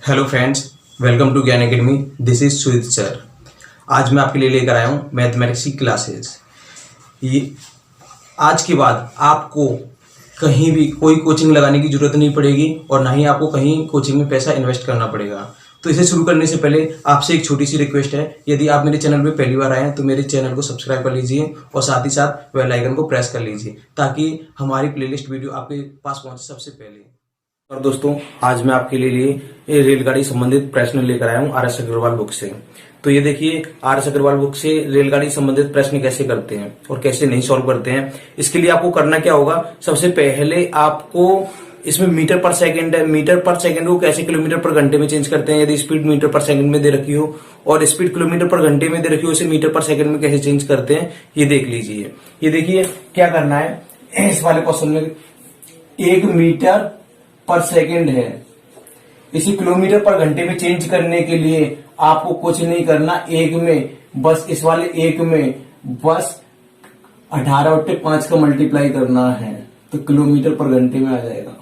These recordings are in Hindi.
हेलो फ्रेंड्स, वेलकम टू ज्ञान academy. This is Sujit sir. आज मैं आपके लिए लेकर आया हूँ मैथमेटिक्स की क्लासेस। ये आज के बाद आपको कहीं भी कोई कोचिंग लगाने की जरूरत नहीं पड़ेगी और ना ही आपको कहीं कोचिंग में पैसा इन्वेस्ट करना पड़ेगा। तो इसे शुरू करने से पहले आपसे एक छोटी सी रिक्वेस्ट है, यदि आप मेरे चैनल पे पहली बार आए हैं तो मेरे चैनल को सब्सक्राइब कर लीजिए और साथ ही साथ बेल आइकन को प्रेस कर लीजिए ताकि हमारी प्लेलिस्ट वीडियो आपके पास पहुंचे सबसे पहले। और दोस्तों, आज मैं आपके लिए रेलगाड़ी संबंधित प्रश्न लेकर आया हूँ आर.एस. अग्रवाल बुक से। तो ये देखिए, आर.एस. अग्रवाल बुक से रेलगाड़ी संबंधित प्रश्न कैसे करते हैं और कैसे नहीं सॉल्व करते हैं। इसके लिए आपको करना क्या होगा, सबसे पहले आपको इसमें मीटर पर सेकंड है, मीटर पर सेकंड को कैसे किलोमीटर पर घंटे में चेंज करते हैं। यदि स्पीड मीटर पर सेकंड में दे रखी हो और स्पीड किलोमीटर पर घंटे में दे रखी हो, उसे मीटर पर सेकंड में कैसे चेंज करते हैं ये देख लीजिए। ये देखिए क्या करना है इस वाले क्वेश्चन में, 1 मीटर पर सेकंड है, इसी किलोमीटर पर घंटे में चेंज करने के लिए आपको कुछ नहीं करना। एक में बस इस वाले एक में बस 18/5 का मल्टीप्लाई करना है तो किलोमीटर पर घंटे में आ जाएगा।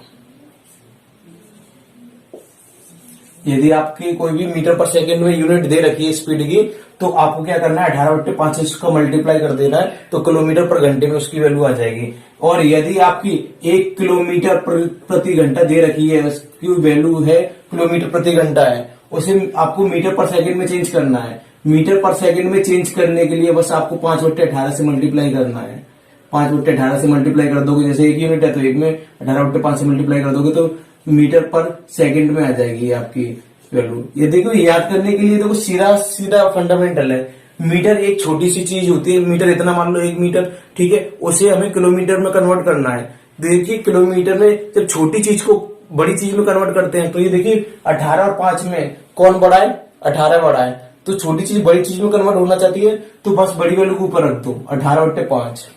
यदि आपकी कोई भी मीटर पर सेकंड में यूनिट दे रखी है स्पीड की, तो आपको क्या करना है, 18/5 से उसका मल्टीप्लाई कर देना है तो किलोमीटर पर घंटे में उसकी वैल्यू आ जाएगी। और यदि आपकी 1 किलोमीटर प्रति घंटा दे रखी है, उसकी वैल्यू है किलोमीटर प्रति घंटा है, उसे आपको मीटर पर सेकंड में चेंज करना है। मीटर पर सेकंड में चेंज करने के लिए बस आपको 5/18 से मल्टीप्लाई करना है। 5/18 से मल्टीप्लाई कर दोगे, जैसे 1 यूनिट है तो 1 में 18/5 से मल्टीप्लाई कर दोगे तो मीटर पर सेकंड में आ जाएगी आपकी वैल्यू। ये देखो, याद करने के लिए देखो सीधा सीधा फंडामेंटल है। मीटर एक छोटी सी चीज होती है, मीटर इतना मान लो 1 मीटर, ठीक है, उसे हमें किलोमीटर में कन्वर्ट करना है। देखिए किलोमीटर में जब छोटी चीज को बड़ी चीज में कन्वर्ट करते हैं तो ये देखिए 18 और 5 में कौन बड़ा है, 18 बड़ा है। तो छोटी चीज बड़ी चीज में कन्वर्ट होना चाहती है तो बस बड़ी वैल्यू को ऊपर रख दो, 18/5।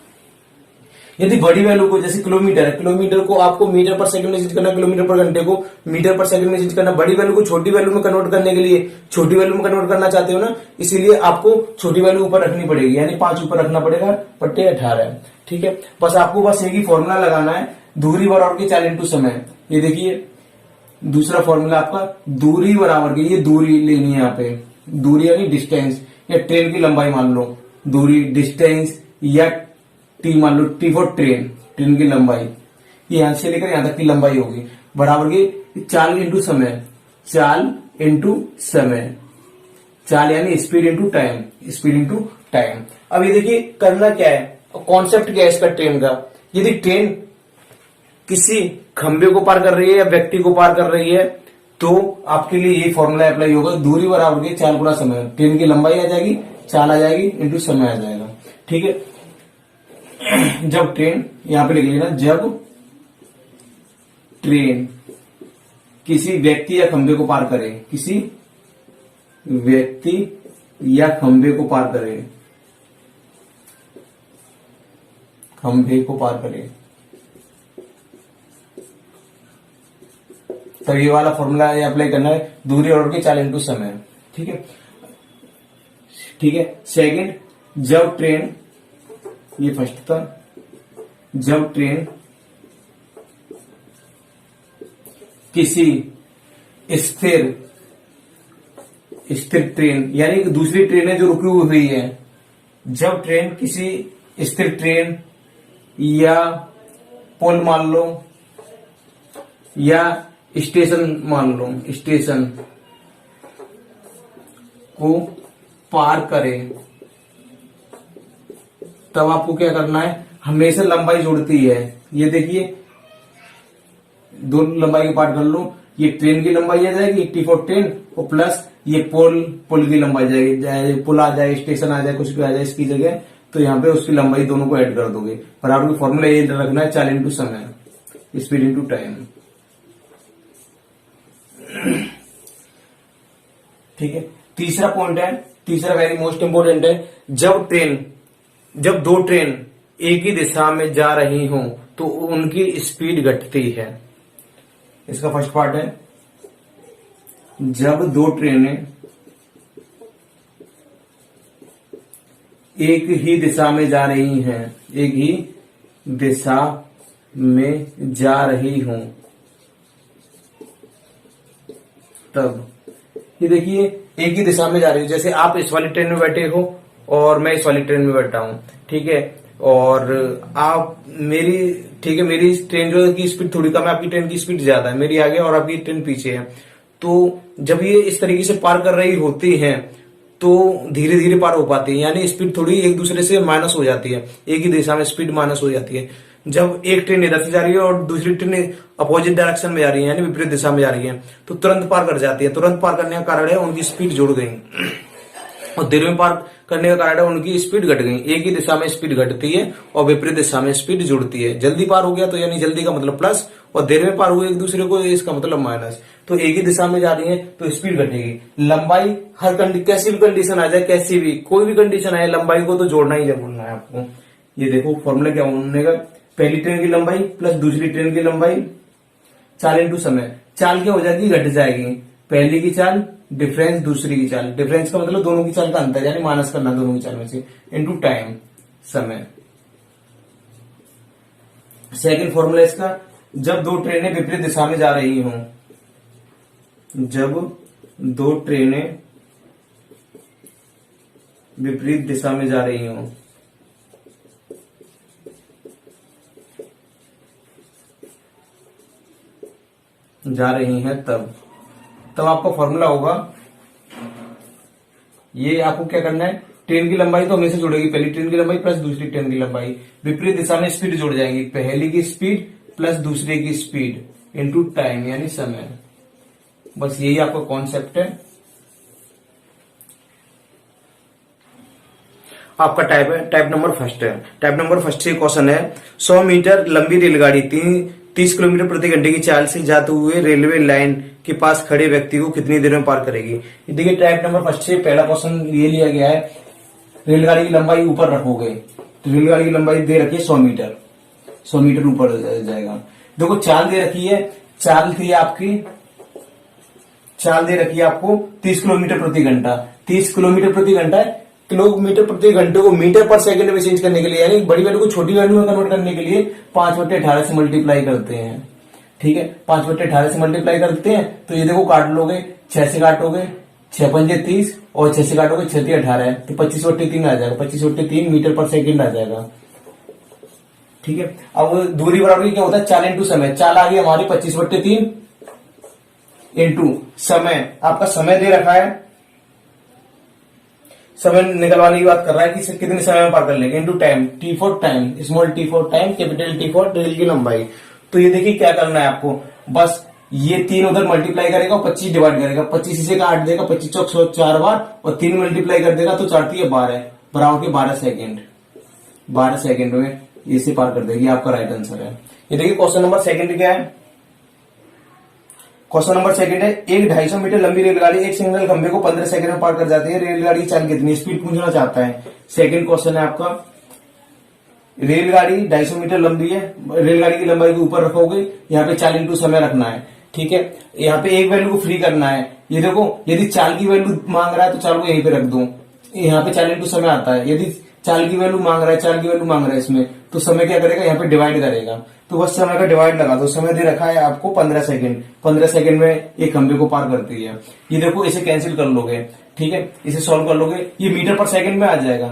यदि बड़ी वैल्यू को, जैसे किलोमीटर है, किलोमीटर को आपको मीटर पर सेकंड में चेंज करना, किलोमीटर पर घंटे को मीटर पर सेकंड में चेंज करना। बड़ी वैल्यू को छोटी वैल्यू में कन्वर्ट करने के लिए, छोटी वैल्यू में कन्वर्ट करना चाहते हो ना, इसीलिए आपको छोटी वैल्यू ऊपर रखनी पड़ेगी, यानी 5 ऊपर रखना पड़ेगा बट्टे 18। ठीक है, बस आपको बस एक ही फॉर्मूला लगाना है, दूरी बराबर के 4 इंटू समय। ये देखिए दूसरा फॉर्मूला आपका, दूरी बराबर की, ये दूरी लेनी है यहाँ पे, दूरी यानी डिस्टेंस, या ट्रेन की लंबाई मान लो, दूरी डिस्टेंस, या टी मान लो, टी फॉर ट्रेन, ट्रेन की लंबाई, ये यहां से लेकर यहां तक की लंबाई होगी, बराबर की 4 इंटू समय, 4 इंटू समय, 4 यानी speed into time, speed into time. अब ये देखिए करना क्या है, कॉन्सेप्ट क्या है इसका ट्रेन का। यदि ट्रेन किसी खंबे को पार कर रही है या व्यक्ति को पार कर रही है तो आपके लिए ये फॉर्मूला अप्लाई होगा, दूरी बराबर की 4 गुना समय, ट्रेन की लंबाई आ जाएगी, 4 आ जाएगी इंटू समय आ जाएगा। ठीक है, जब ट्रेन, यहां पे लिख लेना, जब ट्रेन किसी व्यक्ति या खंबे को पार करे, किसी व्यक्ति या खंबे को पार करे, खंबे को पार करे, तो ये वाला फॉर्मूला अप्लाई करना है, दूरी और के 4 इंटू समय। ठीक है, ठीक है। सेकंड, जब ट्रेन, ये फर्स्ट था, जब ट्रेन किसी स्थिर ट्रेन, यानी दूसरी ट्रेन है जो रुकी हुई है, जब ट्रेन किसी स्थिर ट्रेन या पुल मान लो या स्टेशन मान लो, स्टेशन को पार करे, तब आपको क्या करना है, हमेशा लंबाई जोड़ती है। ये देखिए दो लंबाई के पार्ट कर लो, ये ट्रेन की लंबाई आ जाएगी टी फॉर ट्रेन, और प्लस ये पुल की लंबाई जाएगी, चाहे पुल आ जाए, स्टेशन आ जाए, कुछ भी आ जाए इसकी जगह, तो यहाँ पे उसकी लंबाई दोनों को ऐड कर दोगे। पर आपको फॉर्मूला ये रखना है, 4 इंटू समय, स्पीड इंटू टाइम। ठीक है, तीसरा पॉइंट है, तीसरा वेरी मोस्ट इंपोर्टेंट है, जब 2 ट्रेन एक ही दिशा में जा रही हों तो उनकी स्पीड घटती है। इसका फर्स्ट पार्ट है, जब 2 ट्रेनें एक ही दिशा में जा रही हैं, एक ही दिशा में जा रही हूं, तब ये देखिए एक ही दिशा में जा रही है। जैसे आप इस वाली ट्रेन में बैठे हो और मैं इस वाली ट्रेन में बैठा हूं, ठीक है, और आप मेरी, ठीक है, मेरी ट्रेन जो की स्पीड थोड़ी कम है, आपकी ट्रेन की स्पीड ज्यादा है, मेरी आगे और आपकी ट्रेन पीछे है। तो जब ये इस तरीके से पार कर रही होती हैं तो धीरे धीरे पार हो पाती है, यानी स्पीड थोड़ी एक दूसरे से माइनस हो जाती है, एक ही दिशा में स्पीड माइनस हो जाती है। जब एक ट्रेन इधर से जा रही है और दूसरी ट्रेन अपोजिट डायरेक्शन में जा रही है, यानी विपरीत दिशा में जा रही है, तो तुरंत पार कर जाती है। तुरंत पार करने का कारण है उनकी स्पीड जुड़ गई, और देर में पार करने का कारण है उनकी स्पीड घट गई। एक ही दिशा में स्पीड घटती है और विपरीत दिशा में स्पीड जुड़ती है। जल्दी पार हो गया तो यानी जल्दी का मतलब प्लस, और देर में पार हुए एक दूसरे को, इसका मतलब माइनस। तो एक ही दिशा में जा रही है तो स्पीड घटेगी। लंबाई हर कैसी भी कंडीशन आ जाए, कैसी भी कोई भी कंडीशन आए, लंबाई को तो जोड़ना ही बोलना है आपको। ये देखो फॉर्मूला क्या बनेगा, पहली ट्रेन की लंबाई प्लस दूसरी ट्रेन की लंबाई, चाल इंटू समय। चाल क्या हो जाएगी, घट जाएगी। पहली की चाल डिफरेंस, दूसरी की चाल, डिफरेंस का मतलब दोनों की चाल का अंतर, यानी माइनस करना दोनों की चाल में से, इंटू टाइम, समय। सेकंड फॉर्मूला इसका, जब दो ट्रेनें विपरीत दिशा में जा रही हों, जब दो ट्रेनें विपरीत दिशा में जा रही हों, जा रही हैं, तब आपका फॉर्मूला होगा, ये आपको क्या करना है, ट्रेन की लंबाई तो हमेशा जुड़ेगी, पहली ट्रेन की लंबाई प्लस दूसरी ट्रेन की लंबाई, विपरीत दिशा में स्पीड जुड़ जाएंगी, पहली की स्पीड प्लस दूसरे की स्पीड इनटू टाइम यानी समय। बस यही आपका कॉन्सेप्ट है। आपका टाइप नंबर फर्स्ट है। टाइप नंबर फर्स्ट से क्वेश्चन है, 100 मीटर लंबी रेलगाड़ी 30 किलोमीटर प्रति घंटे की चाल से जाते हुए रेलवे लाइन के पास खड़े व्यक्ति को कितनी देर में पार करेगी। देखिए टाइप नंबर फर्स्ट से पहला क्वेश्चन ये लिया गया है, रेलगाड़ी की लंबाई ऊपर रखोगे तो रेलगाड़ी की लंबाई दे रखी है 100 मीटर, 100 मीटर ऊपर जाएगा। देखो चाल दे रखी है, चाल थी आपकी, चाल दे रखी है आपको 30 किलोमीटर प्रति घंटा, 30 किलोमीटर प्रति घंटा है, किलोमीटर प्रति घंटे को मीटर पर सेकंड में चेंज करने के लिए, यानी बड़ी वैल्यू को छोटी वैल्यू में कन्वर्ट करने के लिए 5/18 से मल्टीप्लाई करते हैं। ठीक है, 5/18 से मल्टीप्लाई करते हैं तो ये देखो काट लोगे, 6 से काटोगे 6 पंजे 30 और 6 से काटोगे 6 3 18 तो 25/3 आ जाएगा, 25/3 मीटर पर सेकंड आ जाएगा। ठीक है, अब दूरी बराबर क्या होता है, चाल इंटू समय। चाल आ गई हमारी 25/3 इंटू समय, आपका समय दे रखा है, समय निकलवाने की बात कर रहा है कि कितने समय में पार कर लेंगे, into time, T for time, small T for time, capital T for rail की लंबाई। तो ये देखिए क्या करना है आपको, बस ये 3 उधर मल्टीप्लाई करेगा और 25 डिवाइड करेगा, 25 इसे काट देगा, 25 चौक 100 4 बार और 3 मल्टीप्लाई कर देगा तो 4 3 12 बराबर के 12 सेकेंड, 12 सेकेंड में इसे पार कर देगी। आपका राइट आंसर है। ये देखिए क्वेश्चन नंबर सेकंड क्या है, क्वेश्चन नंबर सेकंड है, एक 250 मीटर लंबी रेलगाड़ी एक सिंगल खंभे को 15 सेकंड में पार कर जाती है, रेलगाड़ी की चाल कितनी, स्पीड पूछना चाहता है। सेकंड क्वेश्चन है आपका, रेलगाड़ी 250 मीटर लंबी है, रेलगाड़ी की लंबाई को ऊपर रखोगे, यहाँ पे चाल इंटू समय रखना है। ठीक है, यहाँ पे एक वैल्यू को फ्री करना है। ये देखो यदि चाल की वैल्यू मांग रहा है तो चाल को यहीं पे रख दो, यहाँ पे चाल इंटू समय आता है। यदि चाल की वैल्यू मांग रहा है, चाल की वैल्यू मांग रहा है इसमें, तो समय क्या करेगा, यहाँ पे डिवाइड करेगा, तो बस समय का डिवाइड लगा दो। समय दे रखा है आपको 15 सेकंड, 15 सेकंड में एक खंभे को पार करती है। ये देखो इसे कैंसिल कर लोगे, ठीक है, इसे सॉल्व कर लोगे, ये मीटर पर सेकंड में आ जाएगा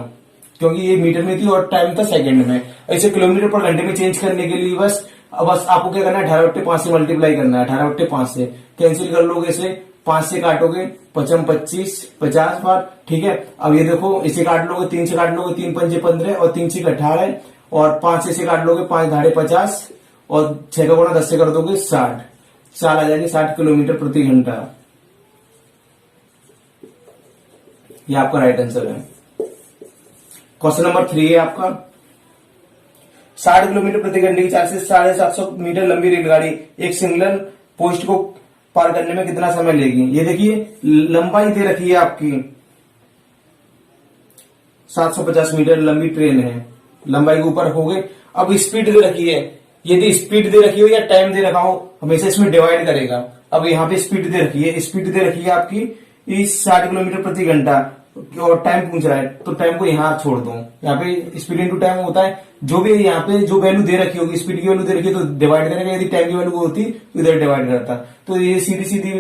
क्योंकि ये मीटर में थी और टाइम था सेकंड में। ऐसे किलोमीटर पर घंटे में चेंज करने के लिए बस आपको क्या करना है, 18/5 से मल्टीप्लाई करना है, 18/5 से कैंसिल कर लोगे, इसे 5 से काटोगे, 5 25 50 बार। ठीक है, अब ये देखो इसे काट लोगे, 3 से काट लोगे, 3 पंजे 15 और 3 6 18 और 5 से काट लोगे, 5 धाड़े 50 और 6 का गुणा 10 से कर दोगे 60, चाल आ जाएगी 60 किलोमीटर प्रति घंटा। ये आपका राइट आंसर है। क्वेश्चन नंबर 3 है आपका, 60 किलोमीटर प्रति घंटे की चाल से 750 मीटर लंबी रेलगाड़ी एक सिंगल पोस्ट को पार करने में कितना समय लेगी। ये देखिए लंबाई दे रखी है आपकी, 750 मीटर लंबी ट्रेन है, लंबाई के ऊपर हो गए। अब स्पीड दे रखी है, यदि स्पीड दे रखी हो या टाइम दे रखा हो हमेशा इसमें डिवाइड करेगा। अब यहाँ पे स्पीड दे रखी है, स्पीड दे रखी है आपकी इस 60 किलोमीटर प्रति घंटा और टाइम पूछ रहा है तो टाइम को यहाँ छोड़ दो, यहाँ पे स्पीड इंटू टाइम होता है, जो भी यहाँ पे जो वैल्यू दे रखी होगी, स्पीड की वैल्यू दे रखी है तो डिवाइड करेगा, यदि टाइम की वैल्यू होती तो इधर डिवाइड करता। तो ये सीधी सीधी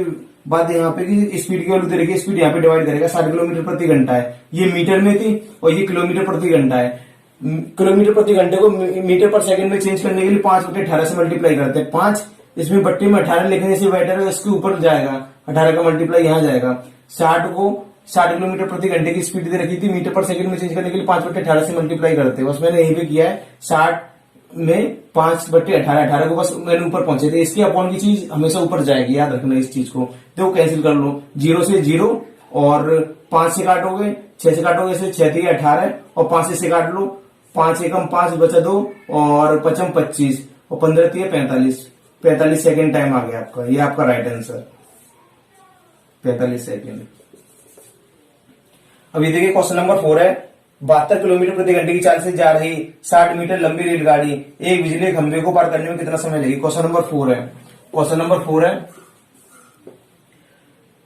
बात यहाँ पे कि स्पीड की वैल्यू दे रखी है, स्पीड यहाँ पे डिवाइड करेगा, 60 किलोमीटर प्रति घंटा है, ये मीटर में थी और ये किलोमीटर प्रति घंटा है। किलोमीटर प्रति घंटे को मीटर पर सेकंड में चेंज करने के लिए 5/18 से मल्टीप्लाई करते हैं। 5 इसमें बट्टे में 18 लिखने से बेटर है, इसके ऊपर जाएगा, 18 का मल्टीप्लाई यहाँ जाएगा। 60 किलोमीटर प्रति घंटे की स्पीड दे रखी थी, मीटर पर सेकंड में चेंज करने के लिए 5/18 से मल्टीप्लाई करते हैं। बस मैंने यहीं पे किया है, 60 में 5/18, 18 को बस मैंने ऊपर पहुंचे थे। इसकी अपॉन की चीज हमेशा ऊपर जाएगी, याद रखना इस चीज को। देखो कैंसिल कर लो, 0 से 0 और 5 से काटोगे, 6 से काटोगे, इसे 6 से 18 और 5 से काट लो, 5 एकम 5 बचा 2 और 5 25 और 15 45, 45 सेकेंड टाइम आ गया आपका, ये आपका राइट आंसर 45 सेकेंड। अभी देखिए क्वेश्चन नंबर 4 है, 72 किलोमीटर प्रति घंटे की चाल से जा रही 60 मीटर लंबी रेलगाड़ी एक बिजली खंभे को पार करने में कितना समय लगेगी। क्वेश्चन नंबर 4 है, क्वेश्चन नंबर 4 है,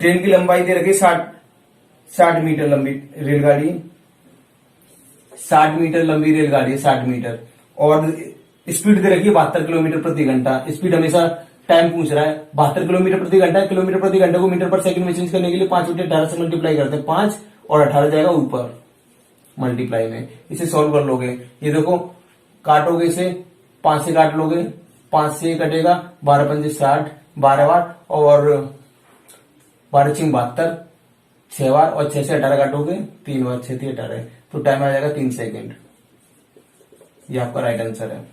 ट्रेन की लंबाई दे रखी 60 मीटर लंबी रेलगाड़ी, 60 मीटर लंबी रेलगाड़ी है, 60 मीटर, और स्पीड दे रखी है 72 किलोमीटर प्रति घंटा। स्पीड हमेशा टाइम पूछ रहा है, 72 किलोमीटर प्रति घंटा, किलोमीटर प्रति घंटे को मीटर पर सेकंड में चेंज करने के लिए 5/18 से मल्टीप्लाई करते हैं, 5 और 18 जाएगा ऊपर मल्टीप्लाई में। इसे सॉल्व कर लोगे, ये देखो काटोगे इसे, 5 से काट लोगे, 5 से कटेगा, 12 पंजे 60, 12 बार और 12 छिंग 72, 6 बार और 6 से 18 काटोगे, 3 बार, 6 से 18, तो टाइम आ जाएगा 3 सेकेंड। ये आपका राइट आंसर है।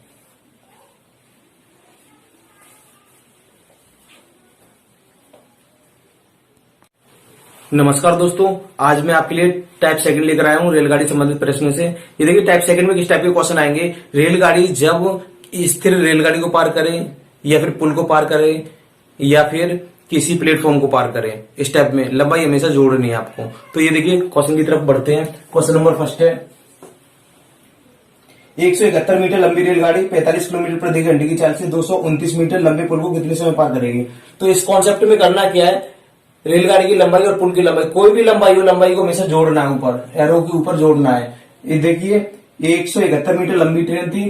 नमस्कार दोस्तों, आज मैं आपके लिए टाइप सेकंड लेकर आया हूं रेलगाड़ी संबंधित प्रश्नों से। ये देखिए टाइप सेकंड में किस टाइप के क्वेश्चन आएंगे। रेलगाड़ी जब स्थिर रेलगाड़ी को पार करे या फिर पुल को पार करे या फिर किसी प्लेटफॉर्म को पार करे, इस टाइप में लंबाई हमेशा जोड़नी है आपको। तो ये देखिए क्वेश्चन की तरफ बढ़ते हैं। क्वेश्चन नंबर फर्स्ट है, 171 मीटर लंबी रेलगाड़ी 45 किलोमीटर प्रति घंटे की चाल से 229 मीटर लंबे पुल को कितने समय पार करेगी। तो इस कॉन्सेप्ट में करना क्या है, रेलगाड़ी की लंबाई और पुल की लंबाई, कोई भी लंबाई हो, लंबाई को हमेशा जोड़ना है, ऊपर एरो के ऊपर जोड़ना है। ये देखिए 171 मीटर लंबी ट्रेन थी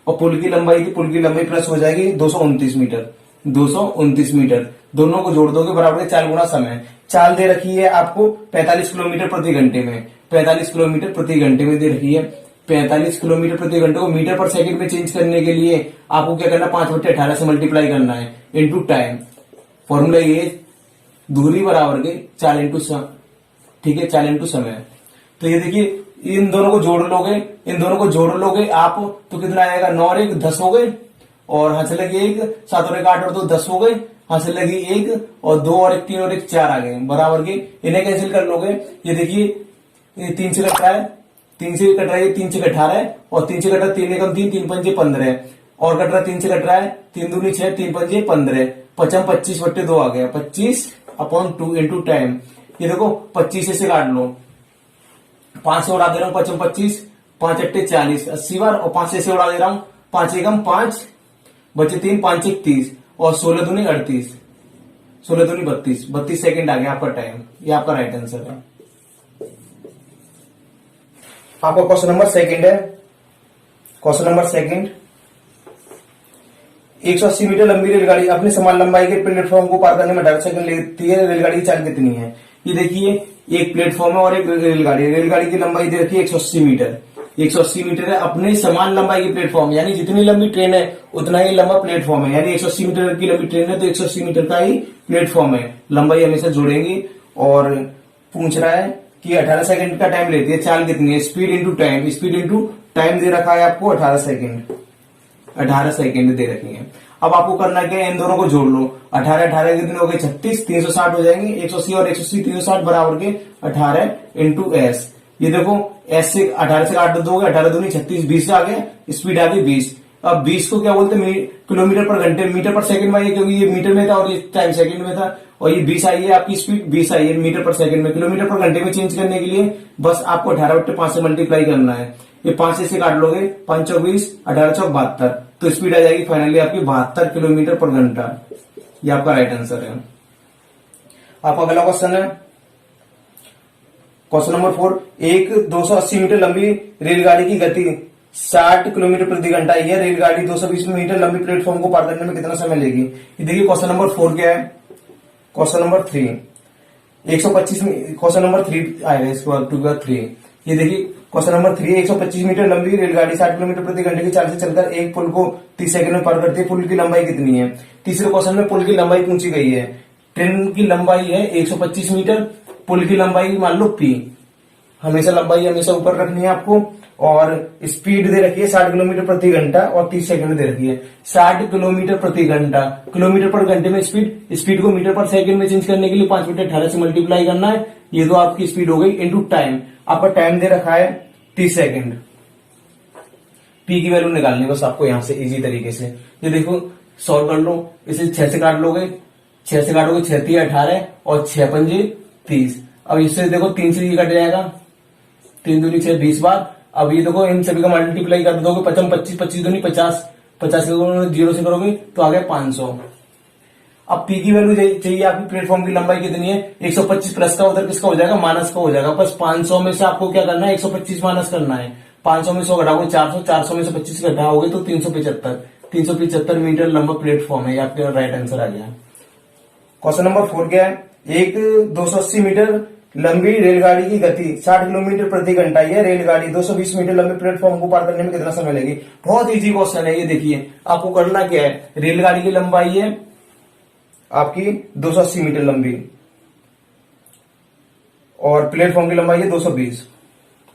और पुल की लंबाई थी, पुल की लंबाई प्लस हो जाएगी 229 मीटर, 229 मीटर, दोनों को जोड़ दोगे बराबर 4 गुना समय। चाल दे रखी है आपको 45 किलोमीटर प्रति घंटे में, 45 किलोमीटर प्रति घंटे में दे रखी है। 45 किलोमीटर प्रति घंटे को मीटर पर सेकंड में चेंज करने के लिए आपको क्या करना है, 5/18 से मल्टीप्लाई करना है इनटू टाइम। फॉर्मूला ये दूरी बराबर के 4 इंटू ठीक है, 4 इंटू समय। तो ये देखिए इन दोनों को जोड़ लोगे, इन दोनों को जोड़ लोगे आप तो कितना आएगा, 9 और 1 10 हो गए, और हाथ से लगी 1, 7 और 1 8 और 2 10 हो गए, हाथ से लगी 1 और 2 और 1 3 और 1 4 आ गए बराबर के। इन्हें कैंसिल कर लोगे, ये देखिए 3 से कट रहा है, 3 से कट रहा है, 3 से 18 है और 3 से कट रहा है, 3 एकम 3, 3 पंजे 15 और कट रहा है, 3 से कट रहा है, 3 दूनी 6, 3 पंजे 15, 5 25/2 आ गया, 25/2 इंटू टाइम। ये देखो 25 से काट लो, 5 से उड़ा दे रहा हूं, 5 25, 5 8 40, 80 बार, और 5 से उड़ा दे रहा हूं, 5 एकम 5 बचे 3, 5 1 30 और 16 दूनी 38, 16 दूनी 32, 32 सेकंड आ गया आपका टाइम। ये आपका राइट आंसर है। आपका क्वेश्चन नंबर सेकंड है, क्वेश्चन नंबर सेकंड, 180 मीटर लंबी रेलगाड़ी अपनी समान लंबाई के प्लेटफॉर्म को पार करने में 18 सेकंड लेती है, रेलगाड़ी की चाल कितनी है। ये देखिए एक प्लेटफॉर्म है और एक रेलगाड़ी, रेलगाड़ी की लंबाई दे रखी है 180 मीटर, 180 मीटर है, अपने समान लंबाई की प्लेटफॉर्म, यानी जितनी लंबी ट्रेन है उतना ही लंबा प्लेटफॉर्म है, यानी 180 मीटर की लंबी ट्रेन है तो 180 मीटर का ही प्लेटफॉर्म है, लंबाई हमेशा जोड़ेंगी। और पूछ रहा है कि 18 सेकंड का टाइम लेती है, चाल कितनी है, speed into time, speed into time दे रखा है आपको 18 सेकंड, 18 सेकंड दे रखी है। अब आपको करना क्या है, इन दोनों को जोड़ लो, 18 18 कितने हो गए 36, 360 हो जाएंगे, 180 और 180 360 बराबर के 18 इंटू एस। ये देखो एस से 18 से काट दोगे, 18 दूनी 36, 20 आ गया, स्पीड आ गई 20। अब 20 को क्या बोलते हैं, किलोमीटर पर घंटे, मीटर पर सेकंड में आई है, क्योंकि ये मीटर में था और ये टाइम सेकंड में था, और ये 20 आई है आपकी स्पीड, 20 आई है मीटर पर सेकंड में। किलोमीटर पर घंटे में चेंज करने के लिए बस आपको 18/5 से मल्टीप्लाई करना है। ये 5 से काट लोगे, 5 चौक 20, 18 चौक 72, तो स्पीड आ जाएगी फाइनली आपकी 72 किलोमीटर पर घंटा। ये आपका राइट आंसर है। आपका अगला क्वेश्चन है, क्वेश्चन नंबर 4, एक 280 मीटर लंबी रेलगाड़ी की गति 60 किलोमीटर प्रति घंटा है, रेलगाड़ी 220 मीटर लंबी प्लेटफॉर्म को पार करने में कितना समय लेगी। ये देखिए क्वेश्चन नंबर 4 क्या है, क्वेश्चन नंबर 3 125 क्वेश्चन नंबर 3 आएगा इसके बाद 2 का 3। ये देखिए क्वेश्चन नंबर 3 125 मीटर लंबी रेलगाड़ी 60 किलोमीटर प्रति घंटे की चाल से चलकर एक पुल को 30 सेकंड में पार करती है। पुल की लंबाई कितनी है? तीसरे क्वेश्चन में पुल की लंबाई पूछी गई है। ट्रेन की लंबाई है 125 मीटर, पुल की लंबाई मान लो p। हमेशा लंबाई हमेशा ऊपर रखनी है आपको। और स्पीड दे रखी है 60 किलोमीटर प्रति घंटा और 30 सेकंड दे रखी है। 60 किलोमीटर प्रति घंटा, किलोमीटर पर घंटे में स्पीड को मीटर पर सेकंड में चेंज करने के लिए 5/18 से मल्टीप्लाई करना है। ये तो आपकी स्पीड हो गई इनटू टाइम। आपका टाइम दे रखा है 30 सेकंड। पी की वैल्यू निकालनी है बस आपको यहां से इजी तरीके से। ये देखो सॉल्व कर लो, इसे 6 से काट लोगे, 6 से काटोगे 6 3 18 और 6 पंजे 30। अब इससे देखो 3 से ये कट जाएगा, 3 दूनी 6 20 बार। अब ये देखो इन सभी का मल्टीप्लाई कर दोगे 55 25 25 दूनी 50, 50 से जीरो से करोगे तो आ गया 500। अब पी की वैल्यू चाहिए आपकी प्लेटफॉर्म की लंबाई कितनी है? 125 प्लस का उधर किसका हो जाएगा? माइनस का हो जाएगा। बस 500 में से आपको क्या करना है? 125 माइनस करना है। 500 में 100 घटाओगे 400, 400 में से 25 घटाओगे तो 375। 375 मीटर लंबा प्लेटफॉर्म है। आपका राइट आंसर आ गया। क्वेश्चन नंबर 4 क्या है? एक 280 मीटर लंबी रेलगाड़ी की गति 60 किलोमीटर प्रति घंटा है। रेलगाड़ी 220 मीटर लंबे प्लेटफॉर्म को पार करने में कितना समय लगेगी? बहुत इजी क्वेश्चन है। ये देखिए आपको करना क्या है? रेलगाड़ी की लंबाई है आपकी 280 मीटर लंबी और प्लेटफॉर्म की लंबाई है 220।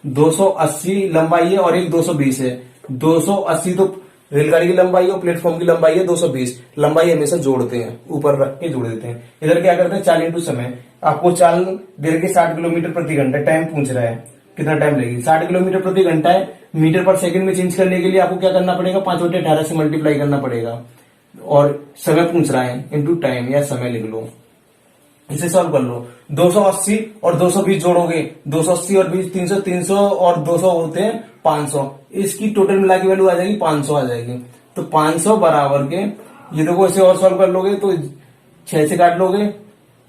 280 लंबाई है और एक 220 है। 280 तो रेलगाड़ी की लंबाई और प्लेटफॉर्म की लंबाई है 220। लंबाई हमेशा जोड़ते हैं, ऊपर रख के जोड़ देते हैं। इधर क्या करते हैं? चाल इंटू समय। आपको चाल दे के 60 किलोमीटर प्रति घंटा, टाइम पूछ रहा है कितना टाइम लगेगी। 60 किलोमीटर प्रति घंटा है, मीटर पर सेकंड में चेंज करने के लिए आपको क्या करना पड़ेगा? 5/18 से मल्टीप्लाई करना पड़ेगा। और समय पूछ रहा है इंटू टाइम या समय लिख लो। इसे सॉल्व कर लो। 280 और 220 जोड़ोगे, 280 और 20 300, 300 और 200 होते हैं 500। इसकी टोटल मिला की वैल्यू आ जाएगी 500 आ जाएगी। तो 500 बराबर के ये देखो इसे और सॉल्व कर लोगे तो 6 से काट लोगे,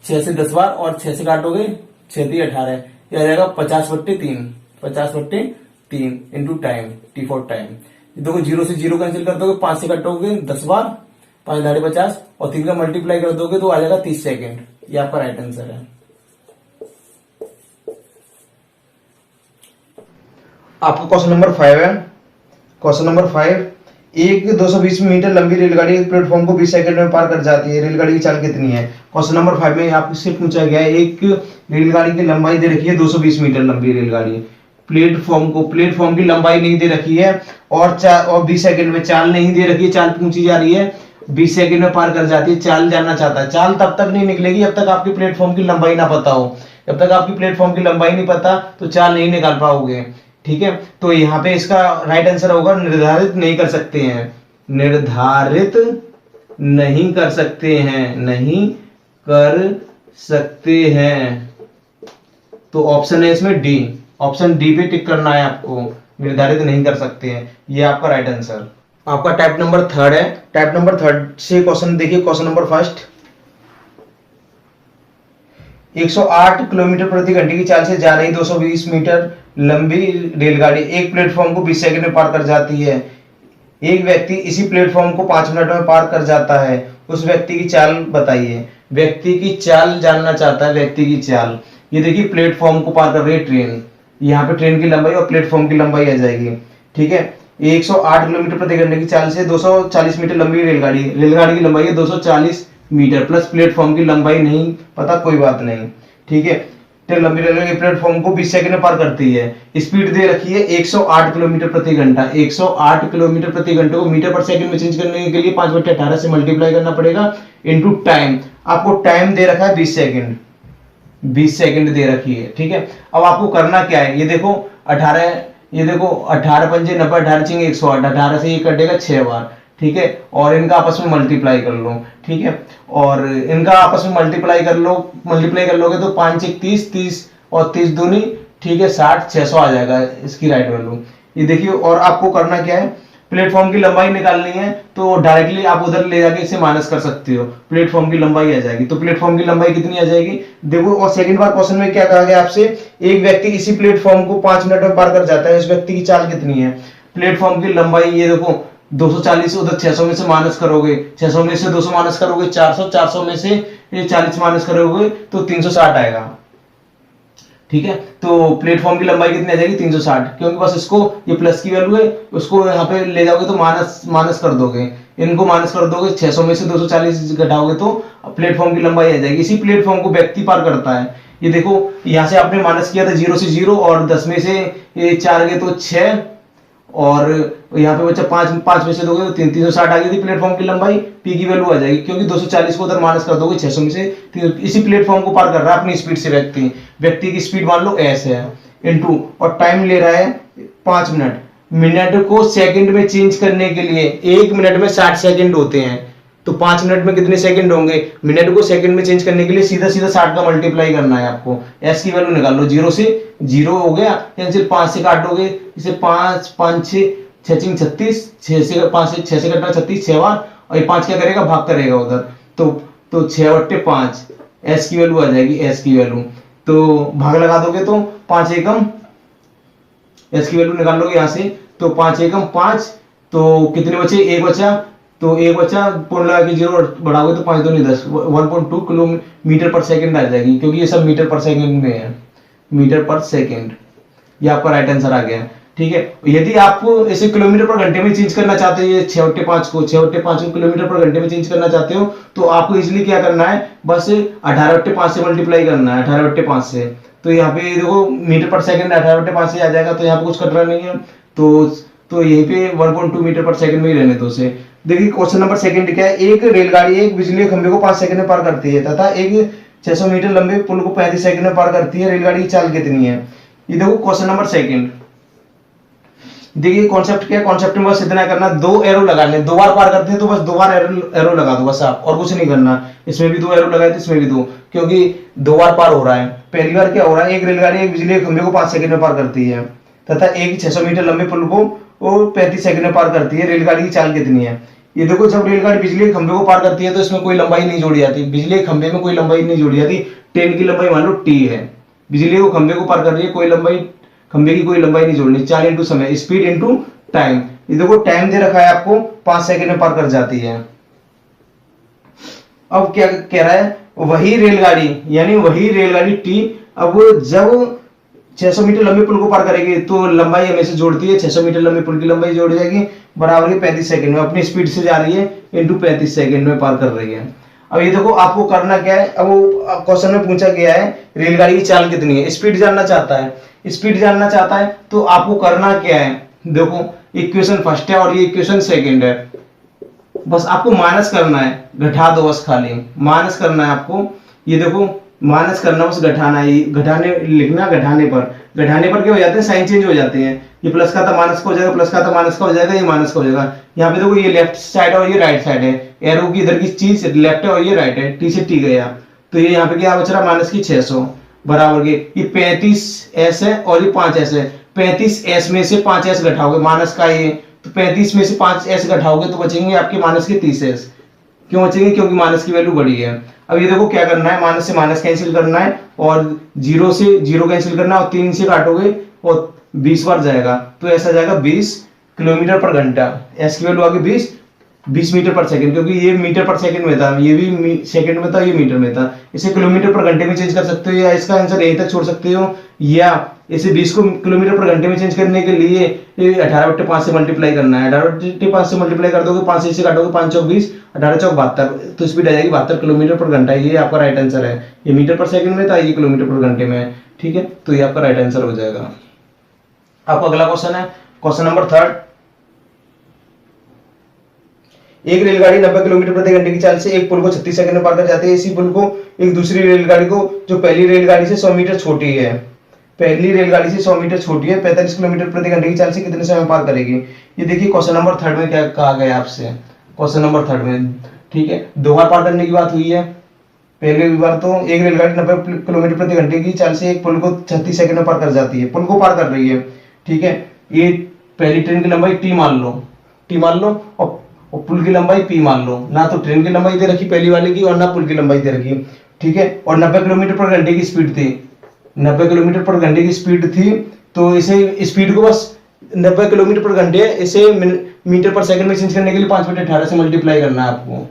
6 से 10 बार और 6 से काटोगे 6 3 18। ये आ जाएगा 50/3, 50/3 into time, T for time. देखो 0 से 0 कैंसिल कर दोगे, 5 से काटोगे 10 बार, 5 दाढ़ी 50 और 3 का मल्टीप्लाई कर दोगे तो आ जाएगा 30 सेकेंड। ये आपका राइट आंसर है। आपका क्वेश्चन नंबर 5 है। क्वेश्चन नंबर 5, एक 220 मीटर लंबी रेलगाड़ी प्लेटफॉर्म को 20 सेकंड में पार कर जाती है। रेलगाड़ी की चाल कितनी है? क्वेश्चन नंबर 5 में आपसे पूछा गया है एक रेलगाड़ी की लंबाई दे रखी है 220 मीटर लंबी रेलगाड़ी, प्लेटफॉर्म की लंबाई नहीं दे रखी है और 20 सेकंड में चाल नहीं दे रखी है। चाल पूछी जा रही है, 20 सेकंड में पार कर जाती है। चाल जानना चाहता है। चाल तब तक नहीं निकलेगी जब तक आपकी प्लेटफॉर्म की लंबाई ना पता हो। जब तक आपकी प्लेटफॉर्म की लंबाई नहीं पता तो चाल नहीं निकाल पाओगे। ठीक है, तो यहाँ पे इसका राइट आंसर होगा निर्धारित नहीं कर सकते हैं। निर्धारित नहीं कर सकते हैं, नहीं कर सकते हैं। तो ऑप्शन है इसमें डी। ऑप्शन डी पे टिक करना है आपको, निर्धारित नहीं कर सकते हैं। ये आपका राइट आंसर। आपका टाइप नंबर 3 है। टाइप नंबर 3 से क्वेश्चन देखिए। क्वेश्चन नंबर 1, 108 किलोमीटर प्रति घंटे की चाल से जा रही 220 मीटर लंबी रेलगाड़ी एक प्लेटफॉर्म को 20 सेकंड में पार कर जाती है। एक व्यक्ति इसी प्लेटफॉर्म को 5 मिनट में पार कर जाता है। उस व्यक्ति की चाल बताइए। व्यक्ति की चाल जानना चाहता है, व्यक्ति की चाल। ये देखिए प्लेटफॉर्म को पार कर रही है ट्रेन। यहाँ पे ट्रेन की लंबाई और प्लेटफॉर्म की लंबाई आ जाएगी। ठीक है, 108 किलोमीटर प्रति घंटे की चाल से 240 मीटर लंबी रेलगाड़ी की लंबाई है 240 मीटर प्लस प्लेटफॉर्म की लंबाई नहीं पता, कोई बात नहीं। ठीक है, ट्रेन लंबी रेलगाड़ी प्लेटफॉर्म को 20 सेकंड में पार करती है। स्पीड दे रखी है 108 किलोमीटर प्रति घंटा। 108 किलोमीटर प्रति घंटे को मीटर पर सेकंड में चेंज करने के लिए 5/18 से मल्टीप्लाई करना पड़ेगा इंटू टाइम। आपको टाइम दे रखा है 20 सेकंड, 20 सेकंड दे रखी है। ठीक है, अब आपको करना क्या है? ये देखो 18, ये देखो 18 पंजे 90, 18 चिंगे 108, 18 से ये कटेगा 6 बार। ठीक है, और इनका आपस में मल्टीप्लाई कर लो। ठीक है, और इनका आपस में मल्टीप्लाई कर लोगे तो 5 1 30, 30 और 30 दूनी, ठीक है 60, 600 आ जाएगा इसकी राइट वैल्यू। ये देखिए, और आपको करना क्या है? प्लेटफॉर्म की लंबाई निकालनी है तो डायरेक्टली आप उधर ले जाके इसे माइनस कर सकते हो। प्लेटफॉर्म की लंबाई आ जाएगी। तो प्लेटफॉर्म की लंबाई कितनी आ जाएगी देखो। और सेकंड बार क्वेश्चन में क्या कहा गया आपसे? एक व्यक्ति इसी प्लेटफॉर्म को 5 मिनट में पार कर जाता है। उस व्यक्ति की चाल कितनी है? प्लेटफॉर्म की लंबाई ये देखो 240 उधर 600 में से माइनस करोगे, 600 में से 200 माइनस करोगे 400, 400 में से 40 माइनस करोगे तो 360 आएगा। ठीक है, तो प्लेटफॉर्म की लंबाई कितनी आ जाएगी 360, क्योंकि बस इसको ये प्लस की वैल्यू है, उसको यहाँ पे ले जाओगे तो माइनस कर दोगे, इनको माइनस कर दोगे, 600 में से 240 घटाओगे तो प्लेटफॉर्म की लंबाई आ जाएगी। इसी प्लेटफॉर्म को व्यक्ति पार करता है। ये देखो यहाँ से आपने माइनस किया था 0 से 0 और 10 में से ये 4 गए तो 6 और यहाँ पे बच्चा 5 में से दोगे तो 360 आ गई थी प्लेटफॉर्म की लंबाई, पी की वैल्यू आ जाएगी, क्योंकि 240 को उधर माइनस कर दोगे 600 में से। इसी प्लेटफॉर्म को पार कर रहा है अपनी स्पीड से व्यक्ति की स्पीड मान लो एस है, इनटू और टाइम ले रहा है 5 मिनट। मिनट को सेकंड में चेंज करने के लिए 1 मिनट में 60 सेकंड होते हैं, तो 5 मिनट में कितने सेकंड होंगे? मिनट को सेकंड में चेंज करने के लिए सीधा 60 का मल्टीप्लाई करना है आपको। एस की वैल्यू निकाल लो, 0 से 0 हो गया, कैंसिल 5 से काटोगे, इसे 5 5 6 6 36, 6 से 5 से 6 से कटना 36 6 बार, और ये 5 क्या करेगा भाग करेगा उधर, तो 6/5 एस की वैल्यू आ जाएगी। एस की वैल्यू तो भाग लगा दोगे तो 5 एकम, एस की वैल्यू निकाल लोगे यहाँ से, तो 5 एकम 5, तो कितने बचे? 1 बचा, तो 1 बचा, पूर्ण लगा के 0 बढ़ाओगे तो 5 दूनी 10, 1.2 किलोमीटर पर सेकंड आ जाएगी, क्योंकि ये सब मीटर पर सेकंड में है, मीटर पर सेकंड। ये आपका राइट आंसर आ गया। ठीक है, यदि आपको इसे किलोमीटर पर घंटे में चेंज करना चाहते हो, ये 6/5 को 6/5 को किलोमीटर पर घंटे में चेंज करना चाहते हो, तो आपको इजिली क्या करना है, बस 18/5 से मल्टीप्लाई करना है, 18/5 से। तो यहाँ पे देखो मीटर पर सेकंड 18/5 से आ जाएगा, तो यहाँ पे कुछ कट रहा नहीं है, तो यहीं पे 1.2 मीटर पर सेकंड में ही रहने दो उसे। देखिए क्वेश्चन नंबर सेकंड क्या है, एक रेलगाड़ी एक बिजली खंभे को 5 सेकंड में पार करती है तथा एक 600 मीटर लंबे पुल को 35 सेकंड में पार करती है, रेलगाड़ी की चाल कितनी है? ये देखो क्वेश्चन नंबर सेकंड। देखिए कॉन्सेप्ट क्या है, कॉन्सेप्ट में बस इतना करना, 2 एरो लगाने, 2 बार पार करते हैं तो बस 2 बार एरो लगा दो बस आप, और कुछ नहीं करना। इसमें भी 2 एरो लगाए थे, इसमें भी 2, क्योंकि 2 बार पार हो रहा है। पहली बार क्या हो रहा है, एक रेलगाड़ी एक बिजली खंभे को 5 सेकंड में पार करती है तथा एक 600 मीटर लंबे पुल को वो 35 सेकंड में पार करती है, रेलगाड़ी की चाल कितनी है? ये देखो जब रेलगाड़ी बिजली के खंभे को पार करती है तो इसमें कोई लंबाई नहीं जोड़ी जाती, बिजली के खंभे में कोई लंबाई नहीं जोड़ी जाती, ट्रेन की लंबाई मान लो टी है, बिजली को खंभे को पार कर रही है, कोई लंबाई खंभे की कोई लंबाई नहीं जोड़नी। चाल इंटू समय, स्पीड इंटू टाइम। ये देखो टाइम दे रखा है आपको, 5 सेकंड में पार कर जाती है। अब क्या कह रहा है, वही रेलगाड़ी यानी वही रेलगाड़ी टी अब जब 600 मीटर लंबे पुल को पार करेगी तो लंबाई हमेशा जोड़ती है, 600 मीटर लंबे पुल की लंबाई जोड़ जाएगी, बराबर की 35 सेकंड में अपनी स्पीड से जा रही है, इंटू 35 सेकंड में पार कर रही है। अब ये देखो आपको करना क्या है, अब वो क्वेश्चन में पूछा गया है रेलगाड़ी की चाल कितनी है, स्पीड जानना चाहता है, स्पीड जानना चाहता है तो आपको करना क्या है, देखो इक्वेशन फर्स्ट है और ये इक्वेशन सेकंड है, बस आपको माइनस करना है, घटा दो बस, खाली माइनस करना है आपको। ये देखो माइनस करना, बस घटाना है, घटाने लिखना, घटाने पर क्या हो जाते हैं, साइन चेंज हो जाते हैं, ये प्लस का था माइनस का हो जाएगा, प्लस का था माइनस का हो जाएगा, ये माइनस का हो जाएगा। यहाँ पे देखो ये लेफ्ट साइड है और ये राइट साइड है, एरो की इधर की चीज लेफ्ट है और ये राइट है, टी से टी गया, तो ये यहाँ पे क्या बच रहा माइनस की 600 बराबर के, ये 35s है और ये 5s है, 35s में से 5s घटाओगे, माइनस का ये, तो 35 में से 5s घटाओगे तो बचेंगे आपके माइनस के 30s। क्यों बचेंगे? क्योंकि माइनस की वैल्यू बड़ी है। अब ये देखो क्या करना है, माइनस से माइनस कैंसिल करना है और 0 से 0 कैंसिल करना है और 3 से काटोगे और 20 बार जाएगा, तो ऐसा जाएगा 20 किलोमीटर पर घंटा। एस की वैल्यू आ गई 20 मीटर पर सेकंड, क्योंकि ये मीटर पर सेकंड में था, ये भी सेकंड में था, ये मीटर में था। इसे किलोमीटर पर घंटे में चेंज कर सकते हो या इसका आंसर यहीं तक छोड़ सकते हो, या इसे 20 को किलोमीटर पर घंटे में चेंज करने के लिए 18/5 से मल्टीप्लाई करना है, 18/5 से मल्टीप्लाई कर दोगे, 5 से काटोगे, 5 चौक 20, 18 चौक 72, तो स्पीड आ जाएगी 72 किलोमीटर पर घंटा। ये आपका राइट आंसर है, ये मीटर पर सेकंड में था, ये किलोमीटर पर घंटे में है। ठीक है, तो ये आपका राइट आंसर हो जाएगा। आपका अगला क्वेश्चन है क्वेश्चन नंबर 3। एक रेलगाड़ी 90 किलोमीटर प्रति घंटे की चाल से एक पुल को 36 सेकंड में पार कर जाती है। इसी पुल को एक दूसरी रेलगाड़ी को जो पहली रेलगाड़ी से 100 मीटर छोटी है, पहली रेलगाड़ी से 100 मीटर छोटी है, 45 किलोमीटर प्रति घंटे की चाल से कितने समय में पार करेगी? ये देखिए क्वेश्चन नंबर 3 में क्या कहा गया आपसे, क्वेश्चन नंबर 3 में। ठीक है, 2 बार पार करने की बात हुई है। पहली बार तो एक रेलगाड़ी 90 किलोमीटर प्रति घंटे की चाल से एक पुल को 36 सेकंड में पार कर जाती है, पुल को पार कर रही है। ठीक है, ये पहली ट्रेन की लंबाई टी मान लो और पुल की लंबाई पी मान लो, ना तो ट्रेन की लंबाई दे रखी पहली वाले की और ना पुल की लंबाई दे रखी। ठीक है, और 90 किलोमीटर पर घंटे की स्पीड थी, 90 किलोमीटर पर घंटे की स्पीड थी, तो इसे स्पीड को बस 90 किलोमीटर पर घंटे इसे मीटर पर सेकंड में चेंज करने के लिए 5/18 से मल्टीप्लाई करना है आपको,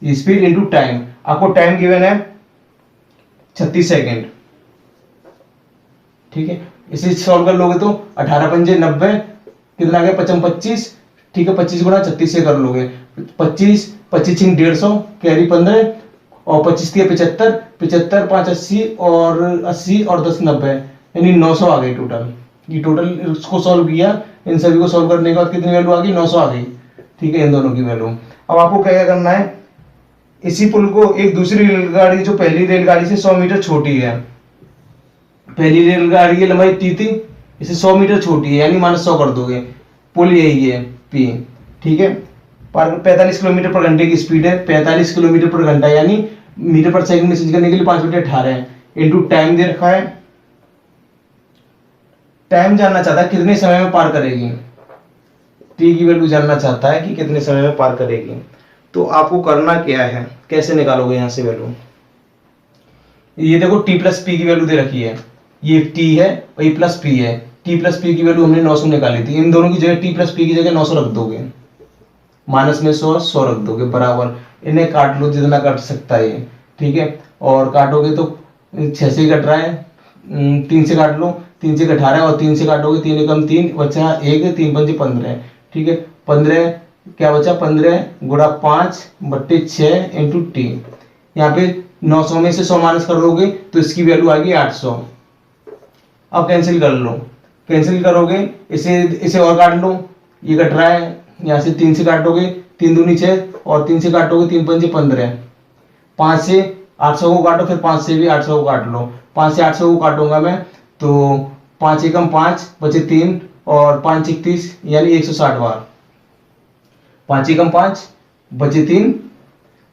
स्पीड इंटू टाइम। आपको टाइम गिवन है 36 सेकेंड, ठीक है। इसे सॉल्व कर लोगे तो 18 पंजे 90, कितना आ गया 55 25, ठीक है। 25 गुणा 36 से कर लोगे, 25 25 150 कैरी 15 और 25 के 75, 75 5 80 और 80 और 10 90, यानी 900 आ गई टोटल। ये टोटल इसको सॉल्व किया, इन सभी को सॉल्व करने के बाद कितनी वैल्यू आ गई 900 आ गई, ठीक है, इन दोनों की वैल्यू। अब आपको क्या करना है, इसी पुल को एक दूसरी रेलगाड़ी जो पहली रेलगाड़ी से 100 मीटर छोटी है, पहली रेलगाड़ी की लंबाई टी थी, इसे 100 मीटर छोटी है यानी -100 कर दोगे। पुल यही है पी, ठीक है। 45 किलोमीटर पर घंटे की स्पीड है, 45 किलोमीटर पर घंटा यानी मीटर पर सेकंड में चेंज करने के लिए 5/18 इंटू टाइम दे रखा है। टाइम जानना चाहता है कितने समय में पार करेगी, टी की वैल्यू जानना चाहता है कि कितने समय में पार करेगी। तो आपको करना क्या है, कैसे निकालोगे यहां से वैल्यू, ये देखो टी प्लस पी की वैल्यू दे रखी है, ये टी है और ये प्लस पी है। टी प्लस पी की वैल्यू हमने 900 निकाली थी, इन दोनों की जगह टी प्लस पी की जगह 900 रख दोगे, माइनस में 100 100 रख दोगे बराबर। इन्हें काट लो जितना काट सकता है ये, ठीक है। और काटोगे तो 6 से कट रहा है, 3 से काट लो, 3 से 18 और 3 से काटोगे 3 एकम 3 बचा 1, 3 पंजे 15, ठीक है। 15 क्या बचा 15 गुणा 5/6 इंटू टी। यहाँ पे 900 में से 100 माइनस कर दोगे तो इसकी वैल्यू आएगी 800। अब कैंसिल कर लो, कैंसिल करोगे इसे और काट लो, ये कट रहा है, यहाँ से 3 से काटोगे 3 दूनी 6 और 3 से काटोगे 3 पंजे 15, 5 से 800 को काटो, फिर 5 से भी 800 को काट लो। 5 से 800 को काटूंगा मैं तो 5 एकम 5 बचे 3 और 5 31 यानी 160 बार। 5 एकम 5 बचे 3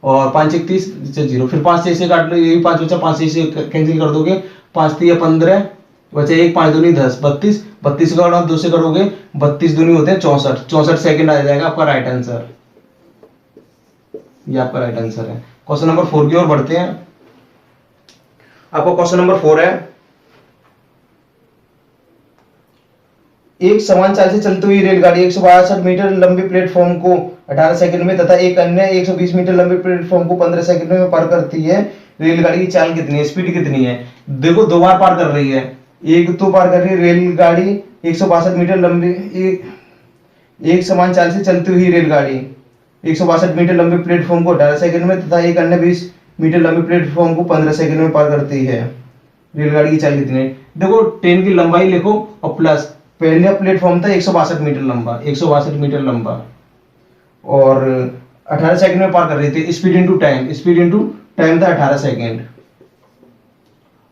और 5 31 0, फिर 5 से इसे काट लो, ये भी 5 बचा, 5 से इसे कैंसिल कर दोगे, 5 3 15 बचे 1, 5 दूनी 10 32, 32 का गुणा 2 से करोगे 32 दूनी होते हैं 64, 64 सेकंड आ जाएगा आपका राइट आंसर। ये आपका राइट आंसर है। क्वेश्चन नंबर 4 की ओर बढ़ते हैं। आपको क्वेश्चन नंबर 4 है, एक समान चाल से चलती हुई रेलगाड़ी 162 मीटर लंबे प्लेटफॉर्म को 18 सेकंड में तथा एक अन्य 120 मीटर लंबे प्लेटफॉर्म को 15 सेकंड में पार करती है। रेलगाड़ी की चाल कितनी है, स्पीड कितनी है। देखो 2 बार पार कर रही है, एक तो पार कर रही है रेलगाड़ी 162 मीटर लंबी, एक समान चाल से चलती हुई रेलगाड़ी 162 मीटर लंबे प्लेटफॉर्म को 18 सेकंड में तथा एक अन्य 20 मीटर लंबे प्लेटफॉर्म को 15 सेकंड में पार करती है। रेलगाड़ी की चाल कितनी है। देखो ट्रेन की लंबाई लिखो और प्लस पहला प्लेटफॉर्म था 162 मीटर लंबा, 162 मीटर लंबा और 18 सेकंड में पार कर रही थी। Speed into time, speed into time था 18 सेकंड।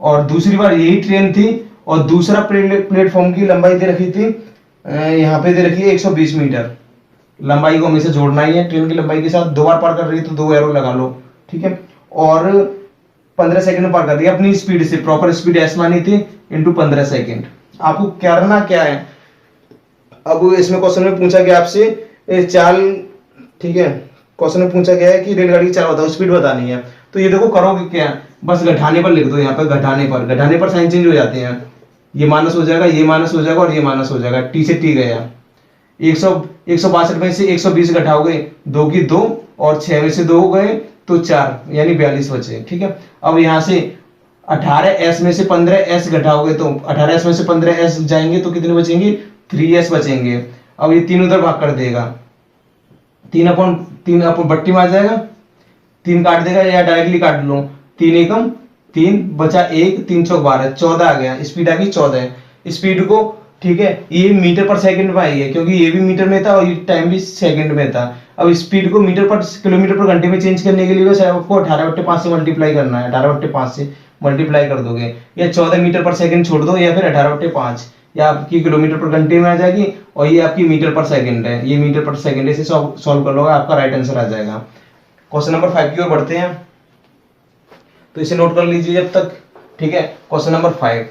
और दूसरी बार यही ट्रेन थी और दूसरा प्लेटफॉर्म की लंबाई दे रखी थी, यहाँ पे दे रखी है 120 मीटर। लंबाई को हमेशा जोड़ना ही है ट्रेन की लंबाई के साथ। 2 बार पार कर रही है तो 2 एरो लगा लो, ठीक है। और 15 सेकंड में पार कर रही है अपनी स्पीड से, प्रॉपर स्पीड एस मानी थी इंटू 15 सेकंड। आपको करना क्या है, अब इसमें क्वेश्चन में पूछा गया आपसे चाल, ठीक है। क्वेश्चन में पूछा गया है कि रेलगाड़ी की चाल बताओ, स्पीड बतानी है। तो ये देखो करोगे क्या, बस घटाने पर लिख दो, यहाँ पर घटाने पर साइन चेंज हो जाते हैं। ये माइनस हो जाएगा, ये माइनस हो जाएगा और ये माइनस हो जाएगा, टी से टी गया। 162 में से 120 घटाओगे 2 की 2 और 6 में से 2 गए तो 4 यानी 42 बचे, ठीक है। अब यहाँ से 18s में से 15s घटाओगे तो 18s में से 15s जाएंगे तो कितने बचेंगे 3s बचेंगे। अब ये 3 उधर भाग कर देगा, 3 अपन बट्टी में आ जाएगा, 3 काट देगा या डायरेक्टली काट लो। 3 एकम 3 बचा 1, 3 चौक 12, 14 आ गया, स्पीड आ गई 14। स्पीड को, ठीक है, ये मीटर पर सेकंड में आई है क्योंकि ये भी मीटर में था और ये टाइम भी सेकंड में था। अब स्पीड को मीटर पर किलोमीटर पर घंटे में चेंज करने के लिए बस आपको 18/5 से मल्टीप्लाई करना है, 18/5 से मल्टीप्लाई कर दोगे, या 14 मीटर पर सेकंड छोड़ दो या फिर 18/5, या आपकी किलोमीटर पर घंटे में आ जाएगी और ये आपकी मीटर पर सेकंड है, ये मीटर पर सेकंड है। इसे सॉल्व कर लोगे आपका राइट आंसर आ जाएगा। क्वेश्चन नंबर 5 की ओर बढ़ते हैं, तो इसे नोट कर लीजिए जब तक, ठीक है। क्वेश्चन नंबर 5,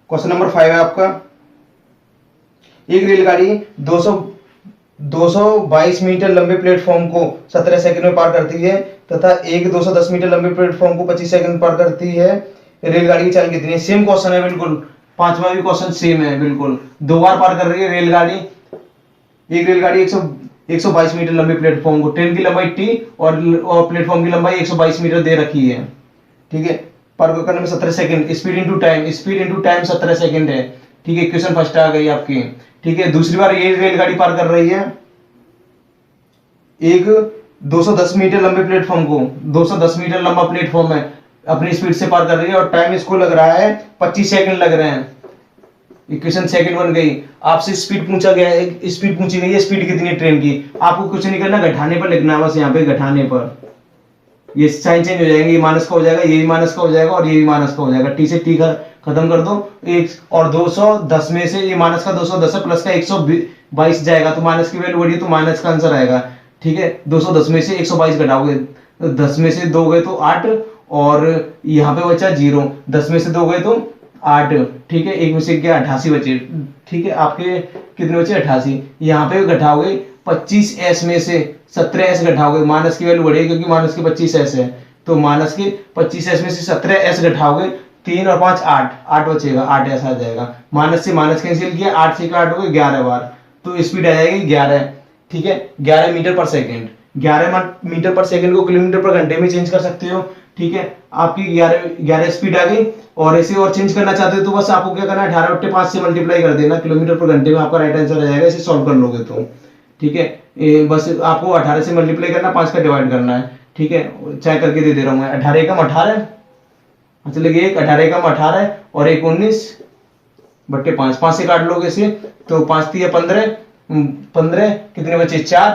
क्वेश्चन नंबर 5 है आपका, एक रेलगाड़ी 222 मीटर लंबे प्लेटफॉर्म को 17 सेकंड में पार करती है तथा एक 210 मीटर लंबे प्लेटफॉर्म को 25 सेकंड में पार करती है। रेलगाड़ी की चाल कितनी है, सेम क्वेश्चन है बिल्कुल, पांचवा भी क्वेश्चन सेम है बिल्कुल। 2 बार पार कर रही है रेलगाड़ी, एक रेलगाड़ी 122 मीटर लंबे प्लेटफॉर्म को, ट्रेन की लंबाई टी और प्लेटफॉर्म की लंबाई 122 मीटर दे रखी है, ठीक है। पार करने में 17 second, speed into time 17 second है, ठीक है। क्वेश्चन फर्स्ट आ गई आपकी, ठीक है। दूसरी बार ये रेलगाड़ी पार कर रही है एक 210 मीटर लंबे प्लेटफॉर्म को, 210 मीटर लंबा प्लेटफॉर्म है, अपनी स्पीड से पार कर रही है और टाइम इसको लग रहा है 25 सेकंड लग रहे हैं। इक्वेशन सेकंड बन गई। आपसे स्पीड पूछा गया है, स्पीड पूछी गई है, स्पीड कितनी है ट्रेन की, आपको कुछ नहीं करना, घटाने पर लिखना है बस, यहाँ पे घटाने पर ये साइन चेंज हो जाएंगे, ये माइनस का हो जाएगा, ये भी माइनस का हो जाएगा और ये भी माइनस का हो जाएगा। टी से टी का खत्म कर दो, एक और 210 में से ये माइनस का 210 है, प्लस का 122 जाएगा, तो माइनस की वैल्यू बढ़ी तो माइनस का आंसर आएगा, ठीक है। 210 में से 122 घटाओगे, 10 में से 2 गए तो 8 और यहाँ पे बचा 0, 10 में से 2 गए तो 8, ठीक है। 1 में से क्या 88 बचे, ठीक है। आपके कितने बचे 88, यहाँ पे घटाओगे 25s में से 17s घटाओगे, माइनस की वैल्यू बढ़ेगी क्योंकि माइनस के 25s है, तो माइनस के 25s में से 17s घटाओगे, 3 और 5 8 बचेगा, 8s आ जाएगा। माइनस से माइनस कैंसिल किया, 8 से 8 हो गए 11 बार, तो स्पीड आ जाएगी 11, ठीक है। 11 मीटर पर सेकेंड, 11 मीटर पर सेकेंड को किलोमीटर पर घंटे में चेंज कर सकते हो, ठीक है। आपकी 11 स्पीड आ गई, और ऐसे और चेंज करना चाहते हो तो बस आपको क्या करना है, 18/5 से मल्टीप्लाई कर देना, किलोमीटर पर घंटे में आपका राइट आंसर आ जाएगा, इसे सॉल्व कर लोगे तो, ठीक है। बस आपको 18 से मल्टीप्लाई करना, 5 का डिवाइड करना है, ठीक है। चाहे करके दे रहा हूं मैं, 18 एकम 18, अच्छा लगे 18 एकम 18 और 1 19/5, 5 से काट लोगे इसे तो 5 3 15, 15 कितने बचे 4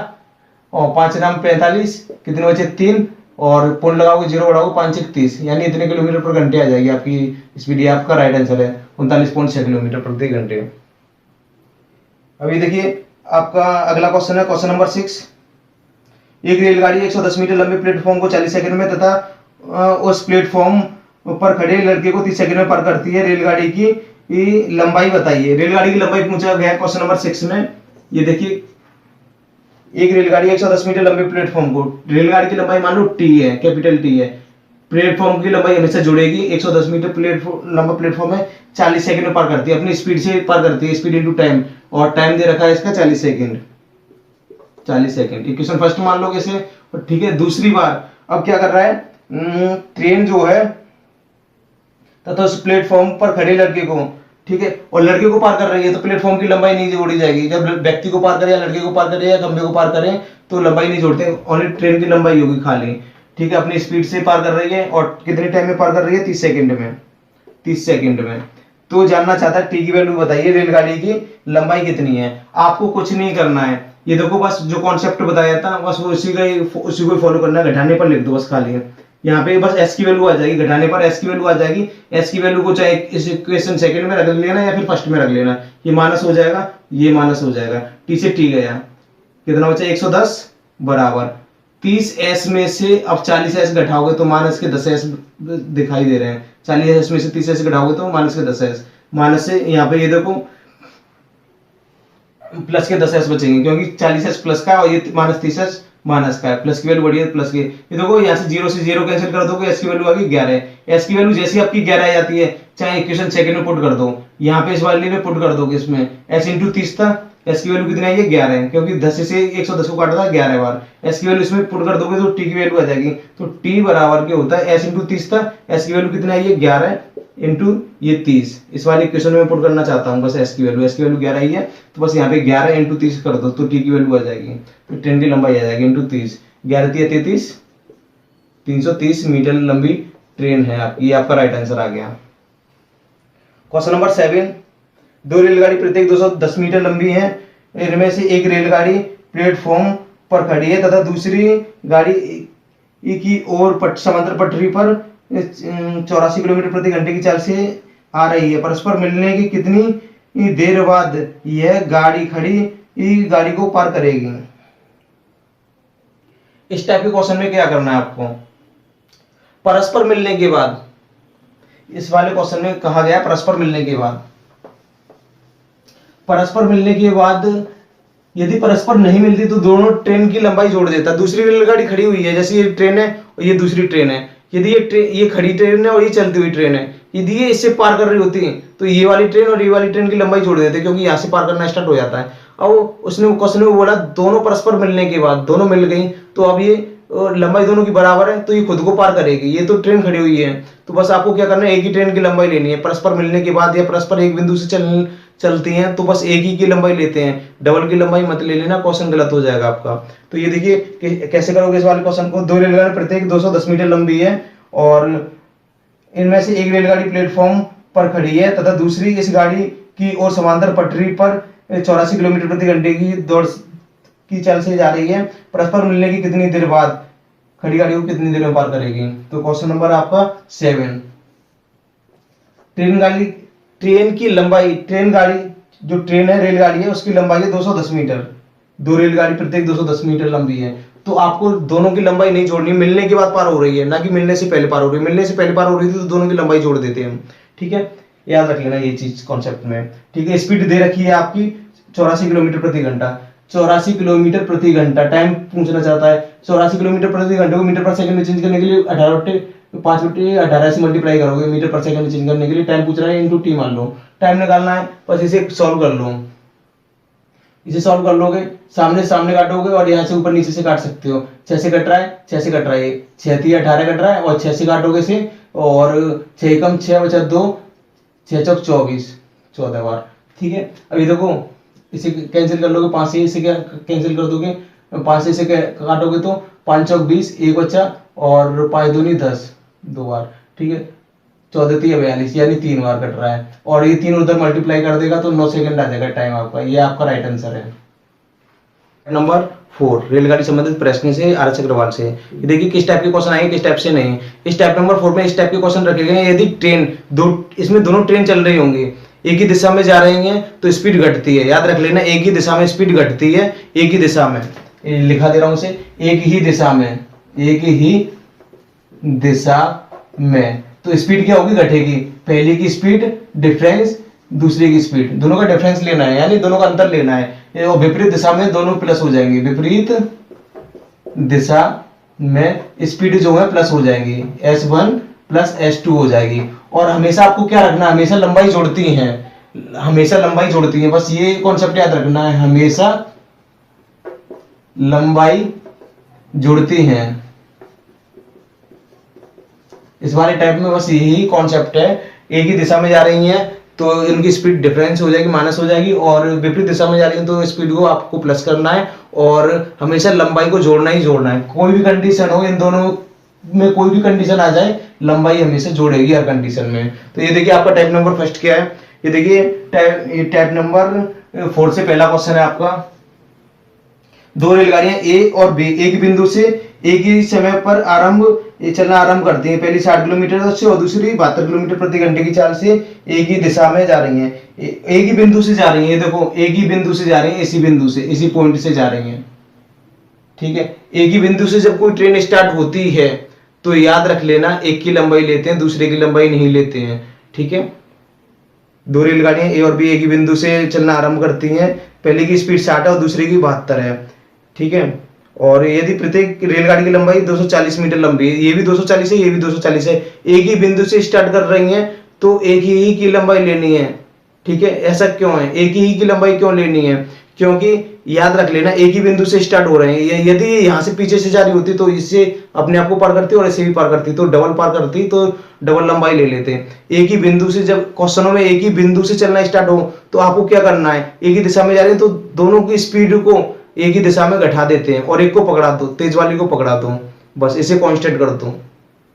और 5 नाम 45, कितने बचे 3 और पॉइंट लगाओगे 0 बढ़ाओगे 5 1 30, यानी इतने किलोमीटर पर घंटे आ जाएगी आपकी स्पीड। आपका राइट आंसर है 39.6 किलोमीटर प्रति घंटे। अभी देखिए आपका अगला क्वेश्चन है, क्वेश्चन नंबर 6। एक रेलगाड़ी 110 मीटर लंबे प्लेटफॉर्म को 40 सेकंड में तथा उस प्लेटफॉर्म पर खड़े लड़के को 30 सेकंड में पार करती है, रेलगाड़ी की लंबाई बताइए। रेलगाड़ी की लंबाई पूछा गया क्वेश्चन नंबर 6 में। ये देखिए एक रेलगाड़ी 110 मीटर लंबे प्लेटफॉर्म को, रेलगाड़ी की लंबाई मान लो टी है, कैपिटल टी है, प्लेटफॉर्म की लंबाई हमेशा जुड़ेगी, 110 मीटर लंबा प्लेटफॉर्म है, 40 सेकंड में पार करती है, अपनी स्पीड से पार करती है, स्पीड इनटू टाइम, और टाइम दे रखा है इसका 40 सेकंड, 40 सेकंड। इक्वेशन फर्स्ट मान लो इसे, ठीक है। दूसरी बार अब क्या कर रहा है, ट्रेन जो है तथा उस प्लेटफॉर्म पर खड़े लड़के को, ठीक है, और लड़के को पार कर रही है तो प्लेटफॉर्म की लंबाई नहीं जोड़ी जाएगी। जब व्यक्ति को पार करे या लड़के को पार करे या खंबे को पार करे तो लंबाई नहीं जोड़ते, ओनली ट्रेन की लंबाई होगी खाली, ठीक है। अपनी स्पीड से पार कर रही है और कितने टाइम में पार कर रही है, 30 सेकंड में, 30 सेकंड में। तो जानना चाहता है टी की वैल्यू बताइए, रेलगाड़ी की लंबाई कितनी है। आपको कुछ नहीं करना है, ये देखो बस जो कॉन्सेप्ट बताया था बस वो उसी को फॉलो करना है, घटाने पर लिख दो बस खाली। यहाँ पे बस एस की वैल्यू आ जाएगी, घटाने पर एस की वैल्यू आ जाएगी। एस की वैल्यू को चाहे इस इक्वेशन सेकंड में रख लेना या फिर फर्स्ट में रख लेना, ये माइनस हो जाएगा, ये माइनस हो जाएगा, टी से टी गया, कितना बचा 110 बराबर 30s में से अब 40s घटाओगे तो माइनस के 10s दिखाई दे रहे हैं, 40s में से 30s घटाओगे तो माइनस के 10s, माइनस से यहाँ पे ये देखो प्लस के 10s बचेंगे क्योंकि 40s प्लस का और ये माइनस 30s माइनस का है, प्लस की वैल्यू बढ़ी है प्लस की। ये देखो यहाँ से 0 से 0 कैंसिल कर दोगे, एस की वैल्यू आ गई 11, एस की वैल्यू जैसी आपकी 11 आ जाती है चाहे इक्वेशन सेकंड में पुट कर दो, यहाँ पे इस वाले में पुट कर दोगे, इसमें एस इंटू 30 था, एस की वैल्यू कितनी आई है 11 है क्योंकि 10 से 110 को काटा था 11 बार, एस की वैल्यू इसमें पुट कर दोगे तो टी की वैल्यू आ जाएगी, तो टी बराबर क्या होता है एस इंटू 30 था, एस की वैल्यू कितनी आई है 11 इंटू ये 30, इस वाले इक्वेशन में पुट करना चाहता हूँ बस एस की वैल्यू 11 आई है तो बस यहाँ पे 11 इंटू 30 कर दो तो टी की वैल्यू आ जाएगी, तो ट्रेन की लंबाई आ जाएगी इंटू 30, 11 33 330 मीटर लंबी ट्रेन है आपकी, ये आपका राइट आंसर आ गया। क्वेश्चन नंबर 7, दो रेलगाड़ी प्रत्येक 210 मीटर लंबी है, इनमें से एक रेलगाड़ी प्लेटफॉर्म पर खड़ी है तथा दूसरी गाड़ी की ओर समांतर पटरी पर 84 किलोमीटर प्रति घंटे की चाल से आ रही है। परस्पर मिलने की कितनी देर बाद यह गाड़ी खड़ी गाड़ी को पार करेगी। इस टाइप के क्वेश्चन में क्या करना है आपको, परस्पर मिलने के बाद, इस वाले क्वेश्चन में कहा गया परस्पर मिलने के बाद, परस्पर मिलने के बाद यदि परस्पर नहीं मिलती तो दोनों ट्रेन की लंबाई जोड़ देता। दूसरी रेलगाड़ी खड़ी हुई है, जैसे ये ट्रेन है और ये दूसरी ट्रेन है, यदि ये खड़ी ट्रेन है और ये चलती हुई ट्रेन है, यदि ये इससे पार कर रही होती है तो ये वाली ट्रेन और ये वाली ट्रेन की लंबाई जोड़ देते, क्योंकि यहाँ से पार करना स्टार्ट हो जाता है। अब उसने क्वेश्चन में बोला दोनों परस्पर मिलने के बाद दोनों मिल गई तो अब ये लंबाई दोनों की बराबर है तो ये खुद को पार करेगी। ये तो ट्रेन खड़ी हुई है, तो बस आपको क्या करना है, एक ही ट्रेन की लंबाई लेनी है। परस्पर मिलने के बाद या परस्पर एक बिंदु से चलती हैं तो बस एक ही की लंबाई लेते हैं, डबल की लंबाई मत ले लेना, क्वेश्चन गलत हो जाएगा आपका। तो ये देखिए कैसे करोगे इस वाले क्वेश्चन को। दो रेलगाड़ी प्रत्येक 210 मीटर लंबी है और इनमें से एक रेलगाड़ी प्लेटफॉर्म पर खड़ी है तथा दूसरी इस गाड़ी की ओर समांतर पटरी पर 84 किलोमीटर प्रति घंटे की दौड़ की चाल से जा रही है। परस्पर मिलने की कितनी देर बाद खड़ी गाड़ी को कितनी देर में पार करेगी। तो क्वेश्चन नंबर आपका 7। ट्रेन की लंबाई, ट्रेन गाड़ी जो ट्रेन है रेलगाड़ी है उसकी लंबाई है 210 मीटर। दो रेलगाड़ी प्रत्येक 210 मीटर लंबी है, तो आपको दोनों की लंबाई नहीं जोड़नी, मिलने के बाद पार हो रही है ना कि मिलने से पहले पार हो रही है। मिलने से पहले पार हो रही थी तो दोनों की लंबाई जोड़ देते हैं, ठीक है, याद रख लेना ये चीज कॉन्सेप्ट में, ठीक है। स्पीड दे रखी है आपकी 84 किलोमीटर प्रति घंटा, 84 किलोमीटर प्रति घंटा। टाइम पूछना चाहता है 84 किलोमीटर प्रति घंटे को मीटर पर सेकंड में चेंज करने के लिए 5/18 से मल्टीप्लाई करोगे मीटर पर सेकंड में चेंज करने के लिए। टाइम पूछ रहा है इनटू टी मान लो, टाइम निकालना है, बस इसे सॉल्व कर लो। इसे सॉल्व कर लोगे, सामने सामने काटोगे और यहाँ से ऊपर नीचे से काट सकते हो। 6 से कट रहा है, 6 से कट रहा है, 6 18 कट रहा है और 6 से काटोगे से, और 6 कम 6 बचा 2, 6 चौक 24, 14 बार, ठीक है। अभी देखो इसे कैंसिल कर लोगे, 5 से इसे कैंसिल कर दोगे, 5 से इसे काटोगे तो 5 चौक 20, 1 बचा और 5 दूनी 10, 2 बार, ठीक है। 14 3 42 यानी 3 बार कट रहा है, और ये 3 उधर मल्टीप्लाई कर देगा तो 9 सेकंड आ जाएगा टाइम आपका। ये आपका राइट आंसर है। नंबर 4 रेलगाड़ी संबंधित प्रश्न से आर एस अग्रवाल से। ये देखिए किस टाइप के क्वेश्चन आएंगे, किस टाइप से नहीं। इस टाइप नंबर 4 में इस टाइप के क्वेश्चन रखे गए हैं। यदि ट्रेन इसमें दोनों ट्रेन चल रही होंगी, एक ही दिशा में जा रही हैं तो स्पीड घटती है, याद रख लेना, एक ही दिशा में स्पीड घटती है, एक ही दिशा में, लिखा दे रहा हूं उसे, एक ही दिशा में, एक ही दिशा में, तो स्पीड क्या होगी, घटेगी। पहले की स्पीड डिफरेंस, दूसरे की स्पीड, दोनों का डिफरेंस लेना है, यानी दोनों का अंतर लेना है। और विपरीत दिशा में दोनों प्लस हो जाएंगे, विपरीत दिशा में स्पीड जो है प्लस हो जाएंगी, S1 प्लस S2 हो जाएगी। और हमेशा आपको क्या रखना है, हमेशा लंबाई जोड़ती हैं, हमेशा लंबाई जोड़ती है, बस ये कॉन्सेप्ट याद रखना है, हमेशा लंबाई जुड़ती हैं। इस वाले टाइप में बस यही कॉन्सेप्ट है, एक ही दिशा में जा रही हैं तो इनकी स्पीड डिफरेंस हो जाएगी, माइनस हो जाएगी, और विपरीत दिशा में जा रही है तो स्पीड को आपको प्लस करना है, और हमेशा लंबाई को जोड़ना ही जोड़ना है। कोई भी कंडीशन हो, इन दोनों में कोई भी कंडीशन आ जाए, लंबाई हमेशा जोड़ेगी हर कंडीशन में। तो ये देखिए आपका टाइप नंबर फर्स्ट क्या है, ये देखिए टाइप नंबर 4 से पहला क्वेश्चन है आपका। दो रेलगाड़ियां ए और बी एक बिंदु से एक ही समय पर चलना आरंभ करती हैं। पहली 60 किलोमीटर से और दूसरी 72 किलोमीटर प्रति घंटे की चाल से एक ही दिशा में जा रही हैं, एक ही बिंदु से जा रही हैं। देखो एक ही बिंदु से जा रही हैं, इसी बिंदु से, इसी पॉइंट से जा रही हैं, ठीक है। एक ही बिंदु से जब कोई ट्रेन स्टार्ट होती है तो याद रख लेना, एक की लंबाई लेते हैं, दूसरे की लंबाई नहीं लेते हैं, ठीक है। दो रेलगाड़ियां ए और बी एक ही बिंदु से चलना आरंभ करती हैं, पहले की स्पीड 60 है और दूसरे की 72 है, ठीक है। और यदि प्रत्येक रेलगाड़ी की लंबाई 240 मीटर लंबी है, ये भी 240 है, ये भी 240 है, एक ही बिंदु से स्टार्ट कर रही हैं तो एक ही की लंबाई लेनी है, ठीक है। ऐसा क्यों है, एक ही की लंबाई क्यों लेनी है, क्योंकि याद रख लेना एक ही बिंदु से स्टार्ट हो रहे हैं। यदि यहाँ से पीछे से जा रही होती तो इससे अपने आप को पार करती और ऐसे भी पार करती, तो डबल पार करती, तो डबल लंबाई ले लेते हैं। एक ही बिंदु से, जब क्वेश्चनों में एक ही बिंदु से चलना स्टार्ट हो तो आपको क्या करना है, एक ही दिशा में जा रहे हैं तो दोनों की स्पीड को एक ही दिशा में घटा देते हैं और एक को पकड़ा दो, तेज वाली को पकड़ा दो, बस इसे कांस्टेंट कर दो।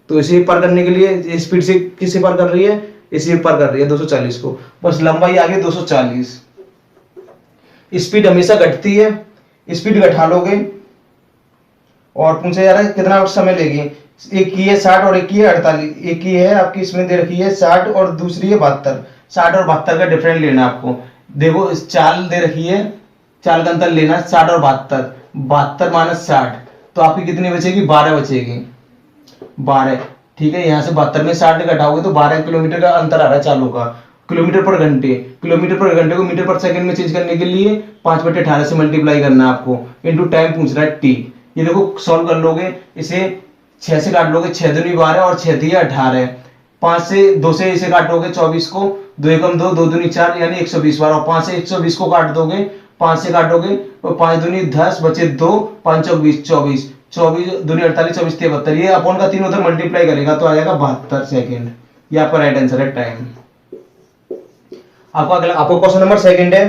तो इसे पार करने के लिए स्पीड से किसे पार कर रही है, इसे पार कर रही है 240 को, बस लंबाई आ गई 240। स्पीड हमेशा घटती है, स्पीड घटा लोगे और पूछा जा रहा है कितना समय लेगी। एक की है 60 और एक की है 48, एक की है आपकी इसमें दे रखी है 60 और दूसरी है 72। 60 और 72 का डिफरेंस लेना आपको। देखो इस चाल दे रखी है, चाल का अंतर लेना, 60 और 72, 72 माइनस 60 तो आपकी कितनी बचेगी, 12 बचेगी, 12, ठीक है। यहाँ से 72 में 60 घटाओगे तो 12 किलोमीटर का अंतर आ रहा है चालों का। किलोमीटर पर घंटे, किलोमीटर पर घंटे को मीटर पर सेकंड में चेंज करने के लिए 5/18 से मल्टीप्लाई करना है आपको, इनटू टाइम पूछ रहा है टी। ये देखो सॉल्व कर लोगे, इसे 6 से काट लोगे, 6 दूनी 12 और 6 दिए 18, 5 से 2 से इसे काटोगे 24 को, 2 एकम 2, 2 दूनी 4 यानी 120 बार, और 5 से 120 को काट दोगे, 5 से काटोगे और 5 दूनी 10 बचे 2, 5 चौक 20, 24, 24 दूनी 48, 24 73, ये अपॉन का 3 उधर मल्टीप्लाई करेगा तो आ जाएगा 72 सेकेंड। ये आपका राइट आंसर है टाइम। आपका अगला, आपको क्वेश्चन नंबर सेकंड है।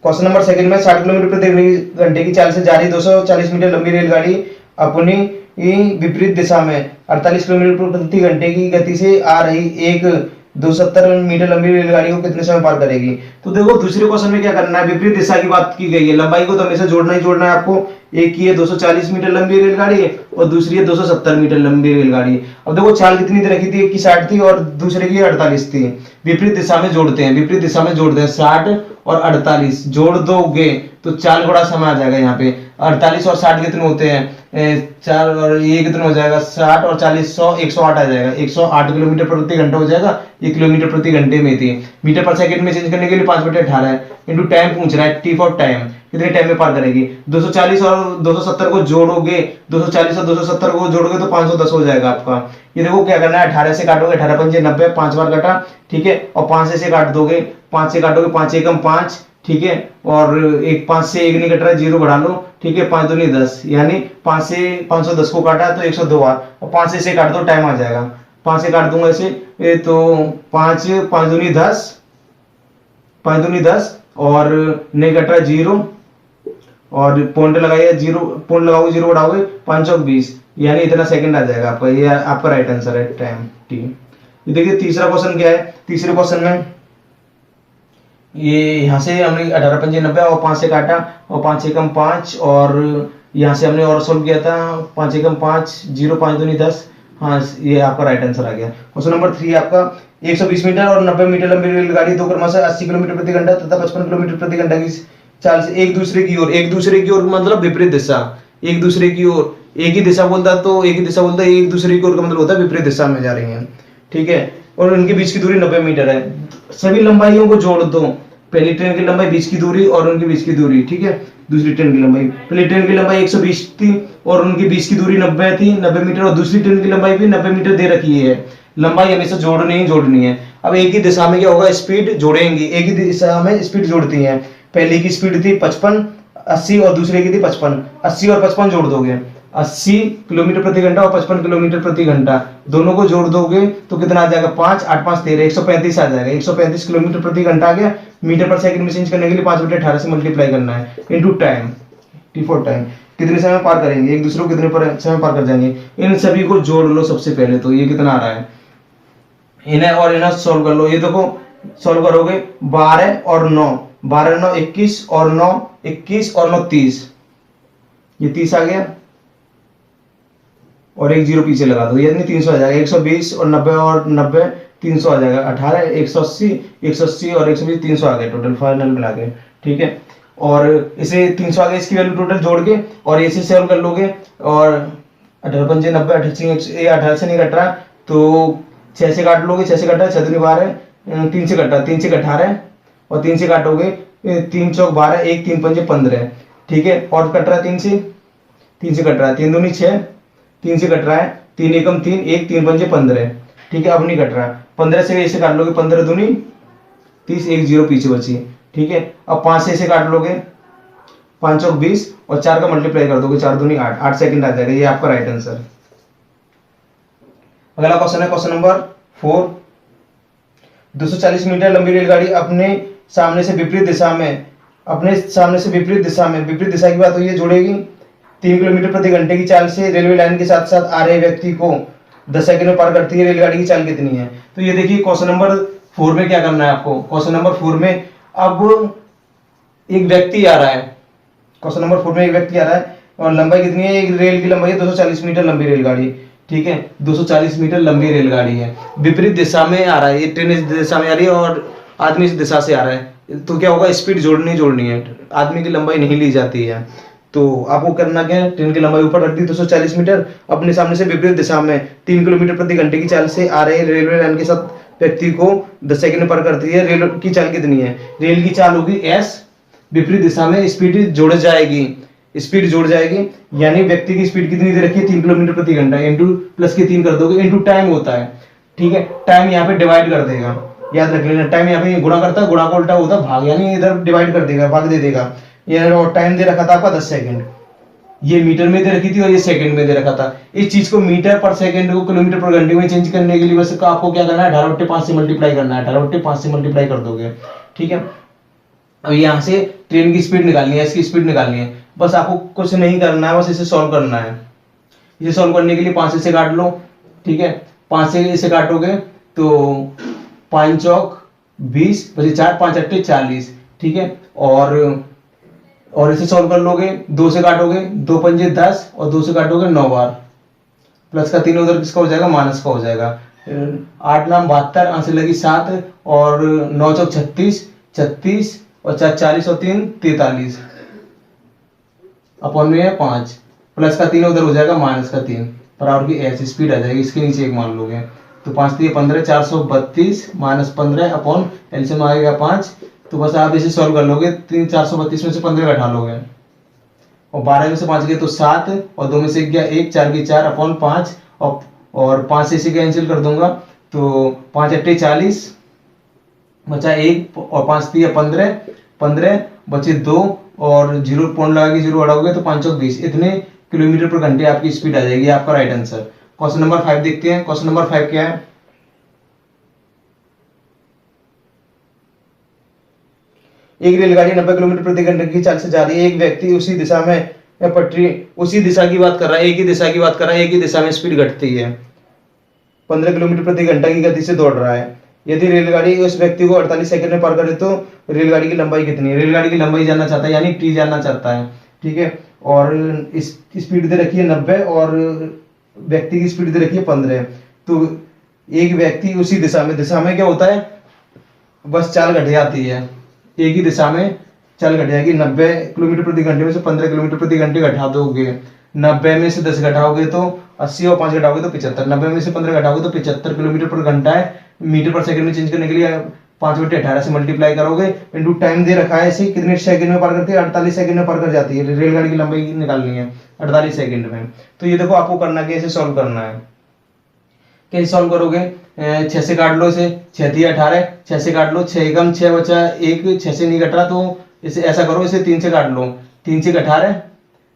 क्वेश्चन नंबर सेकंड में 60 किलोमीटर प्रति घंटे की चाल से जा रही 240 मीटर लंबी रेलगाड़ी अपनी विपरीत दिशा में 48 किलोमीटर प्रति घंटे की गति से आ रही एक 270 मीटर लंबी रेलगाड़ी को कितने समय पार करेगी। तो देखो दूसरे क्वेश्चन में क्या करना है, विपरीत दिशा की बात की गई है, लंबाई को तो हमेशा जोड़ना ही जोड़ना है आपको। एक की है 240 मीटर लंबी रेलगाड़ी है और दूसरी है 270 मीटर लंबी रेलगाड़ी। अब देखो चाल कितनी दे रखी थी, एक की 60 थी और दूसरे की 48 थी। विपरीत दिशा में जोड़ते हैं, विपरीत दिशा में जोड़ते हैं, 60 और 48 जोड़ दोगे तो चाल गुणा समय आ जाएगा। यहाँ पे 48 और 60 कितने होते हैं, 4 और ये कितना हो जाएगा, 60 और 40 100, 108 आ जाएगा, 108 किलोमीटर प्रति घंटा हो जाएगा। ये किलोमीटर प्रति घंटे में थी, मीटर पर सेकंड में चेंज करने के लिए 5/18 है, इंटू टाइम पूछ रहा है, टी फॉर टाइम, कितने टाइम में पार करेगी। 240 और 270 को जोड़ोगे, 240 और 270 को जोड़ोगे तो 510 हो जाएगा आपका। ये देखो क्या करना है, 18 से काटोगे, 18 पंजे 90, 5 बार कटा, ठीक है, और 5 से काट दोगे, 5 से काटोगे, 5 एकम 5, ठीक है, और एक 5 से 1 नहीं कट रहा है, 0 बढ़ा लो, ठीक है, 5 दूनी 10, यानी 5 से 510 को काटा तो 102 बार, और 5 से इसे काट दो, टाइम आ जाएगा। 5 से काट दूंगा इसे, तो 5 दूनी 10, 5 दूनी 10 और नहीं कट रहा 0, और पॉइंट लगाइए, 0 पॉइंट लगाओगे, 0 बढ़ाओगे, 5 चौक 20, यानी इतना सेकंड आ जाएगा आपका। ये आपका राइट आंसर है टाइम टी। ये देखिए तीसरा क्वेश्चन क्या है, तीसरे क्वेश्चन में ये यहाँ से हमने 18 पंजे 90 और 5 से काटा, और 5 एकम 5, और यहाँ से हमने और सोल्व किया था, 5 एकम 5, 0, 5 दूनी 10, हाँ ये आपका राइट आंसर आ गया। क्वेश्चन नंबर 3 आपका 120 मीटर और 90 मीटर लंबी रेलगाड़ी दो क्रमशः 80 किलोमीटर प्रति घंटा तथा 55 किलोमीटर प्रति घंटा की चाल से एक दूसरे की ओर मतलब विपरीत दिशा, एक दूसरे की ओर, एक ही दिशा बोलता तो एक ही दिशा बोलता है, एक दूसरे की ओर का मतलब होता है विपरीत दिशा में जा रही है, ठीक है, और उनके बीच की दूरी 90 मीटर है। सभी लंबाइयों को जोड़ दो, पहली ट्रेन की लंबाई, बीच की दूरी और उनके बीच की दूरी, ठीक है, दूसरी ट्रेन की लंबाई, पहली ट्रेन की लंबाई 120 थी और उनके बीच की दूरी 90 थी, 90 मीटर, और दूसरी ट्रेन की लंबाई भी 90 मीटर दे रखी है। लंबाई हमेशा जोड़नी है। अब एक ही दिशा में क्या होगा, स्पीड जोड़ेंगे, एक ही दिशा में स्पीड जोड़ती है। पहली की स्पीड थी 55, 80 और दूसरे की थी 55, 80 और 55 जोड़ दोगे, 80 किलोमीटर प्रति घंटा और 55 किलोमीटर प्रति घंटा, दोनों को जोड़ दोगे तो कितना आ जाएगा, 5 8 5 13, 135 आ जाएगा, 135 किलोमीटर प्रति घंटा आ गया। मीटर पर सेकंड में चेंज करने के लिए 5/18 से मल्टीप्लाई करना है, into time, T for time, कितने समय पार करेंगे, एक दूसरे को कितने समय पार कर जाएंगे। इन सभी को जोड़ लो सबसे पहले, तो ये कितना आ रहा है, इन्हें और इन्हें सॉल्व कर लो। ये देखो सॉल्व करोगे, 12 और 9, 12 9 21 और 9 21 और 9 30, ये 30 आ गया, और एक 0 पीछे लगा दो, यानी 300 आ जाएगा। 120 और 90 और 90 300 आ जाएगा, 18 180 180 और 120 300 आ गए टोटल, फाइनल मिला के, ठीक है। और इसे 300 आ गया, इसकी वैल्यू टोटल जोड़ के और इसे सॉल्व कर लोगे, और 18 पंजे 90, 18 से नहीं कट रहा तो 6 से काट लोगे, 6 से कट रहा है, 6 दूनी 12, 3 से कट रहा है, 3 से 18 और 3 से काटोगे, 3 चौक 12, 1 3 पंजे 15, ठीक है, और कट रहा है 3 से कट रहा है, 3 दूनी 6, 3 से कट रहा है, 3 एकम 3, 1 3 पंजे 15, ठीक है, अब नहीं कट रहा, 15 से इसे काट लोगे, 15 दूनी 30, 1 0 पीछे बची, ठीक है। अब 5 से इसे काट लोगे, 5 चौक 20 और 4 का मल्टीप्लाई कर दोगे, 4 दूनी 8, 8 सेकंड आ जाएगा। ये आपका राइट आंसर। अगला क्वेश्चन है क्वेश्चन नंबर 4, 240 मीटर लंबी रेलगाड़ी अपने सामने से विपरीत दिशा में, विपरीत दिशा की बात हुई है, जोड़ेगी 3 किलोमीटर प्रति घंटे की चाल से रेलवे लाइन के साथ साथ आ रहे व्यक्ति को 10 सेकंड में पार करती है। रेलगाड़ी की चाल कितनी है। तो ये देखिए क्वेश्चन नंबर 4 में क्या करना है आपको। क्वेश्चन नंबर 4 में अब एक व्यक्ति आ रहा है, क्वेश्चन नंबर 4 में एक व्यक्ति आ रहा है और लंबाई कितनी है, एक रेल की लंबाई है 240 मीटर लंबी रेलगाड़ी, ठीक है, 240 मीटर लंबी रेलगाड़ी है, विपरीत दिशा में आ रहा है, ये ट्रेन इस दिशा में आ रही है और आदमी इस दिशा से आ रहा है, तो क्या होगा, स्पीड जोड़नी है, आदमी की लंबाई नहीं ली जाती है। तो आपको करना क्या है, ट्रेन की लंबाई ऊपर रख दी 240 मीटर, अपने सामने से विपरीत दिशा में 3 किलोमीटर प्रति घंटे की चाल से आ रहे रेलवे लाइन के साथ व्यक्ति को 10 सेकंड में पार करती है। रेल की चाल कितनी है, रेल की चाल होगी s, विपरीत दिशा में स्पीड जुड़ जाएगी, यानी व्यक्ति की स्पीड कितनी दे रखी है, 3 किलोमीटर प्रति घंटा, इंटू प्लस के 3 कर दोगे, इंटू टाइम होता है, ठीक है, टाइम यहाँ पे डिवाइड कर देगा, याद रख लेना। टाइम यहाँ पे गुणा करता है, गुणा को उल्टा होता है भाग, यानी इधर डिवाइड कर देगा, भाग दे देगा। ये और टाइम दे रखा था आपका 10 सेकंड, ये मीटर में दे रखी थी और ये सेकंड में दे रखा था। इस चीज को मीटर पर सेकंड को किलोमीटर पर घंटे में चेंज करने के लिए बस आपको क्या करना है, 18/5 से मल्टीप्लाई करना है, 18/5 से मल्टीप्लाई कर दोगे। ठीक है, अब यहाँ से ट्रेन की स्पीड निकालनी है, इसकी स्पीड निकालनी है, बस आपको कुछ नहीं करना है, बस इसे सॉल्व करना है। इसे सॉल्व करने के लिए 5 से काट लो। ठीक है, 5 से इसे काटोगे तो 5 चौक 20, बचे 4, 5 अट्टे 40। ठीक है, और इसे सॉल्व कर लोगे, 2 से काटोगे, 2 पंजे 10 और 2 से काटोगे 9 बार, प्लस का 3 उधर किसका हो जाएगा, माइनस का हो जाएगा। 8 नाम 72, आंसर लगी 7 और 9 चौक 36 और 4 40 और 3 43 अपॉन में है 5, प्लस का 3 उधर हो जाएगा माइनस का 3, बराबर की ऐसी स्पीड आ जाएगी। इसके नीचे एक मान लोगे तो 5 3 15 432 माइनस 15 अपॉन एलसीएम आएगा 5। तो बस आप इसे सॉल्व कर लोगे, 3 432 में से 15 घटा लोगे और 12 में से 5 गए तो 7 और 2 में से गया 1, 4 की 4 अपॉन 5 और 5 से इसे कैंसिल कर दूंगा तो 5 अट्टे 40, बचा 1 और 5 3 15 बचे 2 और 0 पॉइंट लगा के 0 हटाओगे तो 5 चौक 20, इतने किलोमीटर पर घंटे आपकी स्पीड आ जाएगी। आपका राइट आंसर। क्वेश्चन नंबर 5 देखते हैं। क्वेश्चन नंबर 5 क्या है, एक रेलगाड़ी 90 किलोमीटर प्रति घंटे की चाल से जा रही है, एक व्यक्ति उसी दिशा में पटरी, उसी दिशा की बात कर रहा है, एक ही दिशा की बात कर रहा है, एक ही दिशा में स्पीड घटती है, 15 किलोमीटर प्रति घंटा की गति से दौड़ रहा है। यदि रेलगाड़ी उस व्यक्ति को 48 सेकंड में पार करे तो रेलगाड़ी की लंबाई कितनी है। रेलगाड़ी की लंबाई जानना चाहता है, यानी टी जानना चाहता है। ठीक है, और इस स्पीड दे रखी है 90 और व्यक्ति की स्पीड दे रखी है 15। तो एक व्यक्ति उसी दिशा में क्या होता है, बस चाल घट जाती है, एक ही दिशा में चाल घट जाएगी। 90 किलोमीटर प्रति घंटे में से 15 किलोमीटर प्रति घंटे घटा दोगे, 90 में से 10 घटाओगे तो 80 और 5 घटाओगे तो 75, 90 में से 15 घटाओगे तो 75 किलोमीटर पर घंटा है। मीटर पर सेकंड में चेंज करने के लिए 5/18 से मल्टीप्लाई करोगे, इंटू टाइम दे रखा है, इसे कितने सेकंड में पार करती है, 48 सेकंड में पार कर जाती है। रेलगाड़ी की लंबाई निकालनी है 48 सेकंड में। तो ये देखो आपको करना क्या, इसे सॉल्व करना है। कैसे सॉल्व करोगे, 6 से काट लो इसे, 6 3 18, 6 से काट लो, 6 एकम 6 बचा 1, 6 से नहीं कट रहा तो इसे ऐसा करो, इसे 3 से काट लो, 3 से 18,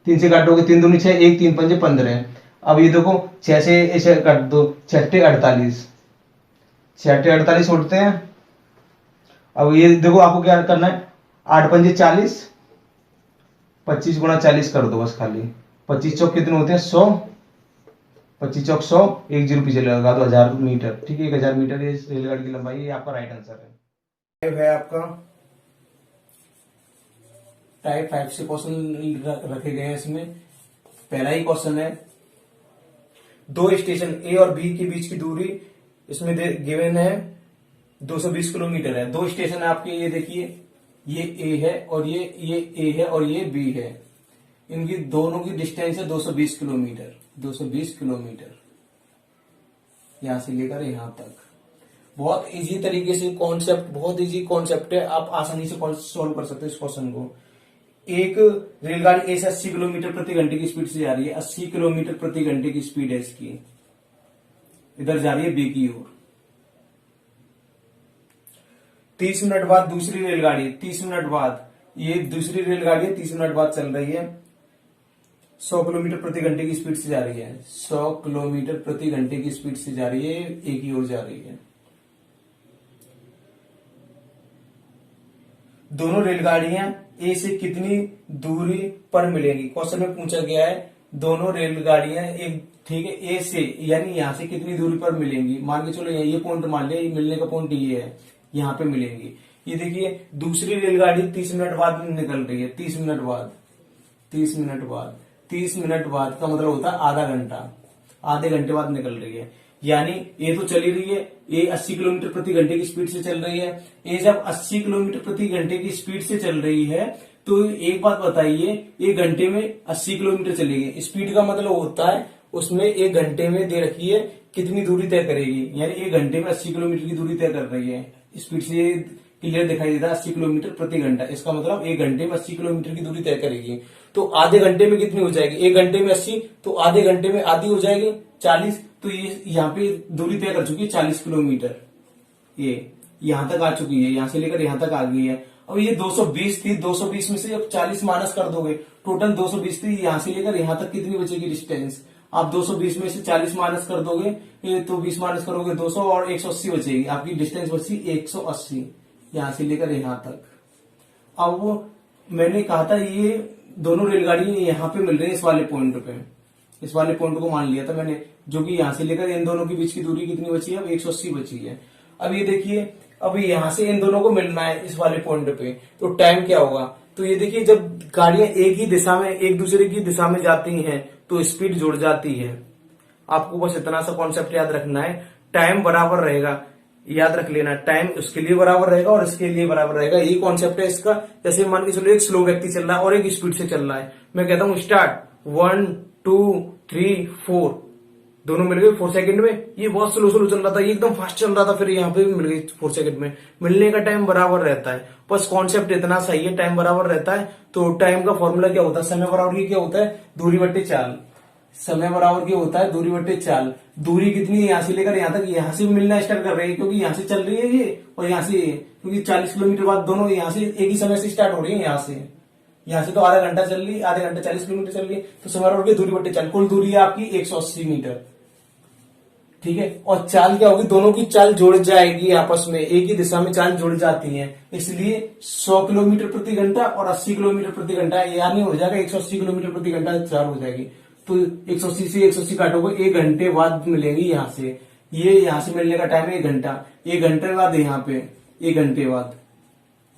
3 से काटोगे 3 दूनी 6, 1 3 5 15। अब ये देखो 6 से इसे काट दो, 6 48, 6 48 उठते हैं। अब ये देखो आपको क्या करना है, 8 5 40, 25 गुणा 40 कर दो बस खाली, 25 चौक कितने होते हैं 100, 25 चौक 100, 1 0 पीछे लगा दो 1000 मीटर। ठीक है, 1000 मीटर ये रेलगाड़ी की लंबाई, ये आपका राइट आंसर है आपका। टाइप 5 से क्वेश्चन रखे गए हैं इसमें। पहला ही क्वेश्चन है, दो स्टेशन ए और बी के बीच की दूरी इसमें गिवन है 220 किलोमीटर है। दो स्टेशन है आपके, ये देखिए, ये ए है और ये ए है और ये बी है, इनकी दोनों की डिस्टेंस है 220 किलोमीटर, 220 किलोमीटर यहां से लेकर यहां तक। बहुत इजी तरीके से कॉन्सेप्ट, बहुत इजी कॉन्सेप्ट है, आप आसानी से सॉल्व कर सकते हो इस क्वेश्चन को। एक रेलगाड़ी ऐसे 80 किलोमीटर प्रति घंटे की स्पीड से जा रही है, 80 किलोमीटर प्रति घंटे की स्पीड है इसकी, इधर जा रही है बी की ओर। 30 मिनट बाद दूसरी रेलगाड़ी, 30 मिनट बाद ये दूसरी रेलगाड़ी 30 मिनट बाद चल रही है, 100 किलोमीटर प्रति घंटे की स्पीड से जा रही है, 100 किलोमीटर प्रति घंटे की स्पीड से जा रही है, एक ही ओर जा रही है। दोनों रेलगाड़ियां ए से कितनी दूरी पर मिलेंगी। क्वेश्चन में पूछा गया है दोनों रेलगाड़ियां एक, ठीक है, ए से यानी यहां से कितनी दूरी पर मिलेंगी। मान के चलो ये पॉइंट मान लिया, ये मिलने का पॉइंट ये है, यहाँ पे मिलेंगी। ये देखिए दूसरी रेलगाड़ी 30 मिनट बाद निकल रही है, 30 मिनट बाद, 30 मिनट बाद, 30 मिनट बाद का मतलब होता है आधा घंटा, आधे घंटे बाद निकल रही है। यानी ये तो चली रही है, ये 80 किलोमीटर प्रति घंटे की स्पीड से चल रही है। ये जब 80 किलोमीटर प्रति घंटे की स्पीड से चल रही है तो एक बात बताइए, ये घंटे में 80 किलोमीटर चलेगी। स्पीड का मतलब होता है उसमें एक घंटे में दे रखी है कितनी दूरी तय करेगी, यानी एक घंटे में 80 किलोमीटर की दूरी तय कर रही है। स्पीड से क्लियर दिखाई देता है 80 किलोमीटर प्रति घंटा, इसका मतलब एक घंटे में 80 किलोमीटर की दूरी तय करेगी। तो आधे घंटे में कितनी हो जाएगी, एक घंटे में 80, तो आधे घंटे में आधी हो जाएगी 40, तो ये यहाँ पे दूरी तय कर चुकी है 40 किलोमीटर। ये यहाँ तक आ चुकी है, यहाँ से लेकर यहाँ तक आ गई है। अब ये 220 थी, 220 में से अब 40 माइनस कर दोगे, टोटल 220 थी, यहाँ से लेकर यहाँ तक कितनी बचेगी डिस्टेंस? आप 220 में से 40 माइनस कर दोगे, ये तो 20 माइनस करोगे 200 और 180 बचेगी। आपकी डिस्टेंस बची 180, यहाँ से लेकर यहाँ तक। अब वो मैंने कहा था ये दोनों रेलगाड़ी यहाँ पे मिल रही है इस वाले पॉइंट पे, इस वाले पॉइंट को मान लिया था मैंने, जो कि यहाँ से लेकर इन दोनों के बीच की दूरी कितनी बची है? अब 180 बची है। अब ये देखिए, अब यहाँ से इन दोनों को मिलना है इस वाले पॉइंट पे, तो टाइम क्या होगा? तो ये देखिए, जब गाड़ियां एक ही दिशा में, एक दूसरे की दिशा में जाती हैं तो स्पीड जुड़ जाती है। आपको बस इतना सा कॉन्सेप्ट याद रखना है, टाइम बराबर रहेगा, याद रख लेना, टाइम उसके लिए बराबर रहेगा और इसके लिए बराबर रहेगा। यही कॉन्सेप्ट है इसका। जैसे मान के चलो एक स्लो व्यक्ति चल रहा है और एक स्पीड से चल रहा है, मैं कहता हूँ स्टार्ट, 1 2 3 4, दोनों मिल गए 4 सेकंड में। ये बहुत स्लो स्लो चल रहा था, ये एकदम फास्ट चल रहा था, फिर यहाँ पे भी मिल गई 4 सेकंड में। मिलने का टाइम बराबर रहता है, बस कॉन्सेप्ट इतना सही है, टाइम बराबर रहता है। तो टाइम का फॉर्मूला क्या होता है? समय बराबर की क्या होता है? दूरी बट्टे चाल। समय बराबर की होता है दूरी बट्टे चाल। दूरी कितनी है? यहाँ से लेकर यहाँ तक, यहाँ से भी मिलना स्टार्ट कर रही है क्योंकि यहाँ से चल रही है ये, और यहाँ से, क्योंकि 40 किलोमीटर बाद दोनों यहाँ से एक ही समय से स्टार्ट हो रही है। यहाँ से तो आधा घंटा चल रही है, आधे घंटे 40 किलोमीटर चल रही है, तो समय बराबर की दूरी बट्टे चाल। कुल दूरी है आपकी 180 मीटर, ठीक है। और चाल क्या होगी? दोनों की चाल जुड़ जाएगी आपस में, एक ही दिशा में चाल जुड़ जाती है, इसलिए 100 किलोमीटर प्रति घंटा और 80 किलोमीटर प्रति घंटा, यानी हो जाएगा 180 किलोमीटर प्रति घंटा चाल हो जाएगी। तो 180 से 180 काटोगे, 1 घंटे बाद मिलेंगी यहाँ से। ये यहाँ से मिलने का टाइम है 1 घंटा, 1 घंटे बाद यहाँ पे, 1 घंटे बाद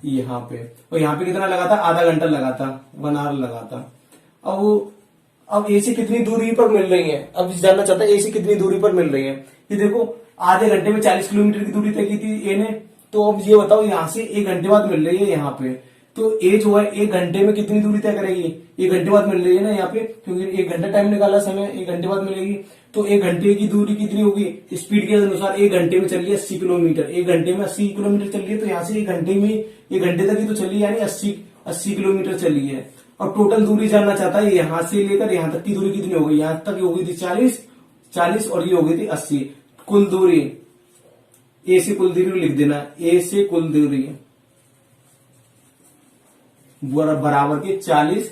यहाँ पे, और यहाँ पे कितना लगा था? आधा घंटा लगा था, 1 आवर लगा था। अब ए से कितनी दूरी पर मिल रही है? अब जानना चाहता है ए से कितनी दूरी पर मिल रही है। ये देखो, आधे घंटे में 40 किलोमीटर की दूरी तय की थी ए ने, तो अब ये बताओ यहाँ से 1 घंटे बाद मिल रही है यहाँ पे, तो ए जो है 1 घंटे में कितनी दूरी तय करेगी? 1 घंटे बाद मिल रही है ना यहाँ पे, क्योंकि 1 घंटा टाइम निकाला समय, 1 घंटे बाद मिलेगी। तो 1 घंटे की दूरी कितनी होगी? स्पीड के अनुसार 1 घंटे में चल रही है 80 किलोमीटर, 1 घंटे में 80 किलोमीटर चल रही है, तो यहाँ से 1 घंटे में, 1 घंटे तक ही तो चली है, यानी 80 किलोमीटर चली है। और टोटल दूरी जानना चाहता है, यहाँ से लेकर यहाँ तक की दूरी कितनी हो गई? यहाँ तक हो गई थी 40 और ये हो गई थी 80। कुल दूरी, ए से कुल दूरी लिख देना, ए से कुल दूरी बराबर के 40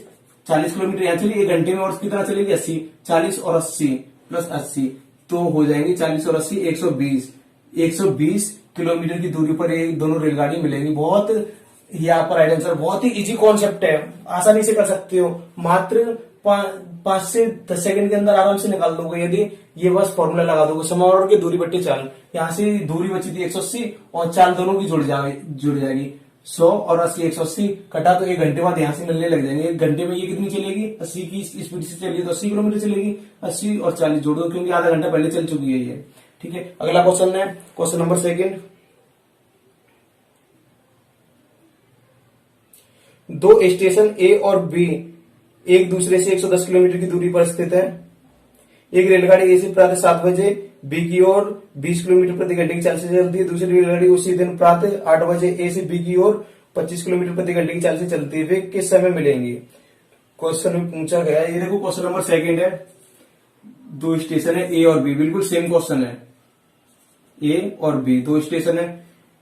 किलोमीटर यहाँ चली, 1 घंटे में और कितना चलेगी? 80, 40 और 80 प्लस 80, तो हो जाएंगे 40 और 80 120 किलोमीटर की दूरी पर ये दोनों रेलगाड़ी मिलेंगी। बहुत ये आपका राइट आंसर, बहुत ही इजी कॉन्सेप्ट है, आसानी से कर सकते हो, मात्र 5 से 10 सेकंड के अंदर आराम से निकाल दोगे यदि ये बस फॉर्मूला लगा दोगे। समय और के दूरी बट्टे चाल, यहाँ से दूरी बची थी 180 और चाल दोनों की जुड़ जाएगी 100 और 80, 180 कटा तो 1 घंटे बाद यहाँ से मिलने लग जाएंगे। 1 घंटे में ये कितनी चलेगी? 80 की स्पीड से चलिए तो 80 किलोमीटर चलेगी, 80 और 40 जोड़ दो क्योंकि आधा घंटा पहले चल चुकी है ये, ठीक है। अगला क्वेश्चन है क्वेश्चन नंबर 2। 2 स्टेशन ए और बी एक दूसरे से 110 किलोमीटर की दूरी पर स्थित है। एक रेलगाड़ी ए से प्रातः 7 बजे बी की ओर 20 किलोमीटर प्रति घंटे की चाल से चलती है। दूसरी रेलगाड़ी उसी दिन प्रातः 8 बजे ए से बी की ओर 25 किलोमीटर प्रति घंटे की चाल से चलती है। वे किस समय मिलेंगी? क्वेश्चन में पूछा गया है। ये देखो क्वेश्चन नंबर 2 है। 2 स्टेशन है ए और बी, बिल्कुल सेम क्वेश्चन है। ए और बी 2 स्टेशन है,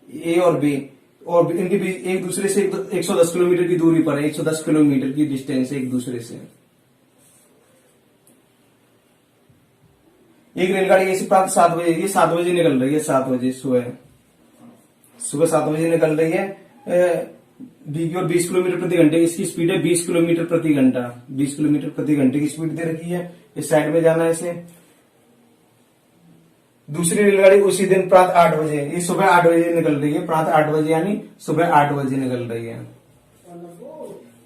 ए और बी, और इनके बीच एक दूसरे से 110 किलोमीटर की दूरी पर है, 110 किलोमीटर की डिस्टेंस है एक दूसरे से। एक रेलगाड़ी ऐसे प्रातः 7 बजे, ये 7 बजे निकल रही है, 7 बजे सुबह 7 बजे निकल रही है। बी की ओर 20 किलोमीटर प्रति घंटे, इसकी स्पीड है 20 किलोमीटर प्रति घंटा, 20 किलोमीटर प्रति घंटे की स्पीड दे रखी है। इस साइड में जाना है इसे। दूसरी रेलगाड़ी उसी दिन प्रातः 8 बजे, ये सुबह 8 बजे निकल रही है, प्रातः 8 बजे यानी सुबह 8 बजे निकल रही है,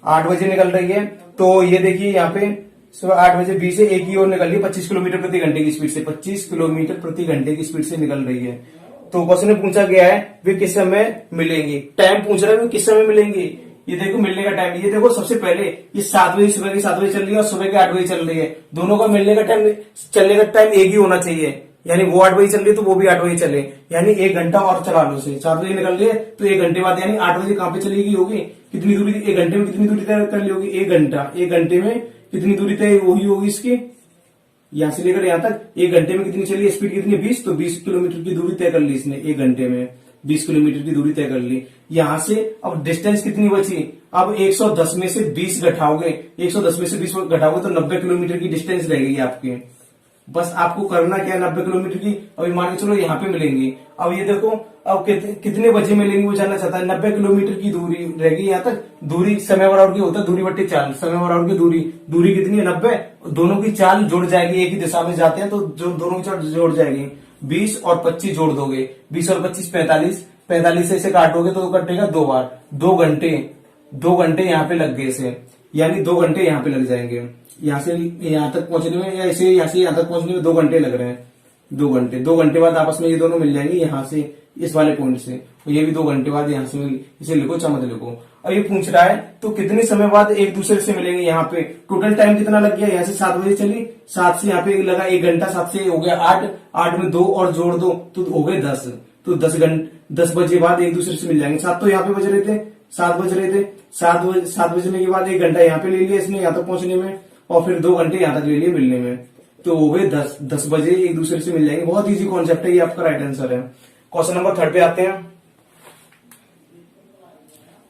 8 बजे निकल रही है। तो ये देखिए यहाँ पे सुबह 8 बजे बी से ए की ओर निकल रही है 25 किलोमीटर प्रति घंटे की स्पीड से, 25 किलोमीटर प्रति घंटे की स्पीड से निकल रही है। तो क्वेश्चन में पूछा गया है वे किस समय मिलेंगी, टाइम पूछ रहा है वे किस समय मिलेंगी। ये देखो मिलने का टाइम, ये देखो सबसे पहले ये 7 बजे, सुबह के 7 बजे चल रही है और सुबह के 8 बजे चल रही है। दोनों का मिलने का टाइम, चलने का टाइम एक ही होना चाहिए, यानी वो 8 बजे चल रही है तो वो भी 8 बजे चले, यानी 1 घंटा और चला लो उसे। 7 बजे निकल रही है तो 1 घंटे बाद, यानी 8 बजे कहां पे चलेगी होगी, कितनी दूरी, 1 घंटे में कितनी दूरी तय कर ली होगी, 1 घंटा, 1 घंटे में कितनी दूरी तय वही होगी इसकी, यहाँ से लेकर यहाँ तक 1 घंटे में कितनी चली, स्पीड कितनी 20, तो 20 किलोमीटर की दूरी तय कर ली इसने 1 घंटे में, 20 किलोमीटर की दूरी तय कर ली। यहाँ से अब डिस्टेंस कितनी बची, अब 110 में से 20 घटाओगे, 110 में से 20 घटाओगे तो 90 किलोमीटर की डिस्टेंस रहेगी आपकी। बस आपको करना क्या है 90 किलोमीटर की, अभी मान के चलो यहाँ पे मिलेंगी। अब ये देखो अब कितने बजे मिलेंगी वो जानना चाहता है। 90 किलोमीटर की दूरी रहेगी यहाँ तक, दूरी समय बराबर की होता है दूरी बट्टे चाल, समय बराबर की दूरी कितनी है 90, दोनों की चाल जुड़ जाएगी, एक ही दिशा में जाते हैं तो जो दोनों की चाल जुड़ जाएगी। 20 और 25 जोड़ दोगे, 20 और 25 45, 45 से इसे काटोगे तो कटेगा 2 बार, 2 घंटे यहाँ पे लग गए इसे, यानी 2 घंटे यहाँ पे लग जाएंगे। यहाँ से यहाँ तक पहुंचने में या इसे यहाँ से यहाँ तक पहुंचने में 2 घंटे लग रहे हैं, 2 घंटे बाद आपस में ये दोनों मिल जाएंगे यहाँ से इस वाले पॉइंट से, और ये भी 2 घंटे बाद यहाँ से मिल, इसे लिखो चमत लिखो। अब ये पूछ रहा है तो कितने समय बाद एक दूसरे से मिलेंगे। यहाँ पे टोटल टाइम कितना लग गया, यहाँ से 7 बजे चली, 7 से यहाँ पे लगा 1 घंटा, 7 से हो गया 8, 8 में 2 और जोड़ दो तो हो गए 10, तो 10 बजे बाद एक दूसरे से मिल जाएंगे। 7 तो यहाँ पे बज रहे थे, 7 बज रहे थे, 7 बजने के बाद 1 घंटा यहाँ पे ले लिया इसने यहाँ तक पहुंचने में, और फिर 2 घंटे यहाँ तक ले लिए मिलने में, तो हो गए 10 बजे एक दूसरे से मिल जाएंगे। बहुत इजी कॉन्सेप्ट है, ये आपका राइट आंसर है। क्वेश्चन नंबर 3 पे आते हैं।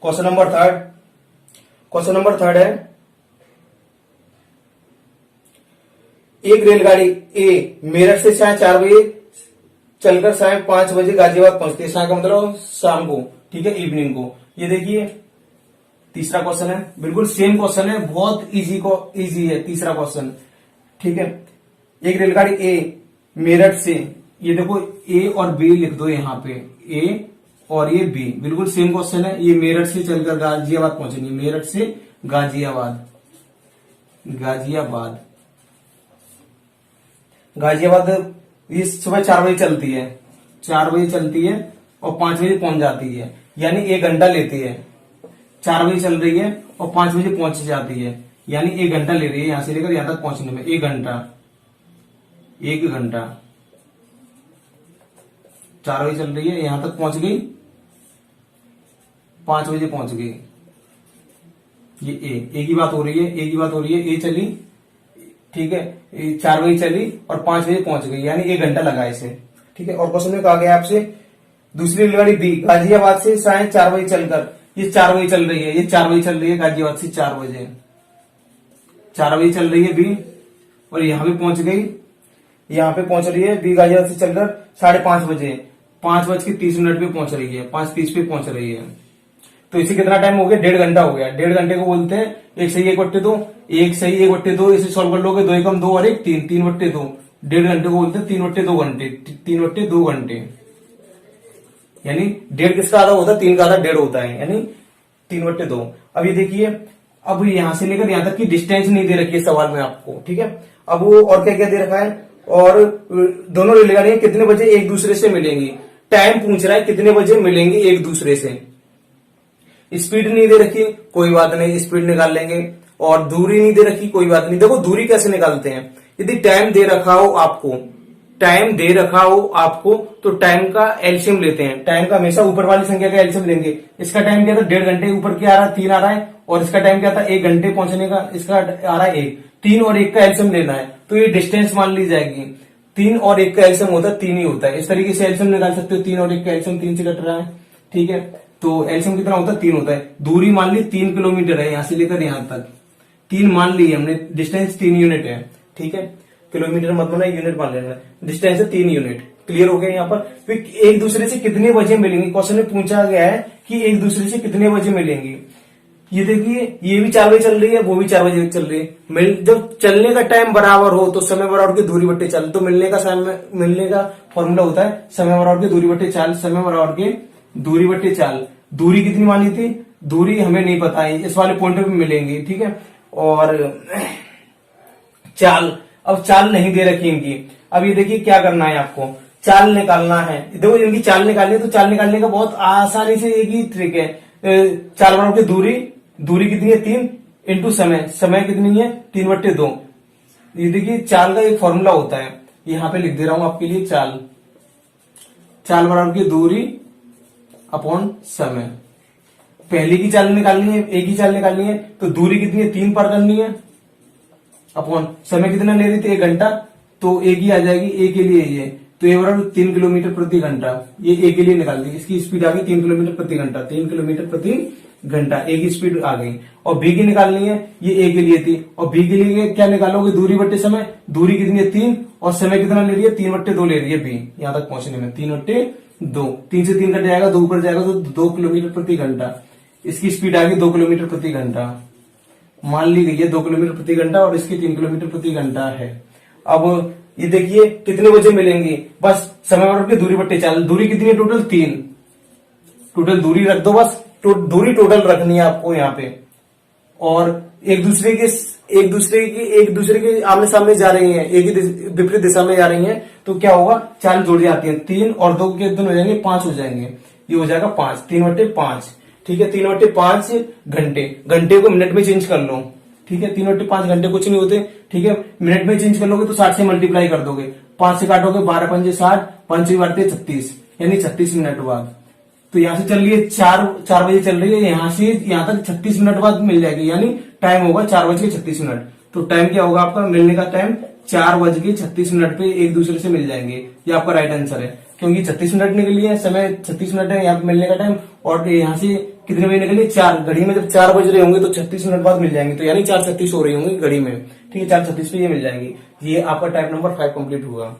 क्वेश्चन नंबर 3 है, एक रेलगाड़ी ए मेरठ से शाम 4 बजे चलकर शाम 5 बजे गाजियाबाद पहुंचती है, शाम का मतलब शाम को, ठीक है, इवनिंग को। ये देखिए तीसरा क्वेश्चन है, बिल्कुल सेम क्वेश्चन है, बहुत इजी है तीसरा क्वेश्चन, ठीक है। एक रेलगाड़ी ए मेरठ से, ये देखो ए और बी लिख दो यहाँ पे, ए और ये बी, बिल्कुल सेम क्वेश्चन है। ये मेरठ से चलकर गाजियाबाद पहुंचेंगे, मेरठ से गाजियाबाद ये सुबह 4 बजे चलती है, 4 बजे चलती है और 5 बजे पहुंच जाती है, यानी 1 घंटा लेती है। 4 बजे चल रही है और 5 बजे पहुंच जाती है, यानी 1 घंटा ले रही है यहां से लेकर यहां तक पहुंचने में, 1 घंटा 4 बजे चल रही है, यहां तक पहुंच गई, 5 बजे पहुंच गई। ये ए की बात हो रही है, ए चली, ठीक है, 4 बजे चली और 5 बजे पहुंच गई, यानी 1 घंटा लगा इसे, ठीक है। और क्वेश्चन में कहा गया आपसे दूसरी रेलगाड़ी बी गाजियाबाद से साढ़े 4 बजे चलकर, ये 4 बजे चल रही है, ये 4 बजे चल रही है गाजियाबाद से 4 बजे चल रही है बी, और यहां पे पहुंच गई, यहां पे पहुंच रही है बी गाजियाबाद से चलकर 5:30 बजे, 5:30 पे पहुंच रही है, 5:30 पे पहुंच रही है। तो इसे कितना टाइम हो गया, 1.5 घंटा हो गया। 1.5 घंटे को बोलते हैं 1 सही 1/2, 1 सही 1/2, इसे सॉल्व कर लोगे, 2 एकम 2 और 1 3, 3/2। 1.5 घंटे को बोलते हैं 3/2 घंटे, 3/2 घंटे, यानी 1.5 किसका आधा होता है, 3 का आधा 1.5 होता है, यानी 3/2। अब ये देखिए, अब यहां से लेकर यहां तक की डिस्टेंस नहीं दे रखी है सवाल में आपको, ठीक है। अब वो और क्या क्या दे रखा है, और दोनों रेलगाड़ियां कितने बजे एक दूसरे से मिलेंगी, टाइम पूछ रहा है कितने बजे मिलेंगी एक दूसरे से। स्पीड नहीं दे रखी, कोई बात नहीं, स्पीड निकाल लेंगे, और दूरी नहीं दे रखी, कोई बात नहीं। देखो दूरी कैसे निकालते हैं, यदि टाइम दे रखा हो आपको, तो टाइम का एलसीएम लेते हैं। टाइम का हमेशा ऊपर वाली संख्या का एलसीएम लेंगे। इसका टाइम क्या था, 1.5 घंटे, ऊपर क्या आ रहा है 3 आ रहा है, और इसका टाइम क्या था 1 घंटे पहुंचने का, इसका आ रहा है 1, 3 और 1 का एलसीएम लेना है, तो ये डिस्टेंस मान ली जाएगी। 3 और 1 का एलसीएम होता है 3 ही होता है, इस तरीके से एलसीएम निकाल सकते हो। 3 और 1 का एलसीएम 3 से कट रहा है, ठीक है, तो एलसीएम कितना होता है 3 होता है। दूरी मान ली 3 किलोमीटर है, यहां से लेकर यहां तक 3 मान ली हमने, डिस्टेंस 3 यूनिट है, ठीक है, किलोमीटर मत बोलना, यूनिट मान लेना, डिस्टेंस है 3 यूनिट। क्लियर हो गया यहाँ पर। फिर एक दूसरे से कितने बजे मिलेंगे, क्वेश्चन में पूछा गया है कि एक दूसरे से कितने बजे मिलेंगे। ये देखिए, ये भी 4 बजे चल रही है, वो भी 4 बजे चल रही है। जब चलने का टाइम बराबर हो तो समय बराबर की दूरी बट्टे चाल, तो मिलने का फॉर्मूला होता है समय बराबर की दूरी बट्टे चाल, समय बराबर की दूरी बट्टे चाल। दूरी कितनी मानी थी, दूरी हमें नहीं पता है, इस वाले पॉइंट पे मिलेंगी, ठीक है। और चाल, अब चाल नहीं दे रखी इनकी। अब ये देखिए क्या करना है आपको, चाल निकालना है। देखो इनकी चाल निकालनी है, तो चाल निकालने का बहुत आसानी से एक ही ट्रिक है। चाल बराबर की दूरी कितनी है 3 इंटू समय कितनी है 3/2। ये देखिए चाल का एक फॉर्मूला होता है, यहां पे लिख दे रहा हूं आपके लिए। चाल बराबर की दूरी अपॉन समय। पहली की चाल निकालनी है, एक ही चाल निकालनी है, तो दूरी कितनी है 3 पर करनी है, अपॉन समय कितना ले रही थी 1 घंटा, तो ए की आ जाएगी, ए के लिए ये, तो ये बराबर 3 किलोमीटर प्रति घंटा, ये ए के लिए निकाल दी। इसकी स्पीड आ गई 3 किलोमीटर प्रति घंटा, 3 किलोमीटर प्रति घंटा ए की स्पीड आ गई। और बी की निकालनी है, ये ए के लिए थी, और बी के लिए क्या निकालोगे, दूरी बट्टे समय, दूरी कितनी है 3, और समय कितना ले रही है 3/2 ले रही है बी यहां तक पहुंचने में, 3/2, 3 से 3 कट जाएगा, 2 ऊपर जाएगा तो 2 किलोमीटर प्रति घंटा। इसकी स्पीड आ गई 2 किलोमीटर प्रति घंटा, मान ली गई है 2 किलोमीटर प्रति घंटा, और इसकी 3 किलोमीटर प्रति घंटा है। अब ये देखिए कितने बजे मिलेंगी, बस समय बराबर दूरी बट्टे चाल, दूरी कितनी है टोटल 3, टोटल दूरी रख दो बस, दूरी टोटल रखनी है आपको यहाँ पे। और एक दूसरे के आमने सामने जा रही हैं, एक ही विपरीत दिशा में जा रही हैं, तो क्या होगा, चाल जुड़ जाती है, 3 और 2 कितने हो जाएंगे, 5 हो जाएंगे, ये हो जाएगा 5, 3/5, ठीक है। 3/5 घंटे, घंटे को मिनट में चेंज कर लो, ठीक है। 3/5 घंटे कुछ नहीं होते, ठीक है, मिनट में चेंज कर लोगे तो 60 से मल्टीप्लाई कर दोगे, 5 से काटोगे, 12 पंजे 60, 5 से काटते 36, यानी 36 मिनट बाद। तो यहाँ से चल रही है 4 बजे चल रही है, यहाँ से यहाँ तक 36 मिनट बाद मिल जाएगी, यानी टाइम होगा 4:36। तो टाइम क्या होगा आपका, मिलने का टाइम 4:36 पे एक दूसरे से मिल जाएंगे, ये आपका राइट आंसर है, क्योंकि 36 मिनट निकली है, समय 36 मिनट है यहाँ पे मिलने का टाइम, और यहाँ से कितने बजे निकली, 4, घड़ी में जब 4 बज रहे होंगे तो 36 मिनट बाद मिल जाएंगे, तो यानी 4:36 हो रही होंगी घड़ी में, ठीक है, 4:36 पे ये मिल जाएंगी। ये आपका टाइप नंबर 5 कंप्लीट हुआ।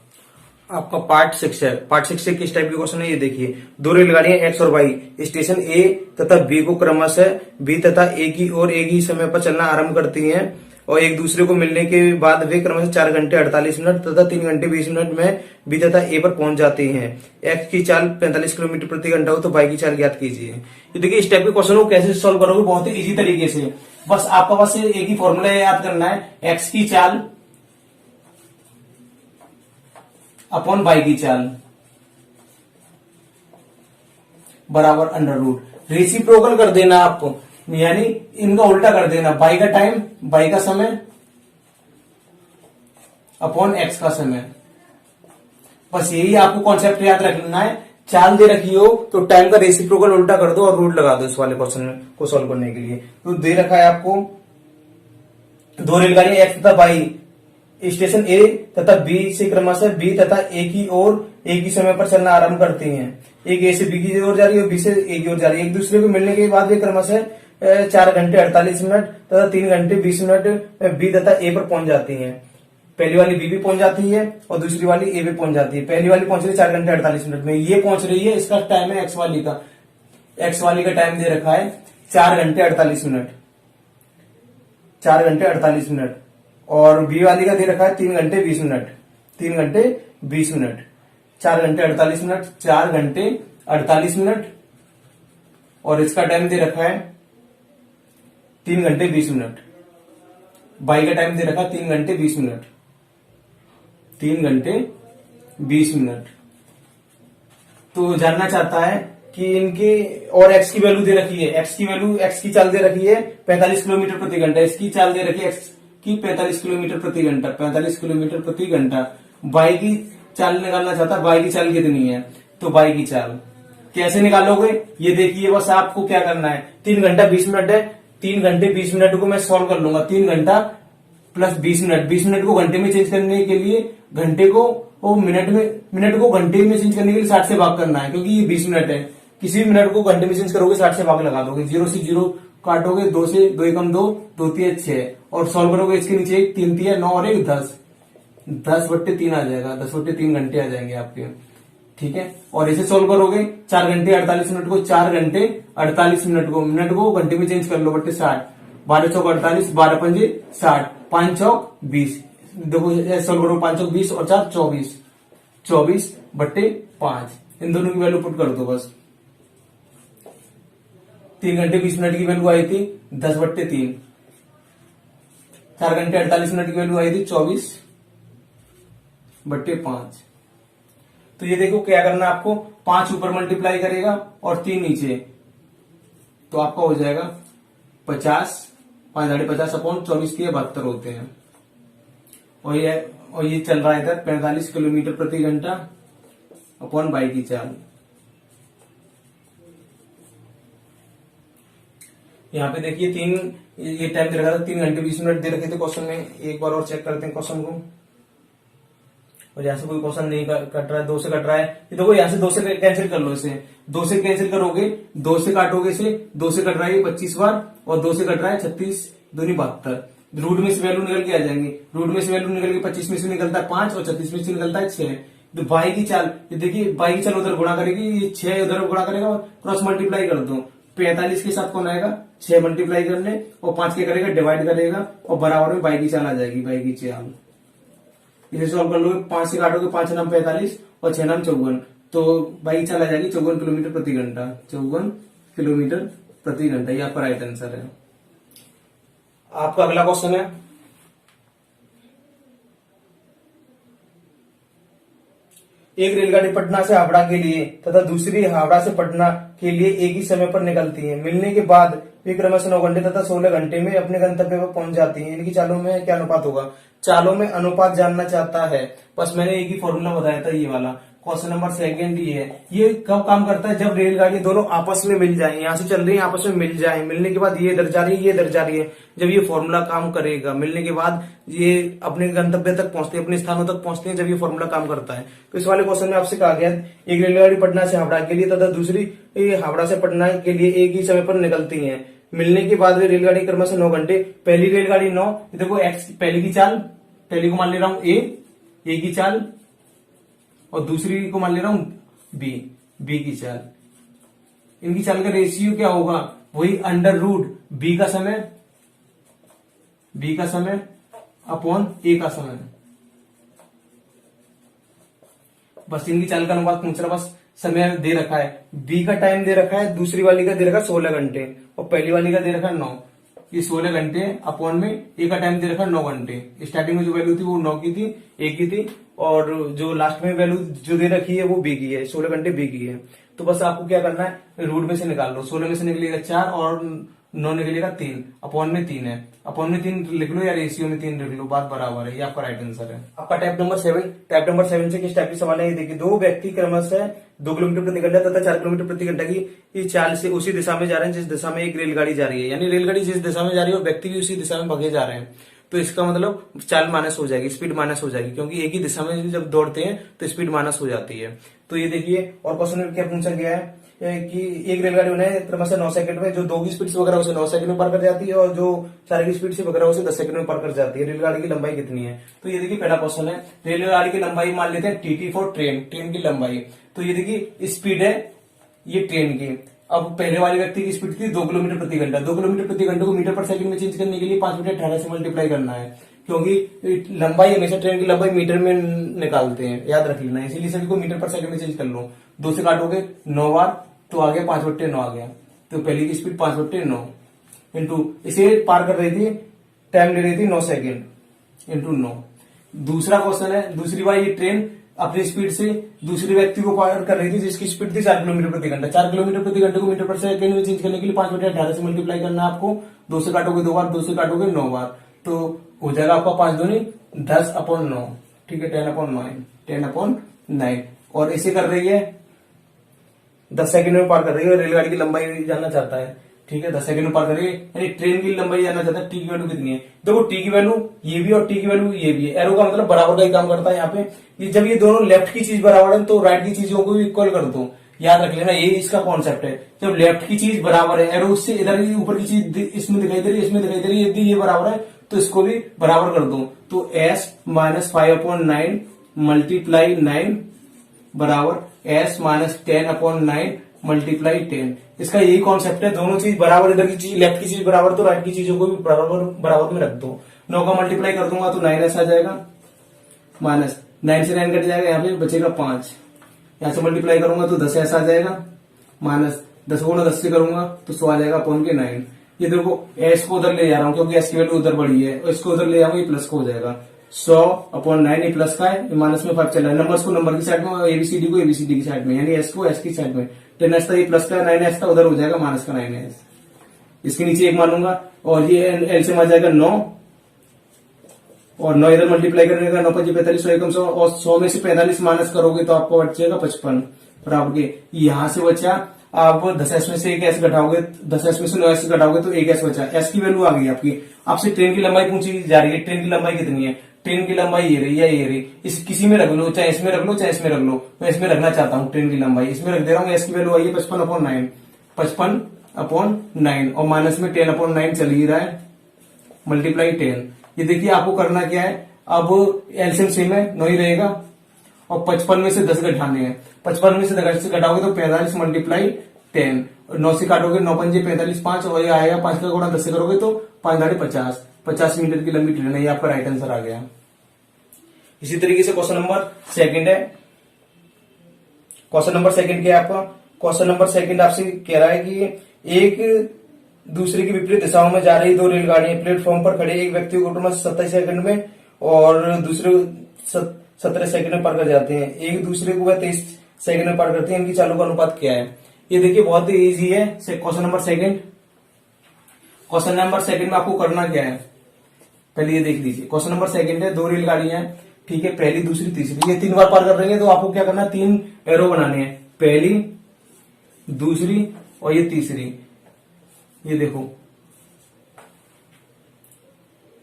आपका पार्ट 6 है, पार्ट 6 से किस टाइप के क्वेश्चन है ये देखिए। 2 रेलगाड़ियां एक्स और वाई स्टेशन ए तथा बी को क्रमशः बी तथा ए की ओर एक ही समय पर चलना आरंभ करती हैं, और एक दूसरे को मिलने के बाद वे क्रमशः 4 घंटे 48 मिनट तथा 3 घंटे 20 मिनट में बी तथा ए पर पहुंच जाती हैं। एक्स की चाल 45 किलोमीटर प्रति घंटा हो तो वाई की चाल ज्ञात कीजिए। ये देखिए इस टाइप के क्वेश्चन को कैसे सॉल्व करोगे, बहुत ही इजी तरीके से, बस आपका बस एक ही फॉर्मूला याद करना है, एक्स की चाल अपॉन वाई की चाल बराबर √, रेसिप्रोकल कर देना आपको, यानी इनका उल्टा कर देना, वाई का टाइम, वाई का समय अपॉन एक्स का समय, बस यही आपको कॉन्सेप्ट याद रखना है। चाल दे रखी हो तो टाइम का रेसिप्रोकल उल्टा कर दो और रूट लगा दो इस वाले क्वेश्चन को सॉल्व करने के लिए। तो दे रखा है आपको 2 रेलगाड़ियां एक्स तथा वाई स्टेशन ए तथा बी से क्रमशः बी तथा ए की ओर एक ही समय पर चलना आरंभ करती हैं। एक ए से बी की ओर जा रही है, बी से ए की ओर जा रही है। एक दूसरे को मिलने के बाद वे क्रमशः 4 घंटे 48 मिनट तथा 3 घंटे 20 मिनट बी तथा ए पर पहुंच जाती हैं। पहली वाली बी भी पहुंच जाती है और दूसरी वाली ए भी पहुंच जाती है। पहली वाली पहुंच रही है 4 घंटे 48 मिनट में, ये पहुंच रही है, इसका टाइम है एक्स वाली का, एक्स वाली का टाइम दे रखा है 4 घंटे 48 मिनट, 4 घंटे 48 मिनट, और बी वाली का दे रखा है 3 घंटे 20 मिनट, 3 घंटे 20 मिनट, 4 घंटे 48 मिनट, 4 घंटे 48 मिनट, और इसका टाइम दे रखा है 3 घंटे 20 मिनट। बाई का टाइम दे रखा है 3 घंटे 20 मिनट, 3 घंटे 20 मिनट। तो जानना चाहता है कि इनके, और एक्स की वैल्यू दे रखी है, एक्स की वैल्यू, एक्स की चाल दे रखी है 45 किलोमीटर प्रति घंटा, इसकी चाल दे रखी है एक्स की 45 किलोमीटर प्रति घंटा, 45 किलोमीटर प्रति घंटा। वाई की चाल निकालना चाहता है, वाई की चाल कितनी है, तो वाई की चाल कैसे निकालोगे ये देखिए, बस आपको क्या करना है, 3 घंटा 20 मिनट है, 3 घंटे 20 मिनट को मैं सॉल्व कर लूंगा, 3 घंटा प्लस 20 मिनट, 20 मिनट को घंटे में चेंज करने के लिए घंटे को मिनट में, मिनट को घंटे में चेंज करने के लिए 60 से भाग करना है, क्योंकि ये 20 मिनट है। किसी भी मिनट को घंटे में चेंज करोगे 60 से भाग लगा दोगे, 0 से 0 काटोगे, 2 से 2 एकम 2, 2 3 6, और सॉल्व करोगे इसके नीचे 1 3 3 9 और 1 10, 10/3 आ जाएगा, 10/3 घंटे आ जाएंगे आपके, ठीक है। और इसे सॉल्व करोगे 4 घंटे 48 मिनट को, 4 घंटे 48 मिनट को घंटे में चेंज कर लो, बट्टे 60, 12 चौक 48, 12 पंजे 60, 5 चौक 20, देखो सॉल्व करो, 5 चौक 20 और 4 24, 24/5, इन दोनों की वैल्यू पुट कर दो बस। 3 घंटे 20 मिनट की वैल्यू आई थी 10/3, 4 घंटे 48 मिनट की वैल्यू आई थी 24/5। तो ये देखो क्या करना है आपको, 5 ऊपर मल्टीप्लाई करेगा और 3 नीचे, तो आपका हो जाएगा 50, 5 × 50 अपॉन 24 के 72 होते हैं, और ये चल रहा है इधर 45 किलोमीटर प्रति घंटा अपॉन बाई की चाल। यहाँ पे देखिए 3, ये टाइम दे रखा था 3 घंटे 20 मिनट दे रखे थे क्वेश्चन में, एक बार और चेक करते हैं क्वेश्चन को। और यहाँ से कोई क्वेश्चन नहीं कट रहा है, 2 से कट रहा है, ये देखो यहाँ से 2 से कैंसिल कर लो इसे, 2 से कैंसिल करोगे, 2 से काटोगे इसे, 2 से कट रहा है 25 बार और 2 से कट रहा है 36 दूनी 72। रूट में से वैल्यू निकल के आ जाएंगे, रूट में से वैल्यू निकल के 25 में से निकलता है 5 और 36 में से निकलता है 6। तो बाई की चाल, ये देखिए बाई की चाल उधर गुणा करेगी, ये 6 उधर गुणा करेगा और क्रॉस मल्टीप्लाई कर दो। 45 के साथ कौन आएगा, 6 मल्टीप्लाई करने और 5 के करेगा डिवाइड करेगा और बराबर में बाई की चाल आ जाएगी, बाई की चाल। इसे सॉल्व कर लोगे, 5 से काटोगे, 5 नाम 45 और 6 नाम 54, तो बाई की चाल आ जाएगी 54 किलोमीटर प्रति घंटा, 54 किलोमीटर प्रति घंटा। ये आपका राइट आंसर है। आपका अगला क्वेश्चन है, एक रेलगाड़ी पटना से हावड़ा के लिए तथा दूसरी हावड़ा से पटना के लिए एक ही समय पर निकलती है। मिलने के बाद वे क्रमशः 9 घंटे तथा 16 घंटे में अपने गंतव्य पर पहुंच जाती हैं। इनकी चालों में क्या अनुपात होगा? चालों में अनुपात जानना चाहता है। बस मैंने एक ही फॉर्मूला बताया था, ये वाला। क्वेश्चन नंबर 2 ये है। ये कब काम करता है? जब रेलगाड़ी दोनों आपस में मिल जाए, यहाँ से चल रही है आपस में मिल जाए, मिलने के बाद ये इधर जा रही है, ये इधर जा रही है, जब ये फॉर्मूला काम करेगा। मिलने के बाद ये अपने गंतव्य तक पहुंचते हैं, अपने स्थानों तक पहुंचते हैं, जब ये फॉर्मूला काम करता है। तो इस वाले क्वेश्चन में आपसे कहा गया एक रेलगाड़ी पटना से हावड़ा के लिए तथा दूसरी हावड़ा से पटना के लिए एक ही समय पर निकलती है। मिलने के बाद वे रेलगाड़ी क्रमशः 9 घंटे, पहली रेलगाड़ी 9, देखो एक्स पहली की चाल, पहली को मान ले रहा हूं ए की चाल, और दूसरी को मान ले रहा हूं बी की चाल। इनकी चाल का रेशियो क्या होगा? वही अंडर रूट बी का समय अपॉन ए का समय। बस इनकी चाल का अनुपात पूछ रहा, बस समय दे रखा है, बी का टाइम दे रखा है, दूसरी वाली का दे रखा है 16 घंटे और पहली वाली का दे रखा है 9। ये 16 घंटे अपॉन में ए का टाइम दे रखा है 9 घंटे। स्टार्टिंग में जो वैल्यू थी वो 9 की थी, ए की थी, और जो लास्ट में वैल्यू जो दे रखी है वो बी की है, 16 घंटे बी की है। तो बस आपको क्या करना है, रूट में से निकाल लो। 16 में से निकलेगा 4 और 9 निकलेगा 3, अपॉन में 3 है, अपॉन में 3 लिख लो या रेशियो में 3 लिख लो, बात बराबर है। ये आपका राइट आंसर है। आपका टाइप नंबर 7 से किस टाइप की सवाल है ये देखिए। 2 व्यक्ति क्रमशः 2 किलोमीटर प्रति घंटा तथा 4 किलोमीटर प्रति घंटा की चाल से उसी दिशा में जा रहे हैं जिस दिशा में एक रेलगाड़ी जा रही है। यानी रेलगाड़ी जिस दिशा में जा रही है और व्यक्ति भी उसी दिशा में भगे जा रहे हैं, तो इसका मतलब चाल माइनस हो जाएगी, स्पीड माइनस हो जाएगी, क्योंकि एक ही दिशा में जब दौड़ते हैं तो स्पीड माइनस हो जाती है। तो ये देखिए, और क्वेश्चन में क्या पूछा गया है कि एक रेलगाड़ी उन्हें क्रमशः 9 सेकंड में, जो 2 की स्पीड से वगैरह उसे 9 सेकंड में पार कर जाती है, और जो 4 की स्पीड से वगैरह उसे 10 सेकंड में पार कर जाती है। रेलगाड़ी की लंबाई कितनी है? तो ये देखिए पहला क्वेश्चन है, रेलगाड़ी की लंबाई मान लेते हैं टीटी फॉर ट्रेन की लंबाई। तो ये देखिए स्पीड है ये ट्रेन की। अब पहले वाले व्यक्ति की स्पीड थी 2 किलोमीटर प्रति घंटा। 2 किलोमीटर प्रति घंटे को मीटर पर सेकंड में चेंज करने के लिए 5 बटे 18 से मल्टीप्लाई करना है, क्योंकि लंबाई हमेशा ट्रेन की लंबाई मीटर में निकालते हैं, याद रख लेना। इसीलिए सभी को मीटर पर सेकंड में चेंज कर लो। 2 से काटोगे 9 बार तो आ गया 5 बट्टे 9 आ गया। तो पहले की स्पीड 5 बट्टे 9 इंटू, इसे पार कर रही थी, टाइम ले रही थी 9 सेकेंड इंटू 9। दूसरा क्वेश्चन है, दूसरी बार ये ट्रेन अपनी स्पीड से दूसरे व्यक्ति को पार कर रही थी जिसकी स्पीड थी 4 किलोमीटर प्रति घंटा। 4 किलोमीटर प्रति घंटे को मीटर पर सेकंड में चेंज करने के लिए 5 बटे 18 से मल्टीप्लाई करना है आपको। 2 से काटोगे 2 बार, 2 से काटोगे 9 बार, तो हो जाएगा आपका 5 दूनी 10 अपॉन 9, ठीक है, 10 अपॉन 9। और इसे कर रही है 10 सेकंड में पार कर रही है। रेलगाड़ी की लंबाई जानना चाहता है, ठीक है, 10 सेकंड में पार कर रही है, यानी ट्रेन की लंबाई जानना चाहता है। टी की वैल्यू कितनी है? देखो टी की वैल्यू ये भी और टी की वैल्यू ये भी है। एरो का मतलब बराबर का ही काम करता है यहाँ पे। ये जब ये दोनों लेफ्ट की चीज बराबर है तो राइट की चीजों को भी इक्वल कर दो, याद रख लेना, ये इसका कॉन्सेप्ट है। जब लेफ्ट की चीज बराबर है, एरो उससे इधर की ऊपर की चीज इसमें दिखाई दे रही है, इसमें दिखाई दे रही है, यदि ये बराबर है तो इसको भी बराबर कर दो। तो s माइनस 5/9 मल्टीप्लाई 9 बराबर s माइनस 10/9 मल्टीप्लाई 10। इसका यही कॉन्सेप्ट है, दोनों चीज बराबर, इधर की चीज लेफ्ट की चीज बराबर तो राइट की चीजों को भी बराबर में रख दो। 9 का मल्टीप्लाई कर दूंगा तो 9s आ जाएगा, माइनस 9 से 9 कट जाएगा, यहाँ पे बचेगा 5। यहाँ से मल्टीप्लाई करूंगा तो 10s आ जाएगा, माइनस 10 को 10 से करूंगा तो 100 आ जाएगा अपॉन के 9। ये देखो s को उधर ले जा रहा हूँ क्योंकि s की वैल्यू उधर बढ़ी है, और इसको उधर ले जाऊंगा, ये प्लस को हो जाएगा 100/9। ये प्लस का है, माइनस में 5 चल रहा है। नंबर्स को नंबर की साइड में, एबीसीडी को एबीसीडी की साइड में, यानी s को s की साइड में। 10s था, ये प्लस का 9s था, उधर हो जाएगा माइनस का 9s। इसके नीचे 1 मानूंगा और ये एलसीएम आ जाएगा 9, और 9 इधर मल्टीप्लाई करने का 9 5 45 100 100, और 100 में से 45 माइनस करोगे तो आपको बचेगा 55 बराबर के। यहाँ से बचा, आप 10s में से एक s घटाओगे, 10s में से 9s घटाओगे तो 1s बचा। s की वैल्यू आ गई आपकी। आपसे ट्रेन की लंबाई पूछी जा रही है, ट्रेन की लंबाई कितनी है? ट्रेन की लंबाई ये रही या ये रही, इस किसी में रख लो, चाहे इसमें रख लो चाहे इसमें रख लो, मैं इसमें रखना चाहता हूँ ट्रेन की लंबाई, इसमें रख दे रहा हूँ। एस की वैल्यू आई है 55/9, 55/9 और माइनस में 10/9 चल ही रहा है, मल्टीप्लाई 10। ये देखिए आपको करना क्या है, अब एलसीएम सेम है 9 ही रहेगा और 55 में से 10 घटाने हैं, 55 में से 10 घटाओगे तो 45 मल्टीप्लाई 10, और 9 से काटोगे 9 पंजे 45, 5 और ये आएगा 5 का गुणा 10 से करोगे तो 5 दाढ़े 50 मीटर की लंबी ट्रेन है। ये आपका राइट आंसर आ गया। इसी तरीके से क्वेश्चन नंबर सेकंड है। क्वेश्चन नंबर सेकंड क्या है आपका, क्वेश्चन नंबर सेकंड आपसे कह रहा है कि एक दूसरे की विपरीत दिशाओं में जा रही दो रेलगाड़ियां प्लेटफॉर्म पर खड़े एक व्यक्ति को क्रमशः 27 सेकंड में और दूसरे 17 सेकंड में पार कर जाते हैं, एक दूसरे को वह 23 सेकंड में पार करते हैं, इनकी चालों का अनुपात क्या है। ये देखिए बहुत ही इजी है question number second. Question number second में आपको करना क्या है, पहले ये देख लीजिए। क्वेश्चन नंबर सेकंड है, दो रेलगाड़ियां हैं, ठीक है, पहली दूसरी तीसरी, ये 3 बार पार कर रही है, तो आपको क्या करना है, 3 एरो बनाने हैं, पहली दूसरी और ये तीसरी। ये देखो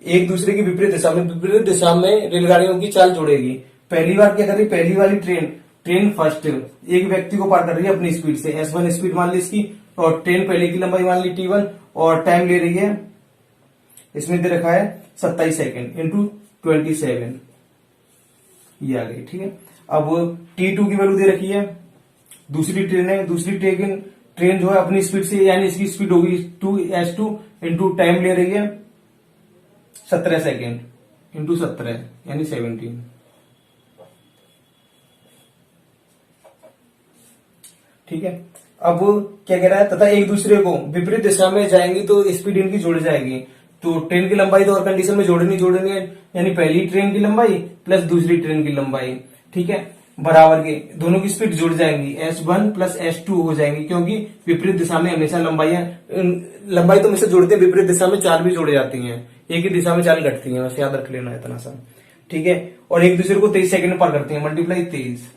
एक दूसरे की विपरीत दिशा में रेलगाड़ियों की चाल जोड़ेगी। पहली बार क्या कर रही, पहली वाली ट्रेन फर्स्ट एक व्यक्ति को पार कर रही है अपनी स्पीड से, S1 स्पीड मान ली इसकी, और ट्रेन पहले की लंबाई मान ली T1 और टाइम ले रही है, इसमें दे रखा है 27 सेकंड इंटू 27, ये आ गई, ठीक है। अब T2 की वैल्यू दे रखी है, दूसरी ट्रेन है, दूसरी ट्रेन जो है अपनी स्पीड से, यानी इसकी स्पीड होगी 2S2 इंटू टाइम ले रही है 17 सेकेंड इंटू 17 यानी 17, ठीक है। अब क्या कह रहा है, तथा एक दूसरे को विपरीत दिशा में जाएंगी तो स्पीड इनकी जुड़ जाएगी, तो ट्रेन की लंबाई तो और कंडीशन में जोड़नी है, यानी पहली ट्रेन की लंबाई प्लस दूसरी ट्रेन की लंबाई, ठीक है, बराबर के दोनों की स्पीड जुड़ जाएंगी, S1 प्लस S2 हो जाएंगी, क्योंकि विपरीत दिशा में हमेशा लंबाई तो हमेशा जोड़ते हैं, विपरीत दिशा में चाल भी जोड़ी जाती हैं, एक ही दिशा में चाल घटती है, बस याद रख लेना इतना सा, ठीक है। और एक दूसरे को 23 सेकंड में पार करती है, मल्टीप्लाई 23।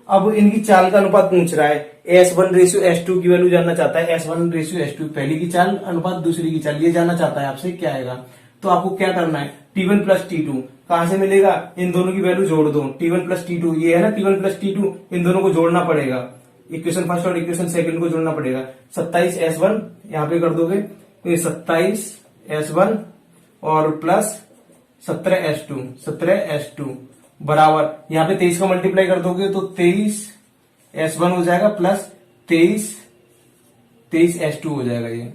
अब इनकी चाल का अनुपात पूछ रहा है, S1:S2 की वैल्यू जानना चाहता है, S1:S2 पहली की चाल अनुपात दूसरी की चाल, ये जानना चाहता है आपसे, क्या आएगा। तो आपको क्या करना है, T1 प्लस T2 कहां से मिलेगा, इन दोनों की वैल्यू जोड़ दो, T1 प्लस T2 ये है ना, T1 प्लस T2 इन दोनों को जोड़ना पड़ेगा, इक्वेशन फर्स्ट और इक्वेशन सेकंड को जोड़ना पड़ेगा। 27S1 यहाँ पे कर दोगे तो 27S1 और प्लस 17S2 बराबर यहाँ पे 23 का मल्टीप्लाई कर दोगे तो 23S1 हो जाएगा प्लस 23S2 हो जाएगा। ये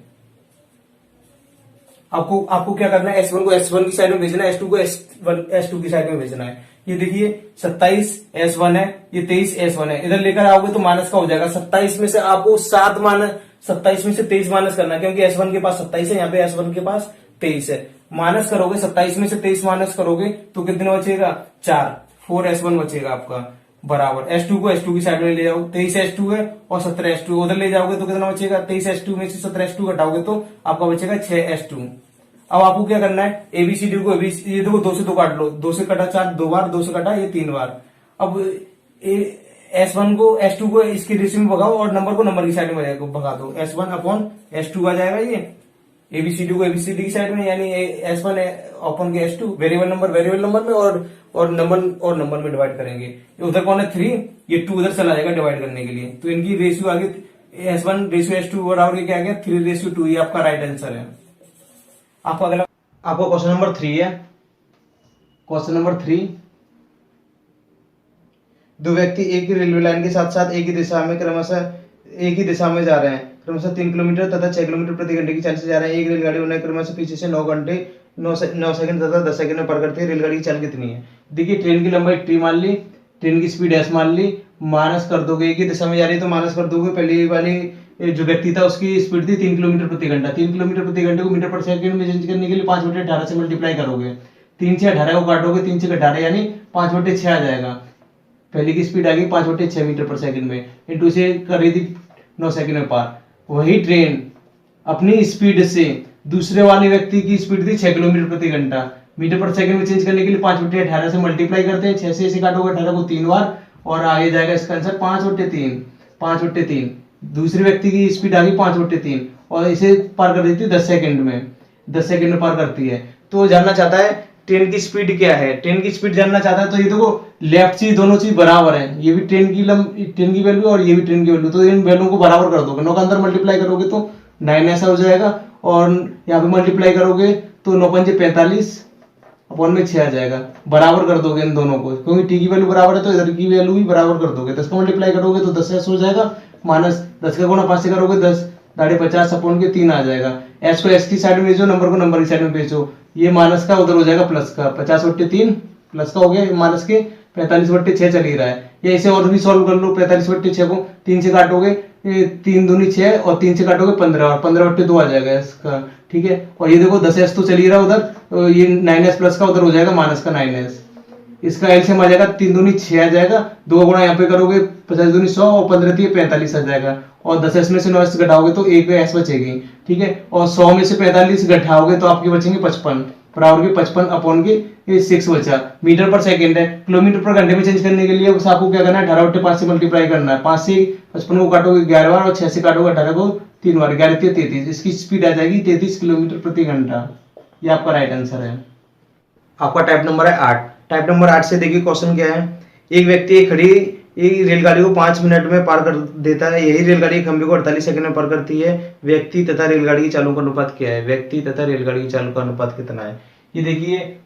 आपको क्या करना है, S1 को S1 की साइड में भेजना है, S2 को S2 की साइड में भेजना है। ये देखिए 27S1 है, ये 23S1 है, इधर लेकर आओगे तो माइनस का हो जाएगा। 27 में से आपको 27 में से 23 माइनस करना है, क्योंकि S1 के पास 27 है, यहाँ पे S1 के पास 23 है। माइनस करोगे 27 में से 23 माइनस करोगे तो कितना बचेगा, 4S1 बचेगा आपका, बराबर S2 को S2 की साइड में ले जाओ, 23S2 है और 17S2 उधर ले जाओगे तो कितना बचेगा, 23S2 में से 17S2 घटाओगे तो आपका बचेगा 6S2। अब आपको क्या करना है, ABCD को ये देखो 2 से 2 काट लो, 2 से कटा 4 2 बार, 2 से कटा ये 3 बार। अब S1 को S2 को इसके रेशियो में भगाओ और नंबर को नंबर की साइड में भगा दो, S1/S2 आ जाएगा। ये ABCD को ABCD की साइड में, यानी S1/के S2 वेरिएबल नंबर में और नंबर में डिवाइड करेंगे। उधर कौन है 3, ये 2 उधर चला जाएगा डिवाइड करने के लिए, तो इनकी रेशियो आगे S1:S2 बराबर क्या आ गया 3:2। ये आपका राइट आंसर है। आपका अगला आपका क्वेश्चन नंबर 3 है। क्वेश्चन नंबर 3, दो व्यक्ति एक ही रेलवे लाइन के साथ साथ एक ही दिशा में जा रहे हैं, क्रमशः 3 किलोमीटर तथा 6 किलोमीटर प्रति घंटे की चाल से जा रहे हैं। एक रेलगाड़ी उन्हें क्रमशः पीछे से 9 घंटे 9 सेकंड तथा 10 सेकंड में पार करती है। रेलगाड़ी की चाल कितनी है। देखिए ट्रेन की लंबाई T मान ली, ट्रेन की स्पीड S मान ली, माइनस कर दोगे, एक ही दिशा में जा रही है तो माइनस कर दोगे। पहली वाली जो व्यक्ति था उसकी स्पीड थी 3 किलोमीटर प्रति घंटा। 3 किलोमीटर प्रति घंटे को मीटर पर सेकंड में चेंज करने के लिए 5/18 से मल्टीप्लाई करोगे। 3 से 18 को काटोगे, 3 से 18 यानी 5/6 आ जाएगा। पहले की स्पीड आ गई 5/6 मीटर पर सेकंड में, इंटू से कर रही थी 9 सेकंड में पार। वही ट्रेन अपनी स्पीड से दूसरे वाले व्यक्ति की स्पीड थी 6 किलोमीटर प्रति घंटा, मीटर पर सेकंड में चेंज करने के लिए 5/18 से मल्टीप्लाई करते हैं। 6 से इसे काटोगे 18 को 3 बार और आगे जाएगा इसका आंसर 5/3। दूसरे व्यक्ति की स्पीड आ गई 5/3 और इसे पार कर देती है 10 सेकंड में, 10 सेकंड में पार करती है। तो जानना चाहता है ट्रेन की स्पीड क्या है, ट्रेन की स्पीड जानना चाहता है तो ये देखो लेफ्ट चीज दोनों चीज बराबर है, ये भी ट्रेन की वैल्यू और ये भी ट्रेन की वैल्यू, तो इन वैल्यू को बराबर कर दोगे, 9 का अंदर मल्टीप्लाई करोगे तो 9 ऐसा हो जाएगा, और यहाँ पे मल्टीप्लाई करोगे तो 9 पंजे 45 अपॉन में 6 आ जाएगा, बराबर कर दोगे इन दोनों को, क्योंकि टी की वैल्यू बराबर है तो इधर की वैल्यू भी बराबर कर दोगे, 10 का मल्टीप्लाई करोगे तो 10 ऐसा हो जाएगा, माइनस 10 का गुणा 5 से करोगे 10 दाढ़े 50 अपॉन के 3 आ जाएगा, एस को एस की साइड में भेजो, नंबर को नंबर की साइड में भेजो, ये माइनस का उधर हो जाएगा प्लस का, 50/3 प्लस का हो गया, माइनस के 45/6 चल ही रहा है, ये इसे और भी सॉल्व कर लो, 45/6 को 3 से काटोगे 3 दूनी 6 और 3 से काटोगे 15 और 15/2 आ जाएगा इसका, ठीक है, और ये देखो 10s तो चल ही रहा उधर, तो ये 9s प्लस का उधर हो जाएगा माइनस का 9s, इसका एलसीएम आ जाएगा 3 दूनी 6 आ जाएगा, 2 गुणा यहाँ पे करोगे 50 दूनी 100 और 15 3 45 आ जाएगा, और 10s में से 9s घटाओगे तो 1 s बचेगी, ठीक है, और 100 में से 45 घटाओगे तो आपके बचेंगे 55, बराबर के 55 अपॉन के 6 बचा, मीटर पर सेकंड है, किलोमीटर पर घंटे में चेंज करने के लिए बस आपको क्या करना है, 18/5 से मल्टीप्लाई करना है, 5 से 55 को काटोगे 11 बार और 6 से काटोगे 18 को 3 बार, 11 3 33, इसकी स्पीड आ जाएगी 33 किलोमीटर प्रति घंटा, ये आपका राइट आंसर है। आपका टाइप नंबर है 8। टाइप नंबर 8 से देखिए क्वेश्चन क्या है, एक व्यक्ति एक खड़ी एक रेलगाड़ी को 5 मिनट में पार कर देता है, यही रेलगाड़ी एक खंभे को 48 सेकंड में पार करती है, व्यक्ति तथा रेलगाड़ी की चालों का अनुपात क्या है, व्यक्ति तथा रेलगाड़ी की चालों का अनुपात कितना है। ये देखिए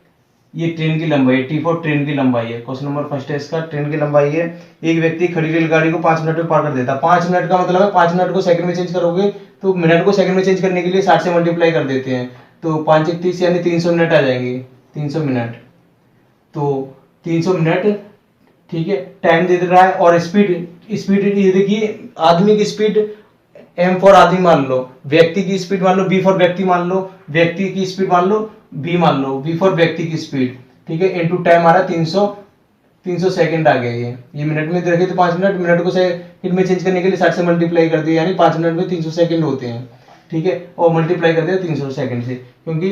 ये ट्रेन की लंबाई है, T4 ट्रेन की लंबाई है, क्वेश्चन नंबर फर्स्ट है इसका, ट्रेन की लंबाई है, एक व्यक्ति खड़ी रेलगाड़ी को 5 मिनट में पार कर देता है, 5 मिनट का मतलब है 5 मिनट को सेकंड में चेंज करोगे तो मिनट को सेकंड में चेंज करने के लिए 60 से मल्टीप्लाई कर देते हैं, तो 5 1 30 यानी 300 मिनट आ जाएंगे, 300 मिनट, तो 300 मिनट, ठीक है, टाइम दे रहा है, और स्पीड स्पीड ये देखिए आदमी की स्पीड m फॉर आदमी मान लो, व्यक्ति की स्पीड मान लो b फॉर व्यक्ति मान लो, व्यक्ति की स्पीड मान लो b मान लो, v फॉर व्यक्ति की स्पीड, ठीक है, इनटू टाइम आ रहा है 300 सेकंड आ गया, ये मिनट में रखे तो 5 मिनट, मिनट को सेकंड में चेंज करने के लिए 60 से मल्टीप्लाई कर दिया, यानी 5 मिनट में 300 सेकंड होते हैं, ठीक है, और मल्टीप्लाई कर दिया 300 सेकंड से, क्योंकि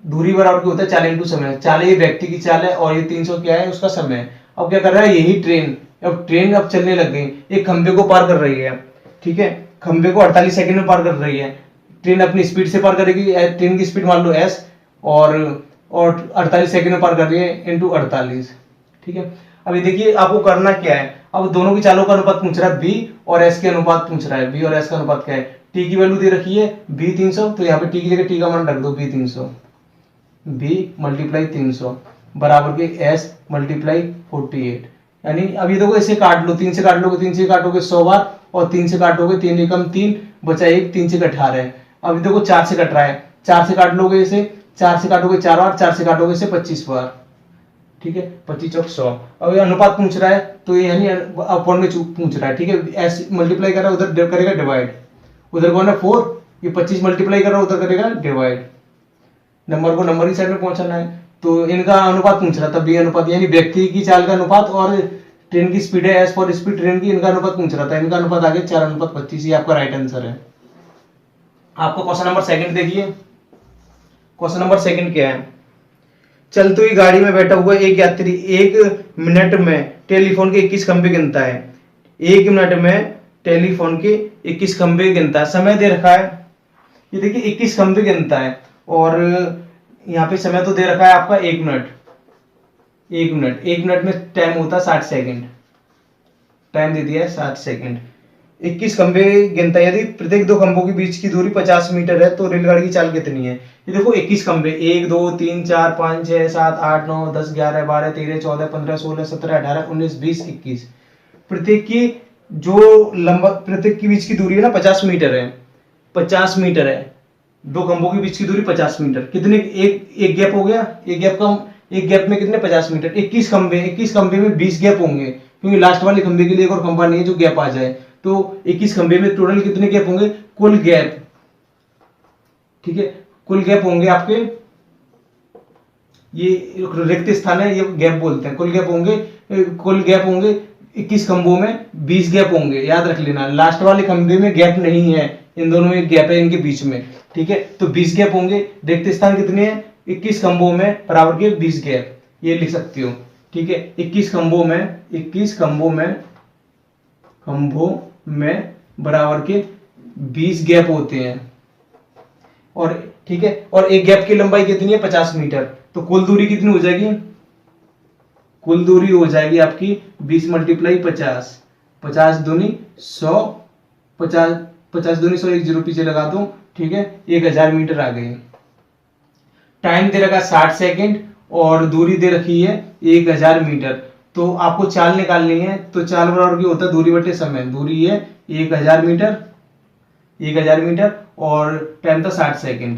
दूरी बराबर की होता है चाल इंटू समय, चाल ये व्यक्ति की चाल है और ये 300 क्या है उसका समय है। अब क्या कर रहा है, यही ट्रेन अब चलने लग गई, एक खंबे को पार कर रही है, ठीक है, खंबे को 48 सेकंड में पार कर रही है, ट्रेन अपनी स्पीड से पार करेगी, ट्रेन की स्पीड मान लो s, और 48 सेकंड में पार कर रही है इनटू 48, ठीक है। अभी देखिए आपको करना क्या है, अब दोनों की चालों का अनुपात पूछ रहा है b और s के अनुपात पूछ रहा है, b और s का अनुपात क्या है, t की वैल्यू दे रखी है b 300, तो यहाँ पे t की जगह t का मान रख दो b 300, b मल्टीप्लाई 300 बराबर के s मल्टीप्लाई 48, यानी अभी देखो इसे काट लो, 3 से काट लोगे, 3 से काटोगे 100 बार, और 3 से काटोगे 3 एकम 3 बचा 1, 3 से 18, अभी देखो 4 से कट रहा है, 4 से काट लोगे इसे, 4 से काटोगे 4 बार, 4 से काटोगे इसे 25 बार, ठीक है, 25 चौक 100, अब ये अनुपात पूछ रहा है तो ये यानी अपॉन में पूछ रहा है, ठीक है, एस मल्टीप्लाई कर रहा है उधर करेगा डिवाइड, उधर कौन है 4, ये 25 मल्टीप्लाई कर रहा है उधर करेगा डिवाइड, नंबर को नंबर की साइड में पहुंचाना है, तो इनका अनुपात पूछ रहा था बी अनुपात, यानी व्यक्ति की चाल का अनुपात और ट्रेन की स्पीड है एस फॉर स्पीड ट्रेन की, इनका अनुपात पूछ रहा था, इनका अनुपात आ गया 4:25, ये आपका राइट आंसर है। आपको क्वेश्चन नंबर सेकंड देखिए, क्वेश्चन नंबर सेकंड क्या है, चलती हुई गाड़ी में बैठा हुआ एक यात्री 1 मिनट में टेलीफोन के 21 खंबे गिनता है, 1 मिनट में टेलीफोन के 21 खंबे गिनता है, समय दे रखा है, ये देखिए 21 खंबे गिनता है, और यहाँ पे समय तो दे रखा है आपका 1 मिनट, 1 मिनट में टाइम होता है 60 सेकंड, टाइम दे दिया है 60 सेकंड, 21 खंबे गिनता है, यदि प्रत्येक 2 खंभों के बीच की दूरी 50 मीटर है तो रेलगाड़ी की चाल कितनी है। ये देखो 21 खंबे, 1 2 3 4 5 6 7 8 9 10 11 12 13 14 15 16 17 18 19 20 21, प्रत्येक की जो लंबा प्रत्येक के बीच की दूरी है ना 50 मीटर है, 50 मीटर है, 2 खंभों के बीच की दूरी 50 मीटर, कितने एक गैप हो गया, एक गैप में कितने 50 मीटर, 21 खंबे में 20 गैप होंगे, क्योंकि लास्ट वाले खंबे के लिए एक और खंबा नहीं है जो गैप आ जाए, तो 21 खंबे में टोटल कितने गैप होंगे, कुल गैप, ठीक है, कुल गैप होंगे आपके, ये रिक्त स्थान है ये गैप बोलते हैं, कुल गैप होंगे 21 खंभों में 20 गैप होंगे, याद रख लेना, लास्ट वाले खंबे में गैप नहीं है, इन दोनों में गैप है इनके बीच में, ठीक है, तो 20 गैप होंगे, रिक्त स्थान कितने हैं 21 खंभों में बराबर के 20 गैप, ये लिख सकते हो, ठीक है, 21 खंभों में बराबर के 20 गैप होते हैं, और ठीक है, और एक गैप की लंबाई कितनी है 50 मीटर, तो कुल दूरी कितनी हो जाएगी, कुल दूरी हो जाएगी आपकी 20 मल्टीप्लाई 50, 50 दूनी 100, 50 50 दूनी 100, एक जीरो पीछे लगा दो, ठीक है, 1000 मीटर आ गई। टाइम दे रखा 60 सेकेंड और दूरी दे रखी है 1000 मीटर। तो आपको चाल निकालनी है, तो चाल बराबर की होता है दूरी बटे समय। दूरी है 1000 मीटर, 1000 मीटर और टाइम था 60 सेकेंड,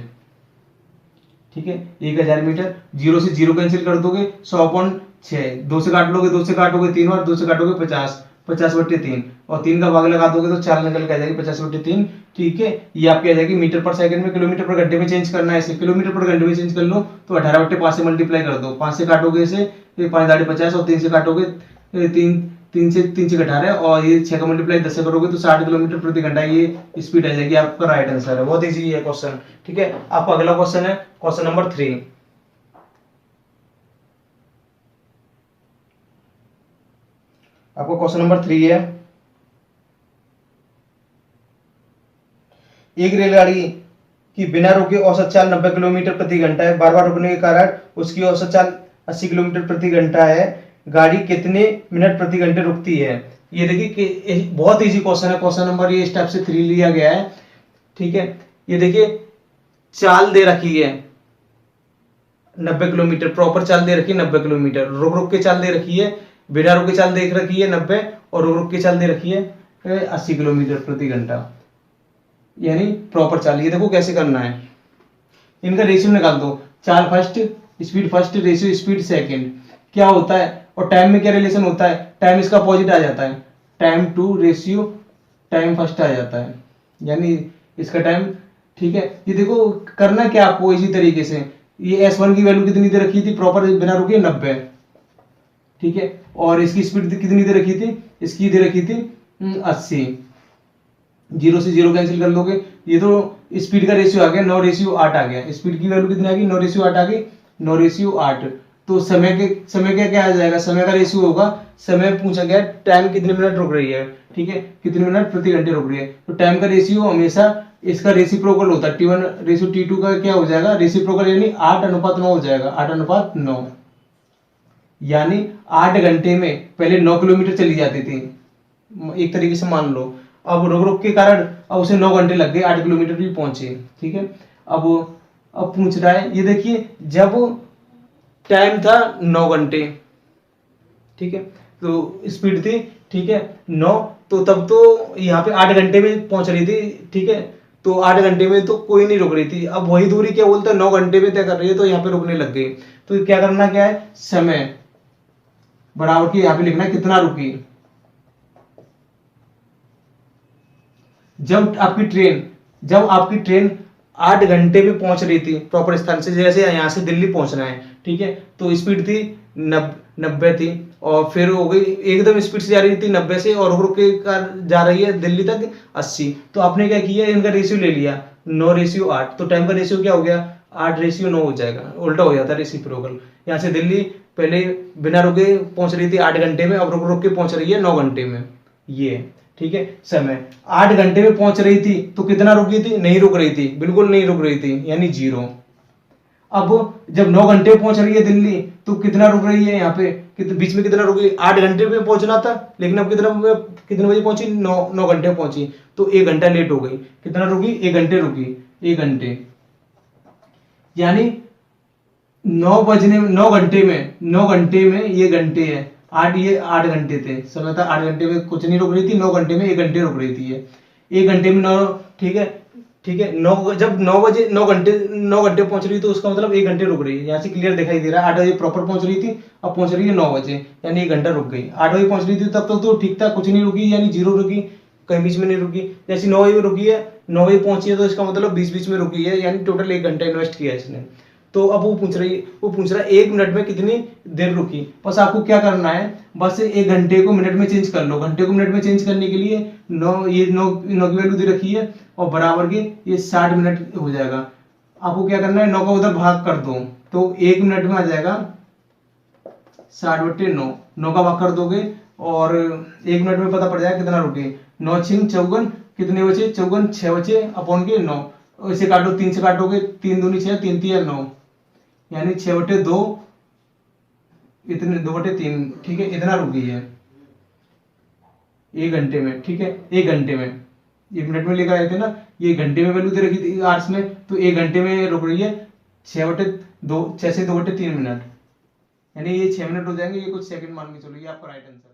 ठीक है, 1000 मीटर। जीरो से जीरो कैंसिल कर दोगे, 100/6, 2 से काट लोगे, 2 से काटोगे 3 बार, 2 से काटोगे 50, 50/3 और 3 का भाग लगा दोगे तो चाल निकल के आ जाएगी 50/3, ठीक है। ये आपकी आ जाएगी मीटर पर सेकंड में, किलोमीटर पर घंटे में चेंज करना है इसे, किलोमीटर पर घंटे में चेंज कर लो तो 18/5 से मल्टीप्लाई कर दो, 5 से काटोगे इसे 5×50 और 3 से काटोगे 3 से 18 और ये 6 का मल्टीप्लाई 10 से करोगे तो 60 किलोमीटर प्रति घंटा ये स्पीड आ जाएगी। आपका राइट आंसर है, बहुत इजी है क्वेश्चन, ठीक है। आपका अगला क्वेश्चन है क्वेश्चन नंबर 3। आपको क्वेश्चन नंबर 3 है, एक रेलगाड़ी की बिना रुके औसत चाल 90 किलोमीटर प्रति घंटा है, बार बार रुकने के कारण उसकी औसत चाल 80 किलोमीटर प्रति घंटा है, गाड़ी कितने मिनट प्रति घंटे रुकती है। ये देखिए कि बहुत इजी क्वेश्चन है, क्वेश्चन नंबर ये स्टेप से 3 लिया गया है, ठीक है। ये देखिए चाल दे रखी है 90 किलोमीटर, प्रॉपर चाल दे रखी है 90 किलोमीटर, रुक रुक के चाल दे रखी है, बिना रुके चाल देख रखी है 90 और रुक रुक के चाल दे रखी है 80 किलोमीटर प्रति घंटा, यानी प्रॉपर चाल। ये देखो कैसे करना है, इनका रेशियो निकाल दो, चाल first, speed first, ratio speed second, क्या होता है और टाइम में क्या रिलेशन होता है, टाइम इसका अपोजिट आ जाता है, time to ratio time first आ जाता है, यानी इसका टाइम, ठीक है। ये देखो करना क्या आपको इसी तरीके से, ये S1 की वैल्यू कितनी दे रखी थी प्रॉपर बिना रुके 90, ठीक है, और इसकी स्पीड कितनी दे रखी थी, इसकी दे रखी थी 80, जीरो से जीरो कैंसिल कर लोगे, ये तो स्पीड का रेशियो आ गया 9:8 आ गया, स्पीड की वैल्यू कितनी आ गई 9:8 आ गई, 9:8। तो समय का क्या आ जाएगा, समय का रेशियो होगा, समय पूछा गया टाइम कितने मिनट रुक रही है, ठीक है, कितने मिनट प्रति घंटे रुक रही है, तो टाइम का रेशियो हमेशा इसका रेसिप्रोकल होता है, T1:T2 का क्या हो जाएगा रेसिप्रोकल, यानी 8:9 हो जाएगा, 8:9, यानी 8 घंटे में पहले 9 किलोमीटर चली जाती थी, एक तरीके से मान लो। अब रुक रुक के कारण अब उसे 9 घंटे लग गए, 8 किलोमीटर भी पहुंचे, ठीक है। अब पूछ रहा है, ये देखिए जब टाइम था 9 घंटे, ठीक है, तो स्पीड थी, ठीक है 9, तो तब तो यहाँ पे 8 घंटे में पहुंच रही थी, ठीक है, तो 8 घंटे में तो कोई नहीं रुक रही थी। अब वही दूरी क्या बोलते हैं 9 घंटे में तय कर रही है, तो यहाँ पे रुकने लग गई। तो क्या करना क्या है, समय बराबर की यहाँ पे लिखना है कितना रुकी। जब आपकी ट्रेन 8 घंटे में पहुंच रही थी प्रॉपर स्थान से, जैसे यहाँ से दिल्ली पहुंचना है, ठीक है, तो स्पीड थी 90 थी और फिर हो गई एकदम स्पीड से जा रही थी 90 से और रुक के जा रही है दिल्ली तक 80। तो आपने क्या किया, इनका रेशियो ले लिया 9:8, तो टाइम का रेशियो क्या हो गया 8:9 हो जाएगा, उल्टा हो जाता है रेसिप्रोकल। यहाँ से दिल्ली पहले बिना रुके पहुंच रही थी 8 घंटे में, अब रुक रुक के पहुंच रही है 9 घंटे में, ये ठीक है। समय 8 घंटे में पहुंच रही थी तो कितना रुक रही थी, नहीं रुक रही थी, बिल्कुल नहीं रुक रही थी, यानी 0। अब जब 9 घंटे पहुंच रही है दिल्ली तो कितना रुक रही है, यहाँ पे बीच में कितना रुकी, 8 घंटे में पहुंचना था, लेकिन अब कितने बजे पहुंची, 9 घंटे पहुंची, तो 1 घंटा लेट हो गई। कितना रुकी, 1 घंटे रुकी, 1 घंटे, यानी 9 घंटे में ये घंटे है, 8 घंटे थे, समय था 8 घंटे में कुछ नहीं रुक रही थी, 9 घंटे में 1 घंटे रुक रही थी ये, 1 घंटे में 9, ठीक है, जब 9 घंटे पहुंच रही तो उसका मतलब 1 घंटे रुक रही है, यहाँ से क्लियर दिखाई दे रहा है। 8 बजे प्रॉपर पहुंच रही थी, अब पहुंच रही है 9 बजे, यानी 1 घंटा रुक गई। 8 बजे पहुंच रही थी तब तक तो ठीक था, कुछ नहीं रुकी, यानी 0 रुकी, कहीं बीच में नहीं रुकी। जैसे 9 बजे रुकी है, 9 बजे पहुंची है तो इसका मतलब बीच में रुकी है, यानी टोटल 1 घंटा इन्वेस्ट किया है इसने। तो अब वो पूछ रहा है 1 मिनट में कितनी देर रुकी। बस आपको क्या करना है, बस 1 घंटे को मिनट में चेंज कर लो। घंटे को मिनट में चेंज करने के लिए 9 की वैल्यू दे रखी है और बराबर के ये 60 मिनट हो जाएगा। आपको क्या करना है, 9 का उधर भाग कर दो तो 1 मिनट में आ जाएगा 60/9, 9 का भाग कर दोगे और 1 मिनट में पता पड़ जाएगा कितना रुके। 9 6 54, कितने बचे 54, 6 बचे अपॉन के 9, इसे काटो, 3 से काटोगे, 3 दूनी 6, 3 3 9, यानी 6/2 इतने 2/3, ठीक है, इतना रुक गई है 1 घंटे में, ठीक है, 1 घंटे में, ये मिनट में लेकर आए थे ना, ये घंटे में वैल्यू दे रखी थी आवर्स में, तो 1 घंटे में रुक रही है 6 से 2/3 मिनट, यानी ये 6 मिनट हो जाएंगे, ये कुछ सेकंड मान के चलो, ये आपका राइट आंसर।